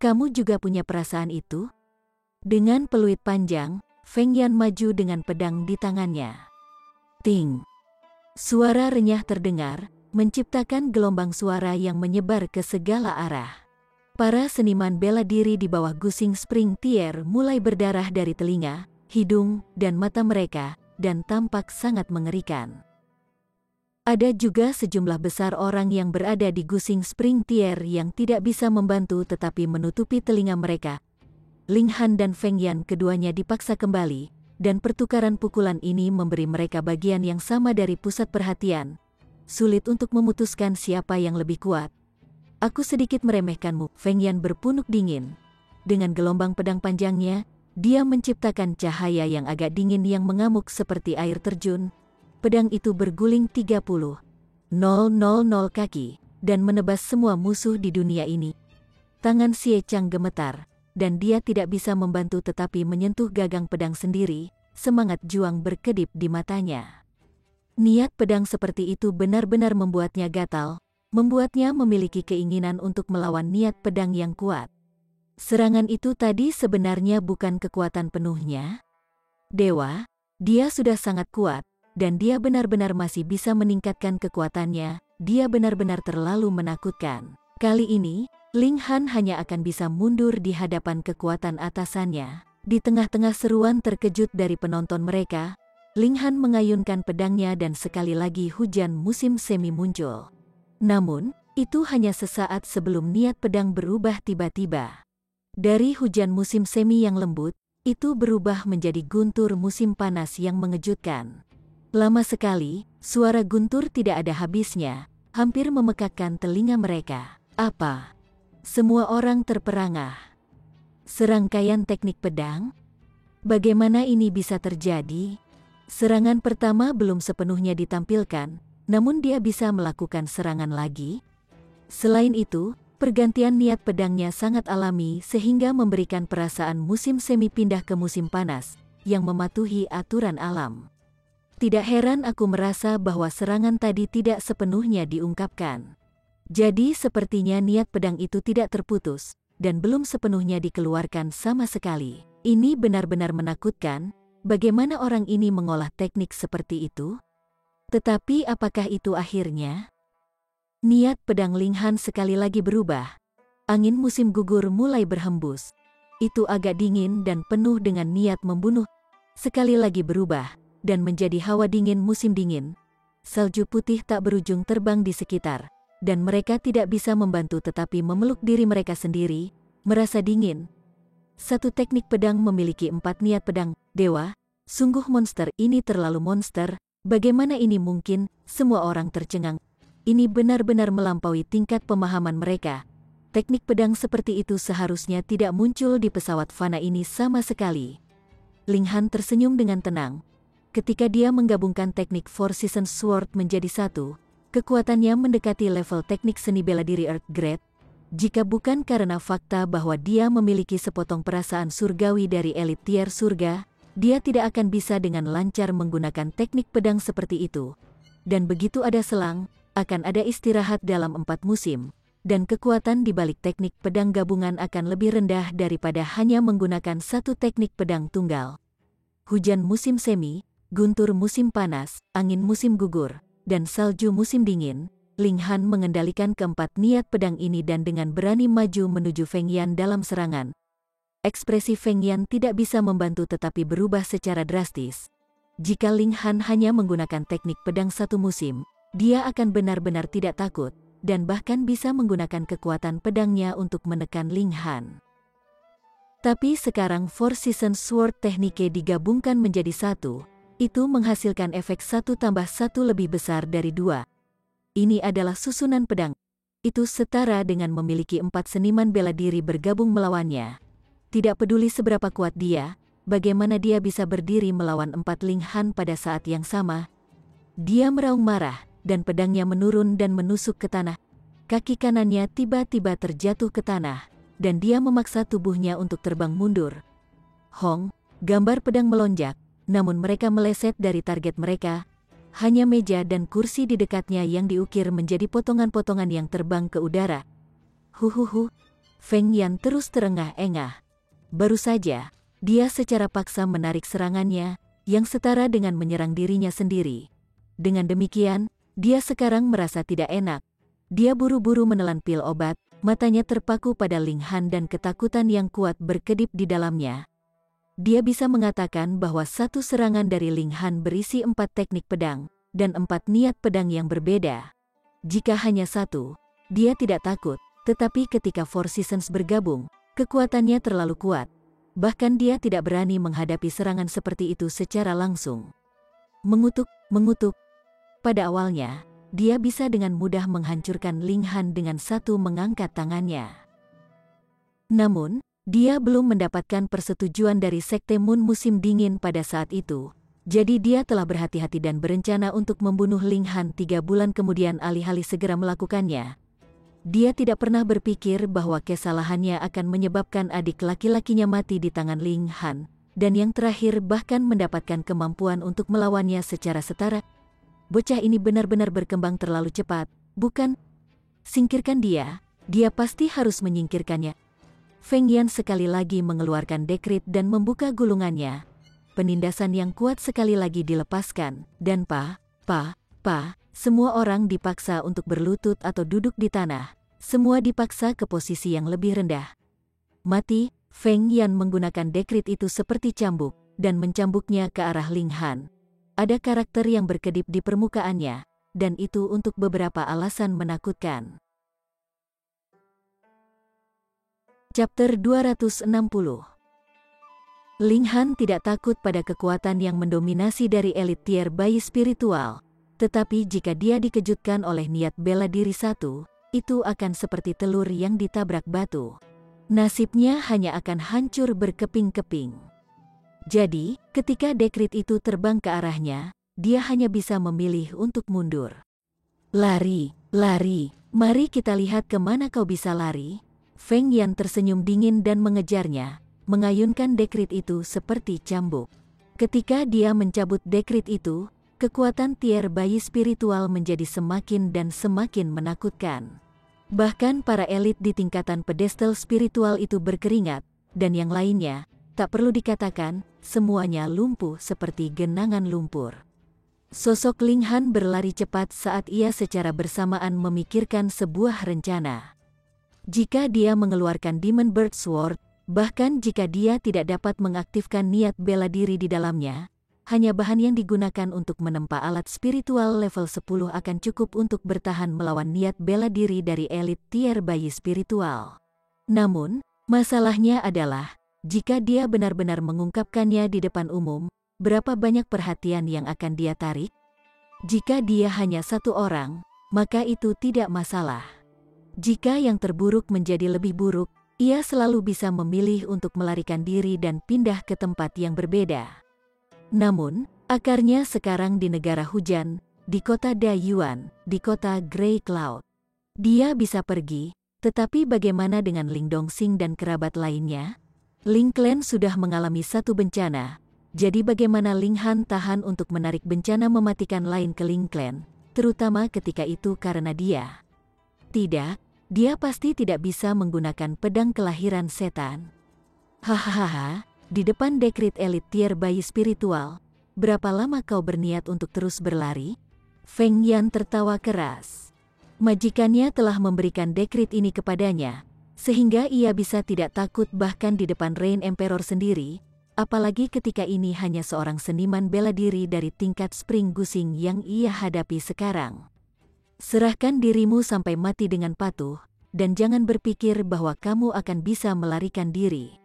S1: Kamu juga punya perasaan itu? Dengan peluit panjang, Feng Yan maju dengan pedang di tangannya. Ting! Suara renyah terdengar, menciptakan gelombang suara yang menyebar ke segala arah. Para seniman bela diri di bawah Gusing Spring Tier mulai berdarah dari telinga, hidung, dan mata mereka, dan tampak sangat mengerikan. Ada juga sejumlah besar orang yang berada di Gusing Spring Tier yang tidak bisa membantu tetapi menutupi telinga mereka. Linghan dan Feng Yan keduanya dipaksa kembali, dan pertukaran pukulan ini memberi mereka bagian yang sama dari pusat perhatian. Sulit untuk memutuskan siapa yang lebih kuat. Aku sedikit meremehkanmu, Feng Yan berpunuk dingin. Dengan gelombang pedang panjangnya, dia menciptakan cahaya yang agak dingin yang mengamuk seperti air terjun. Pedang itu berguling 30,000 kaki, dan menebas semua musuh di dunia ini. Tangan Xie Chang gemetar, dan dia tidak bisa membantu tetapi menyentuh gagang pedang sendiri, semangat juang berkedip di matanya. Niat pedang seperti itu benar-benar membuatnya gatal, membuatnya memiliki keinginan untuk melawan niat pedang yang kuat. Serangan itu tadi sebenarnya bukan kekuatan penuhnya. Dewa, dia sudah sangat kuat, dan dia benar-benar masih bisa meningkatkan kekuatannya. Dia benar-benar terlalu menakutkan. Kali ini, Linghan hanya akan bisa mundur di hadapan kekuatan atasannya. Di tengah-tengah seruan terkejut dari penonton mereka, Linghan mengayunkan pedangnya dan sekali lagi hujan musim semi muncul. Namun, itu hanya sesaat sebelum niat pedang berubah tiba-tiba. Dari hujan musim semi yang lembut, itu berubah menjadi guntur musim panas yang mengejutkan. Lama sekali, suara guntur tidak ada habisnya, hampir memekakkan telinga mereka. Apa? Semua orang terperangah. Serangkaian teknik pedang? Bagaimana ini bisa terjadi? Serangan pertama belum sepenuhnya ditampilkan, namun dia bisa melakukan serangan lagi. Selain itu, pergantian niat pedangnya sangat alami sehingga memberikan perasaan musim semi pindah ke musim panas, yang mematuhi aturan alam. Tidak heran aku merasa bahwa serangan tadi tidak sepenuhnya diungkapkan. Jadi sepertinya niat pedang itu tidak terputus, dan belum sepenuhnya dikeluarkan sama sekali. Ini benar-benar menakutkan, bagaimana orang ini mengolah teknik seperti itu? Tetapi apakah itu akhirnya? Niat pedang Linghan sekali lagi berubah. Angin musim gugur mulai berhembus. Itu agak dingin dan penuh dengan niat membunuh. Sekali lagi berubah, dan menjadi hawa dingin musim dingin. Salju putih tak berujung terbang di sekitar, dan mereka tidak bisa membantu tetapi memeluk diri mereka sendiri, merasa dingin. Satu teknik pedang memiliki 4 niat pedang. Dewa, sungguh monster ini terlalu monster. Bagaimana ini mungkin? Semua orang tercengang. Ini benar-benar melampaui tingkat pemahaman mereka. Teknik pedang seperti itu seharusnya tidak muncul di pesawat fana ini sama sekali. Linghan tersenyum dengan tenang. Ketika dia menggabungkan teknik Four Seasons Sword menjadi satu, kekuatannya mendekati level teknik seni bela diri Earth Grade. Jika bukan karena fakta bahwa dia memiliki sepotong perasaan surgawi dari elit tier surga, dia tidak akan bisa dengan lancar menggunakan teknik pedang seperti itu. Dan begitu ada selang, akan ada istirahat dalam 4 musim, dan kekuatan di balik teknik pedang gabungan akan lebih rendah daripada hanya menggunakan satu teknik pedang tunggal. Hujan musim semi, guntur musim panas, angin musim gugur, dan salju musim dingin, Ling Han mengendalikan keempat niat pedang ini dan dengan berani maju menuju Feng Yan dalam serangan. Ekspresi Feng Yan tidak bisa membantu tetapi berubah secara drastis. Jika Ling Han hanya menggunakan teknik pedang satu musim, dia akan benar-benar tidak takut, dan bahkan bisa menggunakan kekuatan pedangnya untuk menekan Ling Han. Tapi sekarang Four Seasons Sword Technique digabungkan menjadi satu, itu menghasilkan efek 1+1 lebih besar dari 2. Ini adalah susunan pedang. Itu setara dengan memiliki 4 seniman bela diri bergabung melawannya. Tidak peduli seberapa kuat dia, bagaimana dia bisa berdiri melawan 4 Ling Han pada saat yang sama. Dia meraung marah, dan pedangnya menurun dan menusuk ke tanah. Kaki kanannya tiba-tiba terjatuh ke tanah, dan dia memaksa tubuhnya untuk terbang mundur. Hong, gambar pedang melonjak, namun mereka meleset dari target mereka. Hanya meja dan kursi di dekatnya yang diukir menjadi potongan-potongan yang terbang ke udara. Huhuhu, Feng Yan terus terengah-engah. Baru saja, dia secara paksa menarik serangannya, yang setara dengan menyerang dirinya sendiri. Dengan demikian, dia sekarang merasa tidak enak. Dia buru-buru menelan pil obat, matanya terpaku pada Ling Han dan ketakutan yang kuat berkedip di dalamnya. Dia bisa mengatakan bahwa satu serangan dari Ling Han berisi 4 teknik pedang, dan 4 niat pedang yang berbeda. Jika hanya satu, dia tidak takut, tetapi ketika Four Seasons bergabung, kekuatannya terlalu kuat. Bahkan dia tidak berani menghadapi serangan seperti itu secara langsung. Mengutuk. Pada awalnya, dia bisa dengan mudah menghancurkan Ling Han dengan satu mengangkat tangannya. Namun, dia belum mendapatkan persetujuan dari Sekte Moon musim dingin pada saat itu. Jadi dia telah berhati-hati dan berencana untuk membunuh Ling Han 3 bulan kemudian alih-alih segera melakukannya. Dia tidak pernah berpikir bahwa kesalahannya akan menyebabkan adik laki-lakinya mati di tangan Ling Han, dan yang terakhir bahkan mendapatkan kemampuan untuk melawannya secara setara. Bocah ini benar-benar berkembang terlalu cepat, bukan? Singkirkan dia pasti harus menyingkirkannya. Feng Yan sekali lagi mengeluarkan dekrit dan membuka gulungannya. Penindasan yang kuat sekali lagi dilepaskan, dan semua orang dipaksa untuk berlutut atau duduk di tanah. Semua dipaksa ke posisi yang lebih rendah. Mati, Feng Yan menggunakan dekrit itu seperti cambuk, dan mencambuknya ke arah Ling Han. Ada karakter yang berkedip di permukaannya, dan itu untuk beberapa alasan menakutkan. Chapter 260. Ling Han tidak takut pada kekuatan yang mendominasi dari elit tier bayi spiritual, tetapi jika dia dikejutkan oleh niat bela diri satu, itu akan seperti telur yang ditabrak batu. Nasibnya hanya akan hancur berkeping-keping. Jadi, ketika dekrit itu terbang ke arahnya, dia hanya bisa memilih untuk mundur. Lari, mari kita lihat kemana kau bisa lari. Feng Yan tersenyum dingin dan mengejarnya, mengayunkan dekrit itu seperti cambuk. Ketika dia mencabut dekrit itu, kekuatan tier bayi spiritual menjadi semakin dan semakin menakutkan. Bahkan para elit di tingkatan pedestal spiritual itu berkeringat, dan yang lainnya, tak perlu dikatakan, semuanya lumpuh seperti genangan lumpur. Sosok Ling Han berlari cepat saat ia secara bersamaan memikirkan sebuah rencana. Jika dia mengeluarkan Demon Bird Sword, bahkan jika dia tidak dapat mengaktifkan niat bela diri di dalamnya, hanya bahan yang digunakan untuk menempa alat spiritual level 10 akan cukup untuk bertahan melawan niat bela diri dari elit tier bayi spiritual. Namun, masalahnya adalah, jika dia benar-benar mengungkapkannya di depan umum, berapa banyak perhatian yang akan dia tarik? Jika dia hanya satu orang, maka itu tidak masalah. Jika yang terburuk menjadi lebih buruk, ia selalu bisa memilih untuk melarikan diri dan pindah ke tempat yang berbeda. Namun, akarnya sekarang di negara hujan, di kota Dayuan, di kota Grey Cloud. Dia bisa pergi, tetapi bagaimana dengan Ling Dongxing dan kerabat lainnya? Ling Clan sudah mengalami satu bencana, jadi bagaimana Ling Han tahan untuk menarik bencana mematikan lain ke Ling Clan, terutama ketika itu karena dia. Tidak, dia pasti tidak bisa menggunakan pedang kelahiran setan. Hahaha, di depan dekrit elit tier bayi spiritual, berapa lama kau berniat untuk terus berlari? Feng Yan tertawa keras. Majikannya telah memberikan dekrit ini kepadanya, sehingga ia bisa tidak takut bahkan di depan Rain Emperor sendiri, apalagi ketika ini hanya seorang seniman bela diri dari tingkat Spring Gusing yang ia hadapi sekarang. Serahkan dirimu sampai mati dengan patuh, dan jangan berpikir bahwa kamu akan bisa melarikan diri.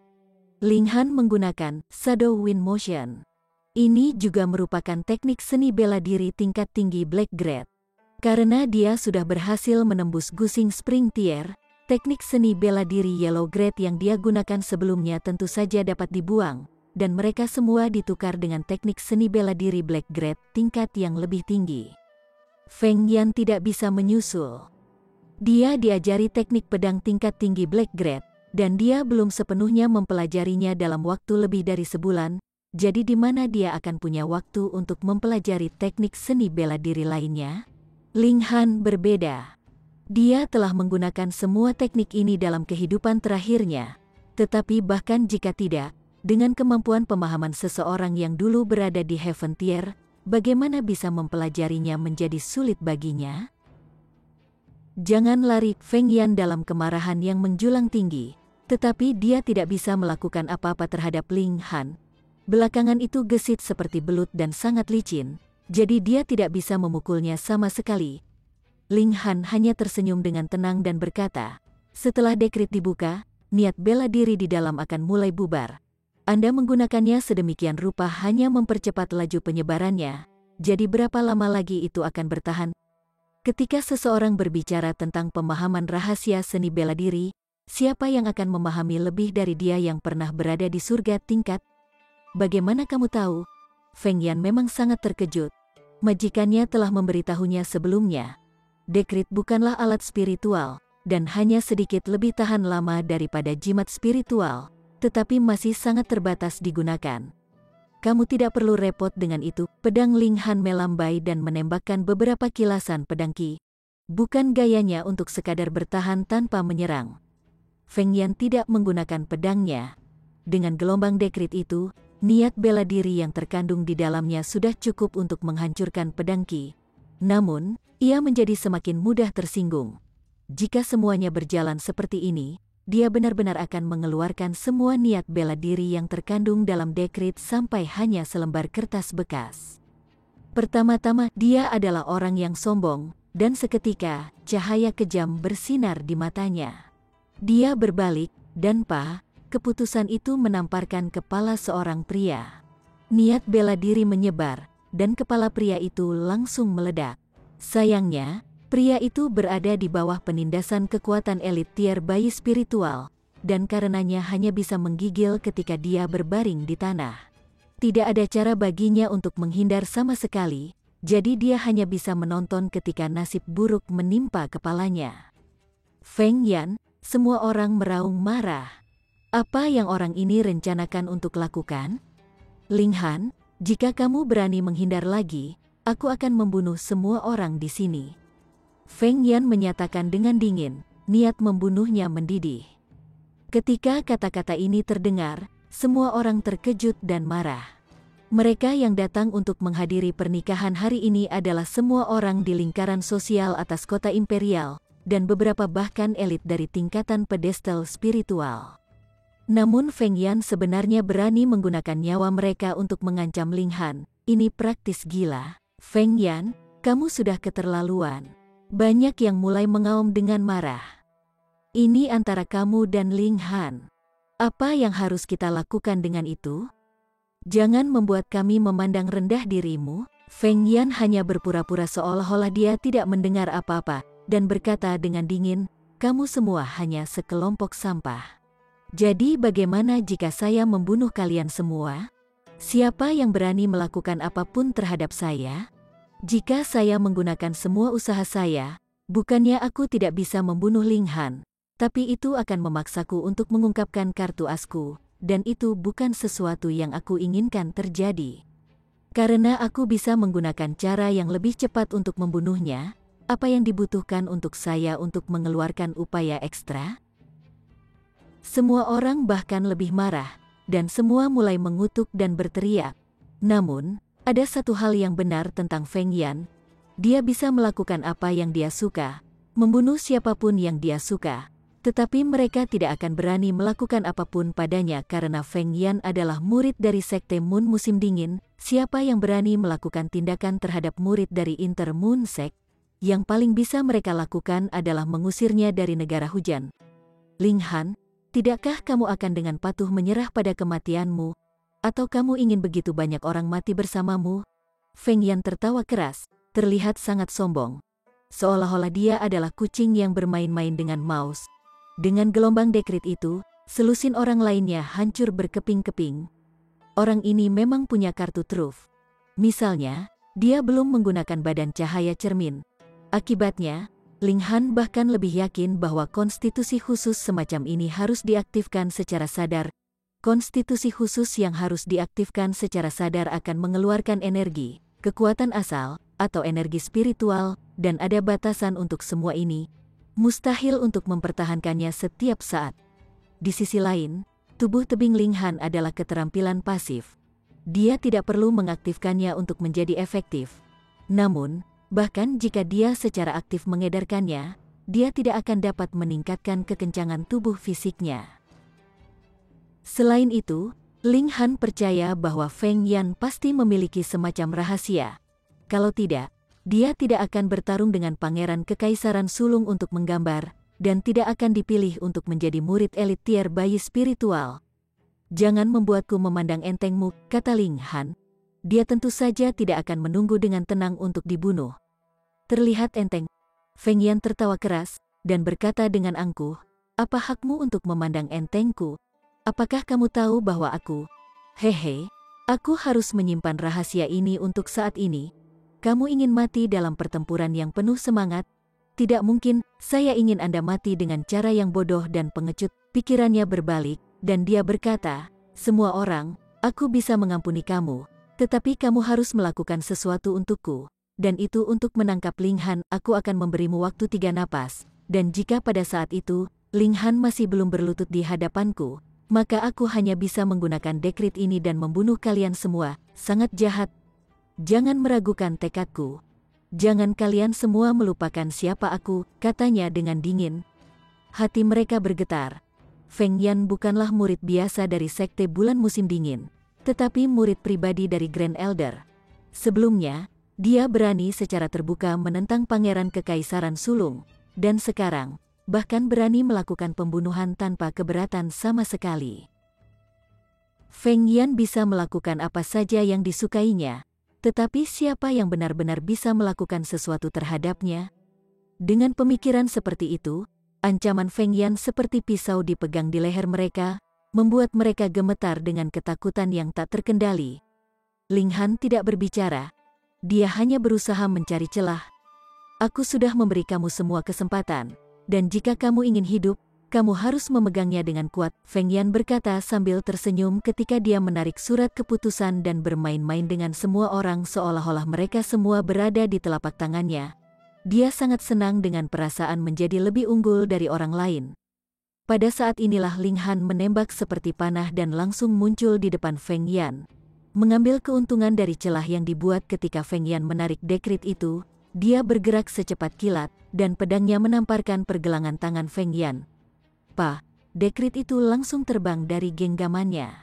S1: Ling Han menggunakan Shadow Wind Motion. Ini juga merupakan teknik seni bela diri tingkat tinggi Black Grade. Karena dia sudah berhasil menembus Gusing Spring Tier, teknik seni bela diri Yellow Grade yang dia gunakan sebelumnya tentu saja dapat dibuang, dan mereka semua ditukar dengan teknik seni bela diri Black Grade tingkat yang lebih tinggi. Feng Yan tidak bisa menyusul. Dia diajari teknik pedang tingkat tinggi Black Grade, dan dia belum sepenuhnya mempelajarinya dalam waktu lebih dari sebulan, jadi di mana dia akan punya waktu untuk mempelajari teknik seni bela diri lainnya? Ling Han berbeda. Dia telah menggunakan semua teknik ini dalam kehidupan terakhirnya, tetapi bahkan jika tidak, dengan kemampuan pemahaman seseorang yang dulu berada di Heaven Tier, bagaimana bisa mempelajarinya menjadi sulit baginya? Jangan lari, Feng Yan dalam kemarahan yang menjulang tinggi, tetapi dia tidak bisa melakukan apa-apa terhadap Ling Han. Belakangan itu gesit seperti belut dan sangat licin, jadi dia tidak bisa memukulnya sama sekali. Ling Han hanya tersenyum dengan tenang dan berkata, setelah dekrit dibuka, niat bela diri di dalam akan mulai bubar. Anda menggunakannya sedemikian rupa hanya mempercepat laju penyebarannya, jadi berapa lama lagi itu akan bertahan? Ketika seseorang berbicara tentang pemahaman rahasia seni bela diri, siapa yang akan memahami lebih dari dia yang pernah berada di surga tingkat? Bagaimana kamu tahu? Feng Yan memang sangat terkejut. Majikannya telah memberitahunya sebelumnya. Dekrit bukanlah alat spiritual, dan hanya sedikit lebih tahan lama daripada jimat spiritual, tetapi masih sangat terbatas digunakan. Kamu tidak perlu repot dengan itu. Pedang Ling Han melambai dan menembakkan beberapa kilasan pedang Qi. Bukan gayanya untuk sekadar bertahan tanpa menyerang. Feng Yan tidak menggunakan pedangnya. Dengan gelombang dekrit itu, niat bela diri yang terkandung di dalamnya sudah cukup untuk menghancurkan pedang Qi. Namun, ia menjadi semakin mudah tersinggung. Jika semuanya berjalan seperti ini, dia benar-benar akan mengeluarkan semua niat bela diri yang terkandung dalam dekrit sampai hanya selembar kertas bekas. Pertama-tama, dia adalah orang yang sombong, dan seketika, cahaya kejam bersinar di matanya. Dia berbalik, dan keputusan itu menamparkan kepala seorang pria. Niat bela diri menyebar, dan kepala pria itu langsung meledak. Sayangnya, pria itu berada di bawah penindasan kekuatan elit tier bayi spiritual, dan karenanya hanya bisa menggigil ketika dia berbaring di tanah. Tidak ada cara baginya untuk menghindar sama sekali, jadi dia hanya bisa menonton ketika nasib buruk menimpa kepalanya. Feng Yan, semua orang meraung marah. Apa yang orang ini rencanakan untuk lakukan? Ling Han, jika kamu berani menghindar lagi, aku akan membunuh semua orang di sini. Feng Yan menyatakan dengan dingin, niat membunuhnya mendidih. Ketika kata-kata ini terdengar, semua orang terkejut dan marah. Mereka yang datang untuk menghadiri pernikahan hari ini adalah semua orang di lingkaran sosial atas kota imperial, dan beberapa bahkan elit dari tingkatan pedestal spiritual. Namun Feng Yan sebenarnya berani menggunakan nyawa mereka untuk mengancam Ling Han. Ini praktis gila. Feng Yan, kamu sudah keterlaluan. Banyak yang mulai mengaum dengan marah. Ini antara kamu dan Ling Han. Apa yang harus kita lakukan dengan itu? Jangan membuat kami memandang rendah dirimu. Feng Yan hanya berpura-pura seolah-olah dia tidak mendengar apa-apa, dan berkata dengan dingin, kamu semua hanya sekelompok sampah. Jadi bagaimana jika saya membunuh kalian semua? Siapa yang berani melakukan apapun terhadap saya? Jika saya menggunakan semua usaha saya, bukannya aku tidak bisa membunuh Ling Han, tapi itu akan memaksaku untuk mengungkapkan kartu asku, dan itu bukan sesuatu yang aku inginkan terjadi. Karena aku bisa menggunakan cara yang lebih cepat untuk membunuhnya, apa yang dibutuhkan untuk saya untuk mengeluarkan upaya ekstra? Semua orang bahkan lebih marah, dan semua mulai mengutuk dan berteriak. Namun, ada satu hal yang benar tentang Feng Yan. Dia bisa melakukan apa yang dia suka, membunuh siapapun yang dia suka. Tetapi mereka tidak akan berani melakukan apapun padanya karena Feng Yan adalah murid dari Sekte Moon Musim Dingin. Siapa yang berani melakukan tindakan terhadap murid dari Inter Moon Sect? Yang paling bisa mereka lakukan adalah mengusirnya dari negara hujan. Ling Han, tidakkah kamu akan dengan patuh menyerah pada kematianmu? Atau kamu ingin begitu banyak orang mati bersamamu? Feng Yan tertawa keras, terlihat sangat sombong. Seolah-olah dia adalah kucing yang bermain-main dengan mouse. Dengan gelombang dekrit itu, selusin orang lainnya hancur berkeping-keping. Orang ini memang punya kartu truf. Misalnya, dia belum menggunakan badan cahaya cermin. Akibatnya, Ling Han bahkan lebih yakin bahwa konstitusi khusus semacam ini harus diaktifkan secara sadar. Konstitusi khusus yang harus diaktifkan secara sadar akan mengeluarkan energi, kekuatan asal, atau energi spiritual, dan ada batasan untuk semua ini. Mustahil untuk mempertahankannya setiap saat. Di sisi lain, tubuh tebing Ling Han adalah keterampilan pasif. Dia tidak perlu mengaktifkannya untuk menjadi efektif. Namun, bahkan jika dia secara aktif mengedarkannya, dia tidak akan dapat meningkatkan kekencangan tubuh fisiknya. Selain itu, Ling Han percaya bahwa Feng Yan pasti memiliki semacam rahasia. Kalau tidak, dia tidak akan bertarung dengan Pangeran Kekaisaran Sulung untuk menggambar, dan tidak akan dipilih untuk menjadi murid elit tier bayi spiritual. Jangan membuatku memandang entengmu, kata Ling Han. Dia tentu saja tidak akan menunggu dengan tenang untuk dibunuh. Terlihat enteng. Feng Yan tertawa keras, dan berkata dengan angkuh, apa hakmu untuk memandang entengku? Apakah kamu tahu bahwa aku harus menyimpan rahasia ini untuk saat ini? Kamu ingin mati dalam pertempuran yang penuh semangat? Tidak mungkin, saya ingin Anda mati dengan cara yang bodoh dan pengecut. Pikirannya berbalik, dan dia berkata, semua orang, aku bisa mengampuni kamu, tetapi kamu harus melakukan sesuatu untukku. Dan itu untuk menangkap Ling Han, aku akan memberimu waktu 3 napas. Dan jika pada saat itu, Ling Han masih belum berlutut di hadapanku, maka aku hanya bisa menggunakan dekrit ini dan membunuh kalian semua. Sangat jahat. Jangan meragukan tekadku. Jangan kalian semua melupakan siapa aku, katanya dengan dingin. Hati mereka bergetar. Feng Yan bukanlah murid biasa dari Sekte Bulan Musim Dingin, tetapi murid pribadi dari Grand Elder. Sebelumnya, dia berani secara terbuka menentang Pangeran Kekaisaran Sulung, dan sekarang, bahkan berani melakukan pembunuhan tanpa keberatan sama sekali. Feng Yan bisa melakukan apa saja yang disukainya. Tetapi siapa yang benar-benar bisa melakukan sesuatu terhadapnya? Dengan pemikiran seperti itu, ancaman Feng Yan seperti pisau dipegang di leher mereka, membuat mereka gemetar dengan ketakutan yang tak terkendali. Ling Han tidak berbicara. Dia hanya berusaha mencari celah. Aku sudah memberi kamu semua kesempatan, dan jika kamu ingin hidup, kamu harus memegangnya dengan kuat, Feng Yan berkata sambil tersenyum ketika dia menarik surat keputusan dan bermain-main dengan semua orang seolah-olah mereka semua berada di telapak tangannya. Dia sangat senang dengan perasaan menjadi lebih unggul dari orang lain. Pada saat inilah Ling Han menembak seperti panah dan langsung muncul di depan Feng Yan. Mengambil keuntungan dari celah yang dibuat ketika Feng Yan menarik dekrit itu, dia bergerak secepat kilat, dan pedangnya menamparkan pergelangan tangan Feng Yan. Dekrit itu langsung terbang dari genggamannya.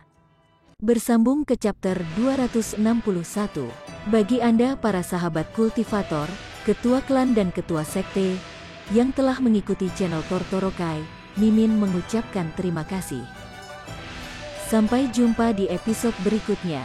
S1: Bersambung ke chapter 261. Bagi Anda para sahabat kultivator, ketua klan dan ketua sekte, yang telah mengikuti channel Tortorokai, Mimin mengucapkan terima kasih. Sampai jumpa di episode berikutnya.